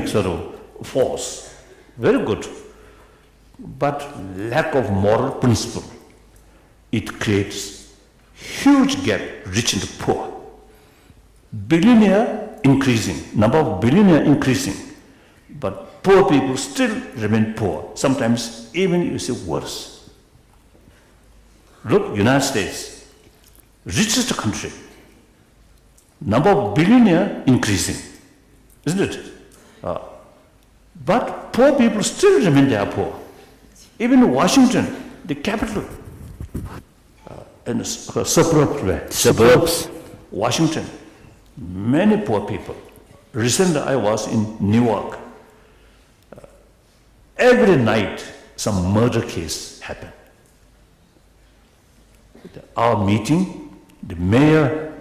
sort of force, very good, but lack of moral principle, it creates huge gap, rich and poor. Billionaire increasing, number of billionaire increasing, but poor people still remain poor. Sometimes even you see worse. Look, United States, richest country, number of billionaire increasing, isn't it? But poor people still remain there poor. Even Washington, the capital, in suburbs, Washington, many poor people. Recently I was in Newark. Every night some murder case happened. Our meeting, the mayor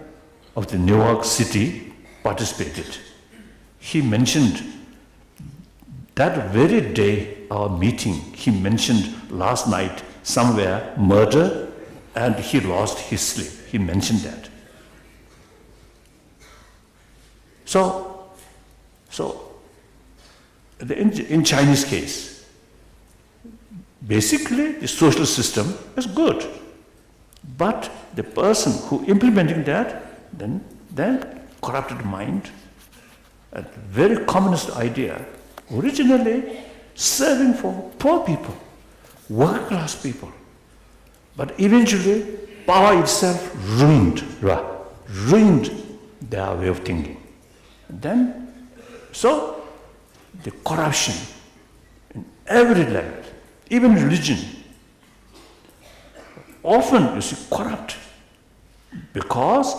of the Newark city participated. He mentioned that very day, our meeting, he mentioned last night somewhere murder and he lost his sleep. He mentioned that. So in Chinese case, basically the social system is good, but the person who implementing that, then corrupted mind, a very communist idea, originally serving for poor people, working class people, but eventually power itself ruined their way of thinking. Then, so the corruption in every level, even religion, often you see corrupt because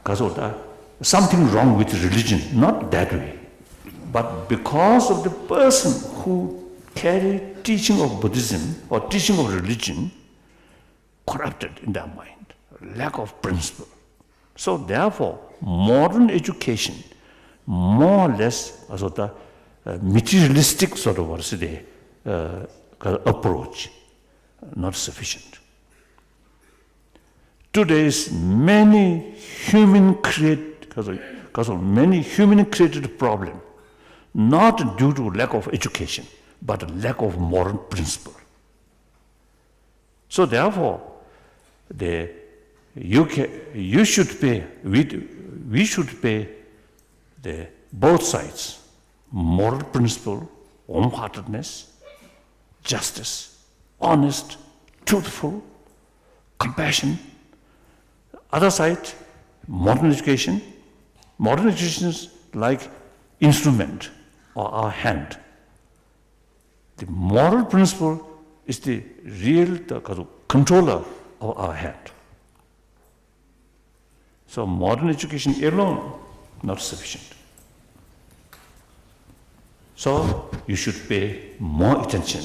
of something wrong with religion, not that way, but because of the person who carry teaching of Buddhism or teaching of religion corrupted in their mind, lack of principle. So therefore, modern education, more or less materialistic sort of approach, not sufficient. Today's many human created problem, not due to lack of education, but lack of moral principle. So therefore, we should pay the both sides, moral principle, warm-heartedness, justice, honest, truthful, compassion. Other side, modern education. Modern education is like instrument or our hand. The moral principle is the real controller of our hand. So modern education alone, not sufficient. So you should pay more attention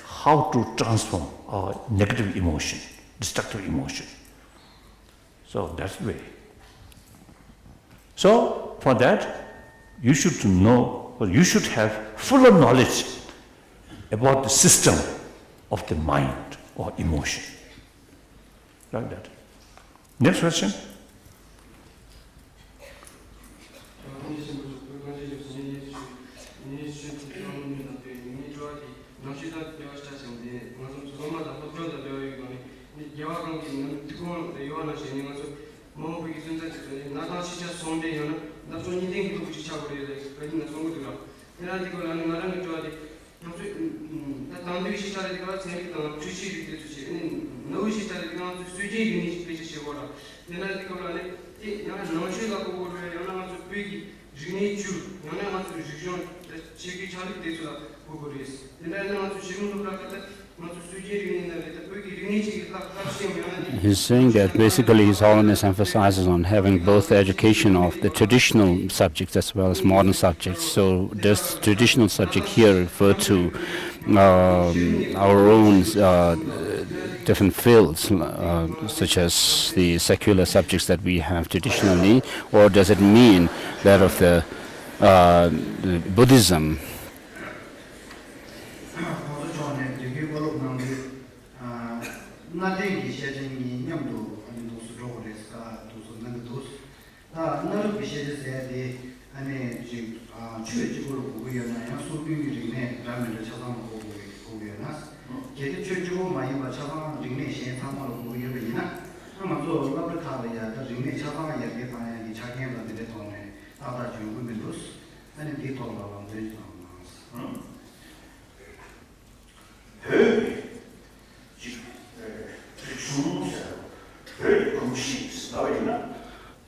how to transform our negative emotion, destructive emotion. So that's the way. So for that, you should know, or you should have fuller knowledge about the system of the mind or emotion. Like that. Next question. He's saying that basically His Holiness emphasizes on having both the education of the traditional subjects as well as modern subjects. So does traditional subject here refer to our own different fields, such as the secular subjects that we have traditionally, or does it mean that of the Buddhism?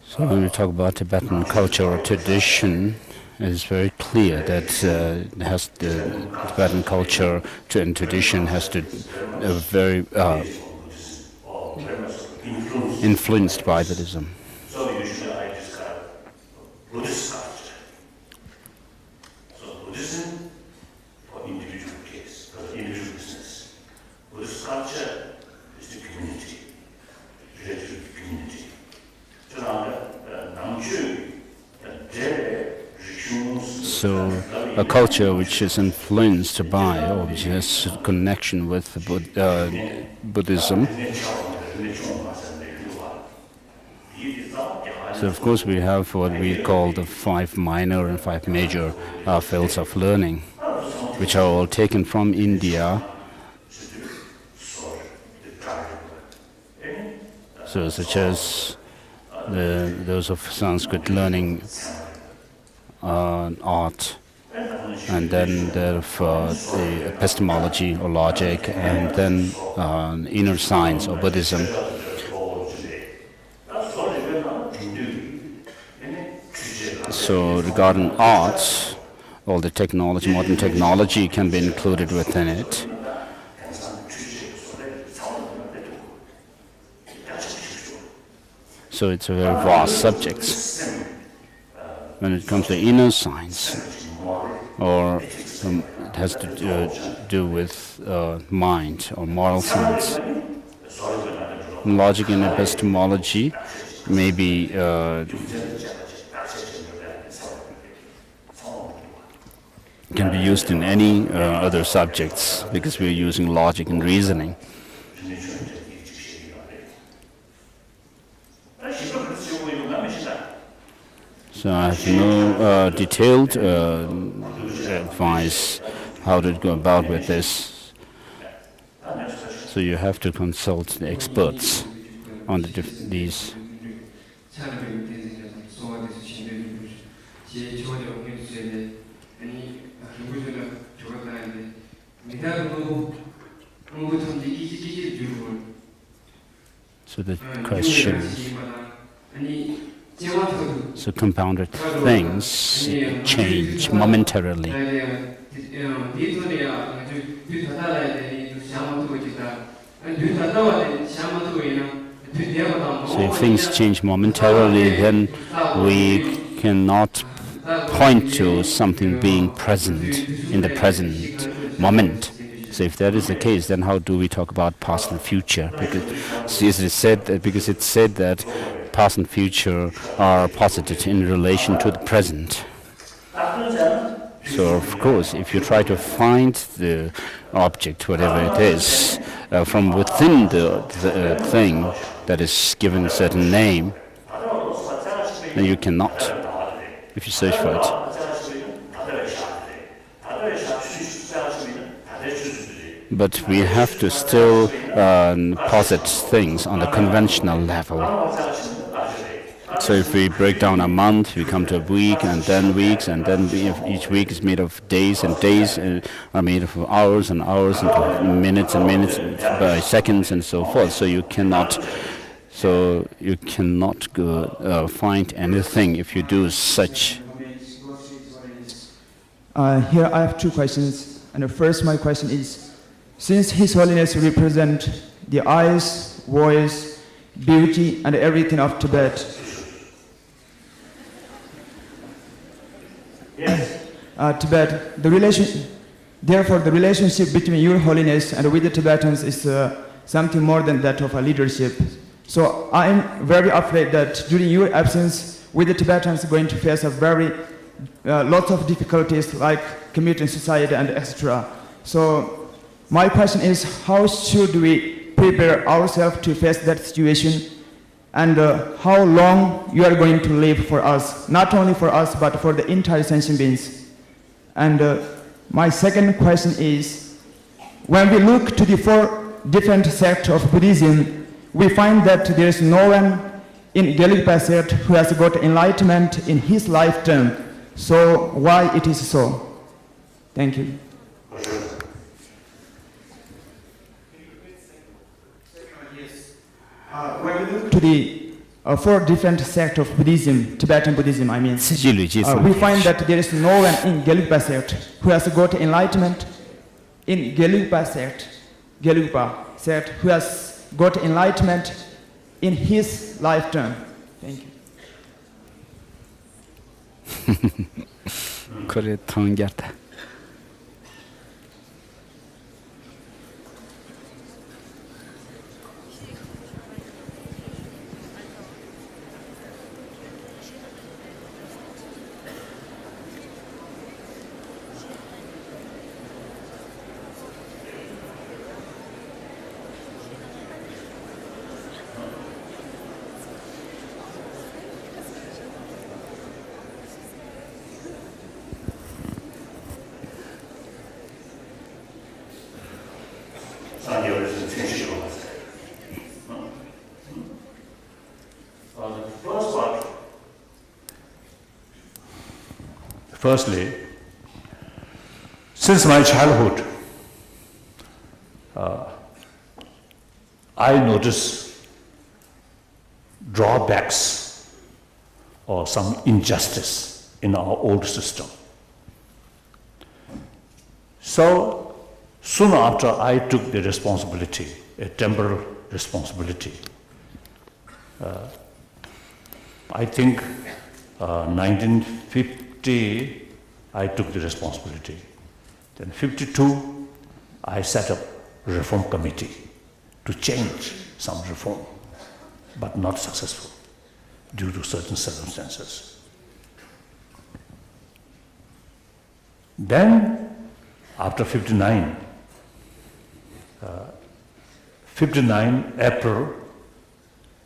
So when we talk about Tibetan culture or tradition, it is very clear that the Tibetan culture and tradition has to very influenced by Buddhism. So usually I describe Buddhist culture. So Buddhism for individual case, for individual business. Buddhist culture is the community, related to the community. So a culture which is influenced by, or which has a connection with Buddhism. So of course we have what we call the 5 minor and 5 major fields of learning, which are all taken from India. So such as those of Sanskrit learning art, and then the epistemology or logic, and then inner science or Buddhism. So regarding arts, all the technology, modern technology can be included within it. So it's a very vast subject. When it comes to inner science, or it has to do with mind or moral science. Logic and epistemology may be can be used in any other subjects, because we're using logic and reasoning. So I have no detailed advice how to go about with this. So you have to consult the experts on these. So the question So compounded things change momentarily. So if things change momentarily, then we cannot point to something being present in the present moment. So if that is the case, then how do we talk about past and future? Because it's said that past and future are posited in relation to the present. So of course, if you try to find the object, whatever it is, from within the thing that is given a certain name, then you cannot, if you search for it. But we have to still posit things on the conventional level. So if we break down a month, we come to a week, and then weeks, and then each week is made of days, and days are made of hours and hours, and minutes by seconds, and so forth. So you cannot find anything if you do such. Here I have two questions, and first my question is, since His Holiness represents the eyes, voice, beauty, and everything of Tibet, Tibet, therefore the relationship between Your Holiness and with the Tibetans is something more than that of a leadership. So I am very afraid that during your absence, with the Tibetans going to face a very lots of difficulties like commuting society and etc. So my question is, how should we prepare ourselves to face that situation, and how long you are going to live for us, not only for us but for the entire sentient beings? And my second question is, when we look to the 4 different sects of Buddhism, we find that there is no one in Gelugpa sect who has got enlightenment in his lifetime. So why it is so? Thank you. When we look to the 4 different sects of Buddhism, Tibetan Buddhism, I mean, we find that there is no one in Gelugpa sect who has got enlightenment in Gelugpa sect who has got enlightenment in his lifetime. Thank you. Firstly, since my childhood, I notice drawbacks or some injustice in our old system. So, soon after I took the responsibility, a temporal responsibility, I think 1950 I took the responsibility. Then 52 I set up a reform committee to change some reform, but not successful due to certain circumstances. Then after 59 April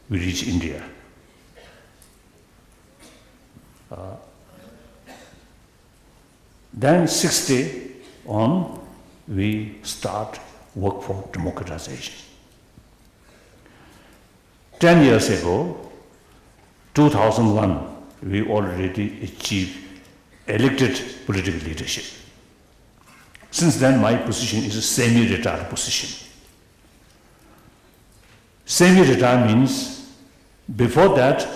we reach India. Then 60 on, we start work for democratization. 10 years ago, 2001, we already achieved elected political leadership. Since then, my position is a semi-retired position. Semi-retired means, before that,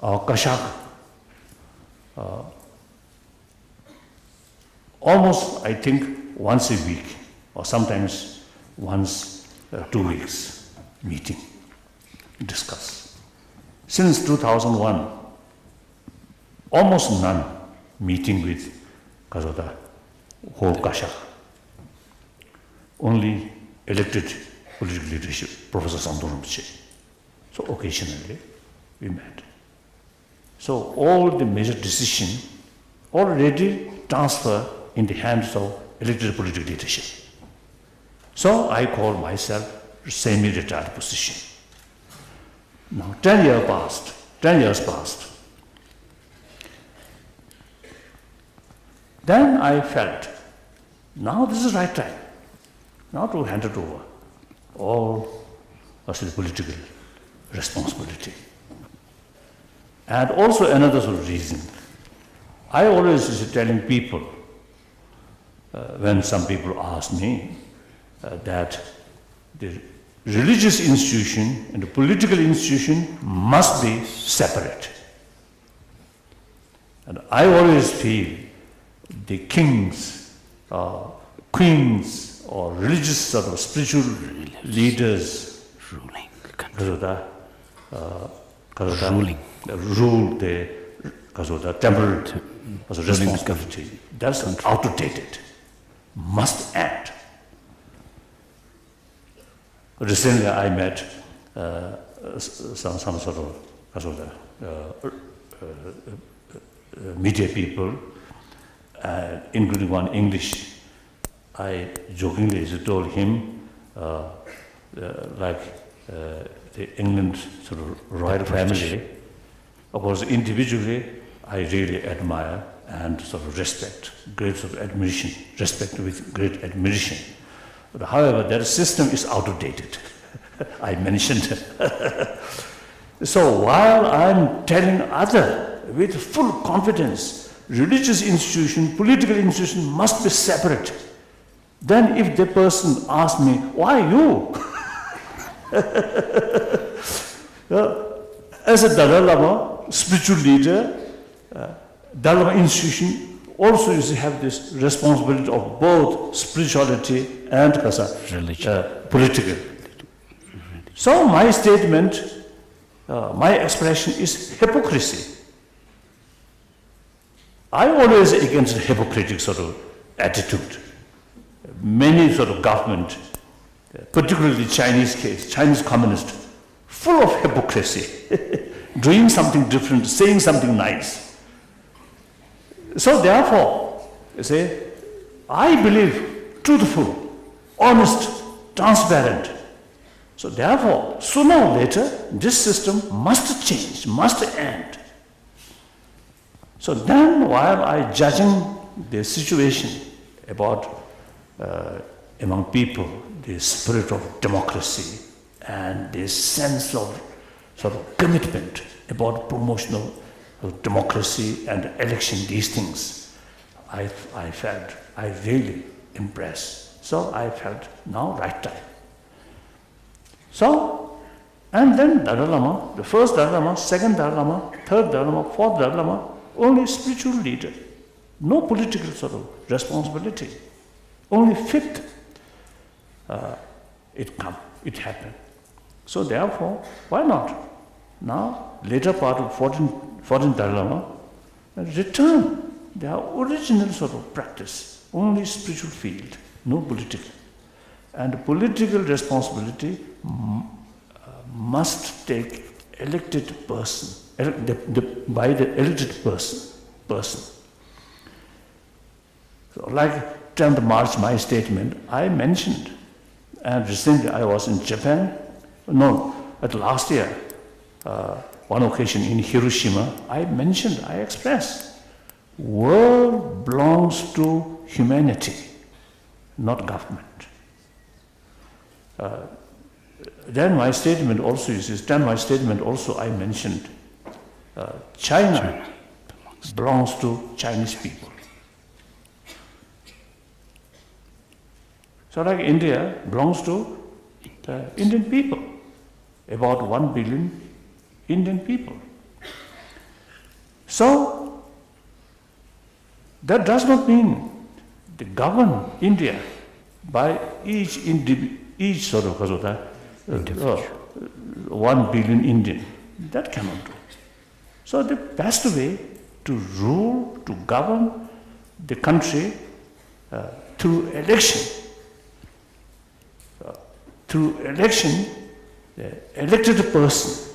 or Kashak, almost, I think, once a week, or sometimes once 2 weeks, meeting, discuss. Since 2001, almost none meeting with Kazoda, whole Kashak. Only elected political leadership, Professor Sandurumche. So occasionally we met. So all the major decision already transferred in the hands of elected political leadership. So I call myself semi-retired position. Now 10 years passed. Then I felt, now this is the right time. Now to hand it over all of the political responsibility. And also another sort of reason. I always is telling people, when some people ask me that the religious institution and the political institution must be separate. And I always feel the kings, queens, or religious sort of spiritual leaders ruling rule the temple as a responsibility. That's outdated. Must end. Recently, I met some sort of media people, including one English. I jokingly told him, like the England sort of royal family. Of course, individually, I really admire and sort of respect, great sort of admiration, respect with great admiration. But however, their system is outdated. I mentioned. So while I'm telling other with full confidence, religious institution, political institution must be separate. Then if the person asks me, why you? As a Dalai Lama, spiritual leader, Dalai Lama institution also used to have this responsibility of both spirituality and political. So my statement, my expression is hypocrisy. I always against hypocritical sort of attitude. Many sort of government, particularly Chinese case, Chinese communist, full of hypocrisy, doing something different, saying something nice. So therefore, you see, I believe truthful, honest, transparent. So therefore, sooner or later, this system must change, must end. So then, while I judging the situation about among people, the spirit of democracy and the sense of sort of commitment about promotion of democracy and election, these things, I felt, I really impressed. So I felt, now right time. So, and then Dalai Lama, the first Dalai Lama, second Dalai Lama, third Dalai Lama, fourth Dalai Lama, only spiritual leader, no political sort of responsibility. Only fifth, it happened. So therefore, why not? Now, later part of 14th Dalai Lama, return their original sort of practice, only spiritual field, no political. And political responsibility must take elected person, by the elected person. So like 10th March, my statement, I mentioned, and recently I was in Japan, at last year, one occasion in Hiroshima, I mentioned, I expressed, world belongs to humanity, not government. Then my statement also I mentioned, China belongs to Chinese people. So like India belongs to the Indian people, about 1 billion Indian people. So, that does not mean they govern India by each sort of 1 billion Indian. That cannot do. So the best way to rule, to govern the country through election. Through election, the elected person,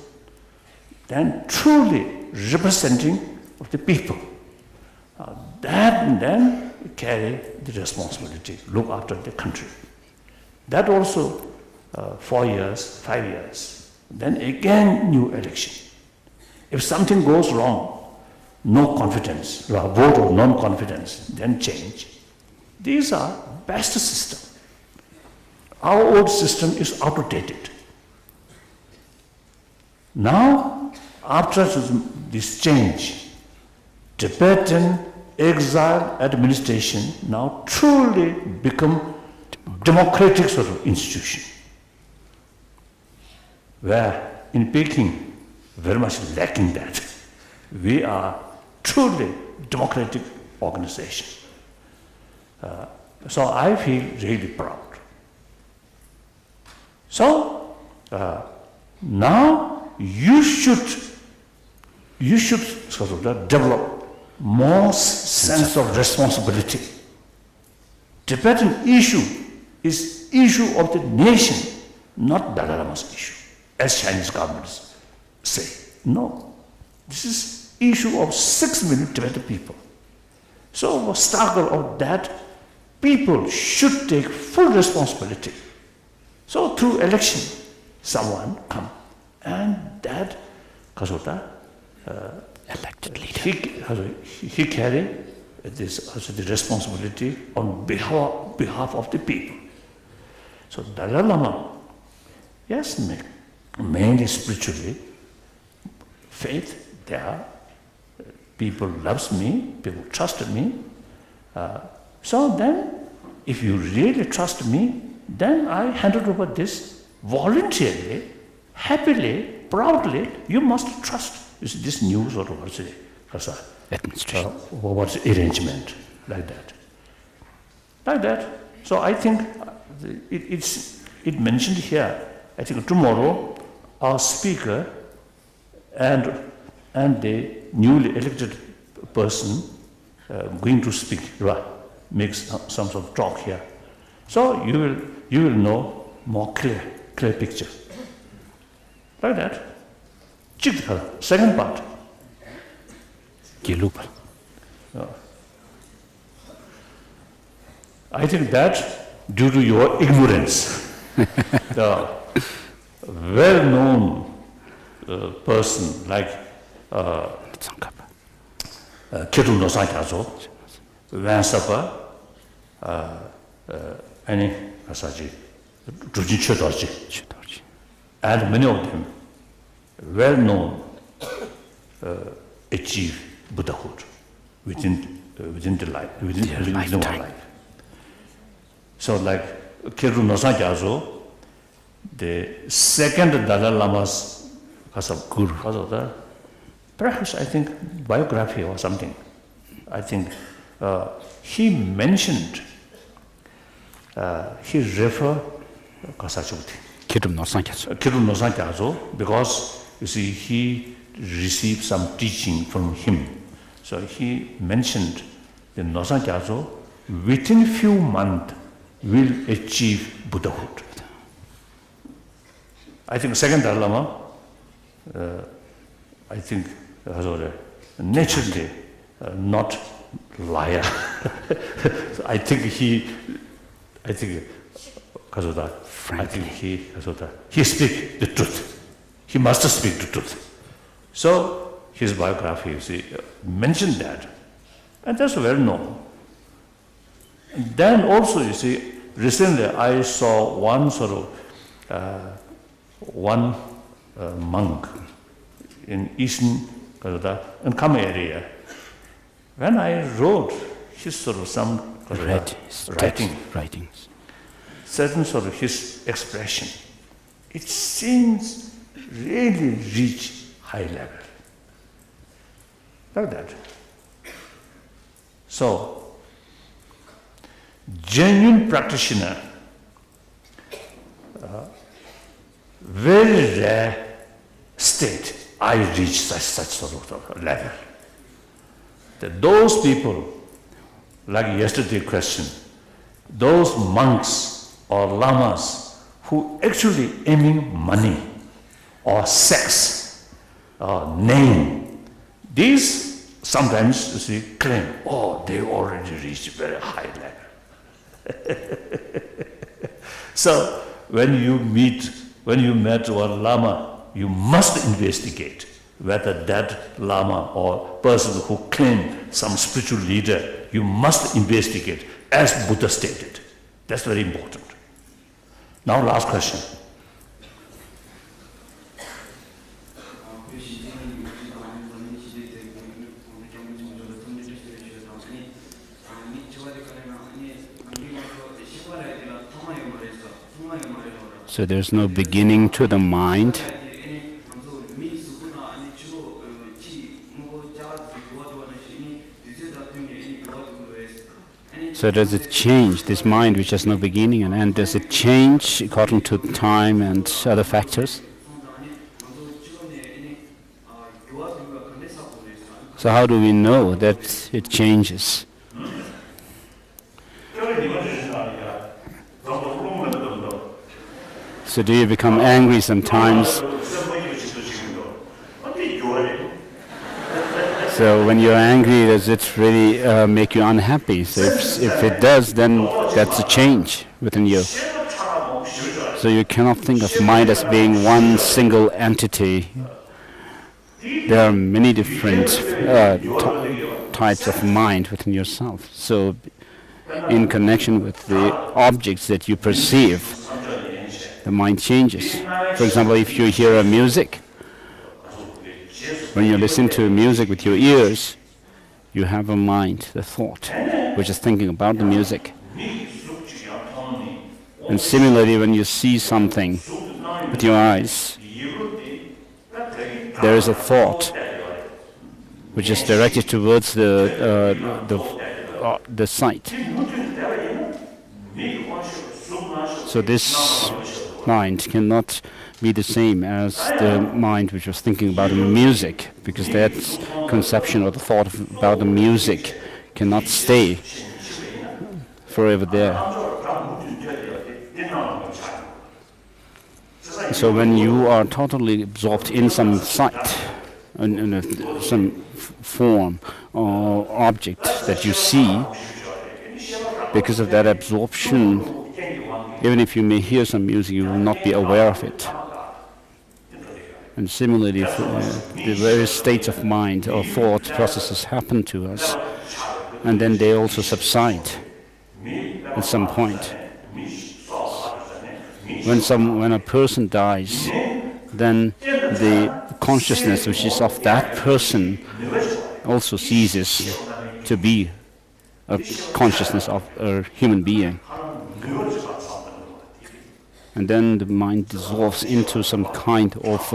then truly representing of the people. Then carry the responsibility, look after the country. That also 4 years, 5 years. Then again new election. If something goes wrong, no confidence, vote of non-confidence, then change. These are best system. Our old system is outdated. Now, after this change, Tibetan exile administration now truly become democratic sort of institution, where in Peking, very much lacking that. We are truly democratic organization. So I feel really proud. So now you should sort of develop more sense of responsibility. Tibetan issue is issue of the nation, not Dalai Lama's issue, as Chinese governments say. No, this is issue of 6 million Tibetan people. So the struggle of that, people should take full responsibility. So through election, someone come, and that Kasota, elected leader, he carry this also the responsibility on behalf of the people. So Dalai Lama, yes, mainly spiritually, faith, there are people loves me, people trust me. So then, if you really trust me, then I handed over this voluntarily, happily, proudly. You must trust. This new sort of administration, what's arrangement like that. Like that. So I think it mentioned here. I think tomorrow our speaker and the newly elected person going to speak, makes some sort of talk here. So you will know more clear picture. Like that. Second part. I think that due to your ignorance, the well-known person like Kiru Nosakazo, Vansapa, any Asaji, Rujin Chodorji, and many of them well-known achieve Buddhahood within the life, within our life. So like Kiru Nosakazo, the second Dalai Lama's Guru, perhaps I think biography or something. I think he mentioned, he referred Kiru Nosakazo because you see he received some teaching from him. So he mentioned the Nosakazo within few months will achieve Buddhahood. I think second Dalai Lama, I think naturally not liar. So I think he speak the truth. He must speak the truth. So his biography, you see, mentioned that, and that's well known. And then also, you see, recently I saw one sort of monk in Eastern in Khmer area. When I wrote his sort of some writings, certain sort of his expression, it seems really reach high level. Like that. So, genuine practitioner, very rare state, I reach such sort of level. That those people, like yesterday's question, those monks or lamas who actually aiming money or sex or name, these sometimes you see claim, oh, they already reached very high level. So when you met one lama, you must investigate whether that lama or person who claimed some spiritual leader, you must investigate as Buddha stated. That's very important. Now last question. So there's no beginning to the mind. So does it change, this mind which has no beginning and end, does it change according to time and other factors? So how do we know that it changes? So do you become angry sometimes? So when you're angry, does it really make you unhappy? So if it does, then that's a change within you. So you cannot think of mind as being one single entity. There are many different types of mind within yourself. So in connection with the objects that you perceive, the mind changes. For example, if you hear a music, when you listen to music with your ears, you have a mind, the thought, which is thinking about the music. And similarly, when you see something with your eyes, there is a thought which is directed towards the sight. So this mind cannot be the same as the mind which was thinking about the music, because that conception or the thought about the music cannot stay forever there. So when you are totally absorbed in some sight, in some form or object that you see, because of that absorption, even if you may hear some music, you will not be aware of it. And similarly, the various states of mind or thought processes happen to us, and then they also subside at some point. When a person dies, then the consciousness which is of that person also ceases to be a consciousness of a human being. And then the mind dissolves into some kind of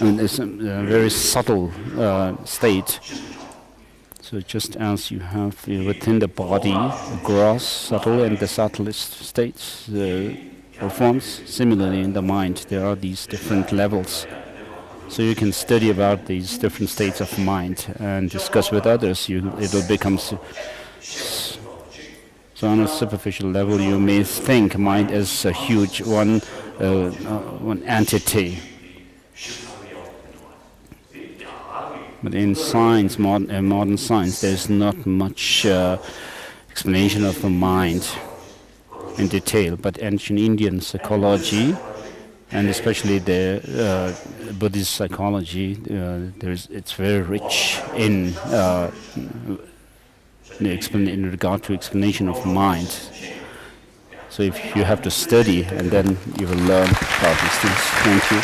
it's a very subtle state. So just as you have within the body, the gross, subtle, and the subtlest states or forms, similarly in the mind there are these different levels. So you can study about these different states of mind and discuss with others. It will become so on a superficial level, you may think mind as a huge one entity. But in science, modern science, there is not much explanation of the mind in detail. But ancient Indian psychology, and especially the Buddhist psychology, it's very rich in regard to explanation of mind. So if you have to study, and then you will learn about these things. Thank you.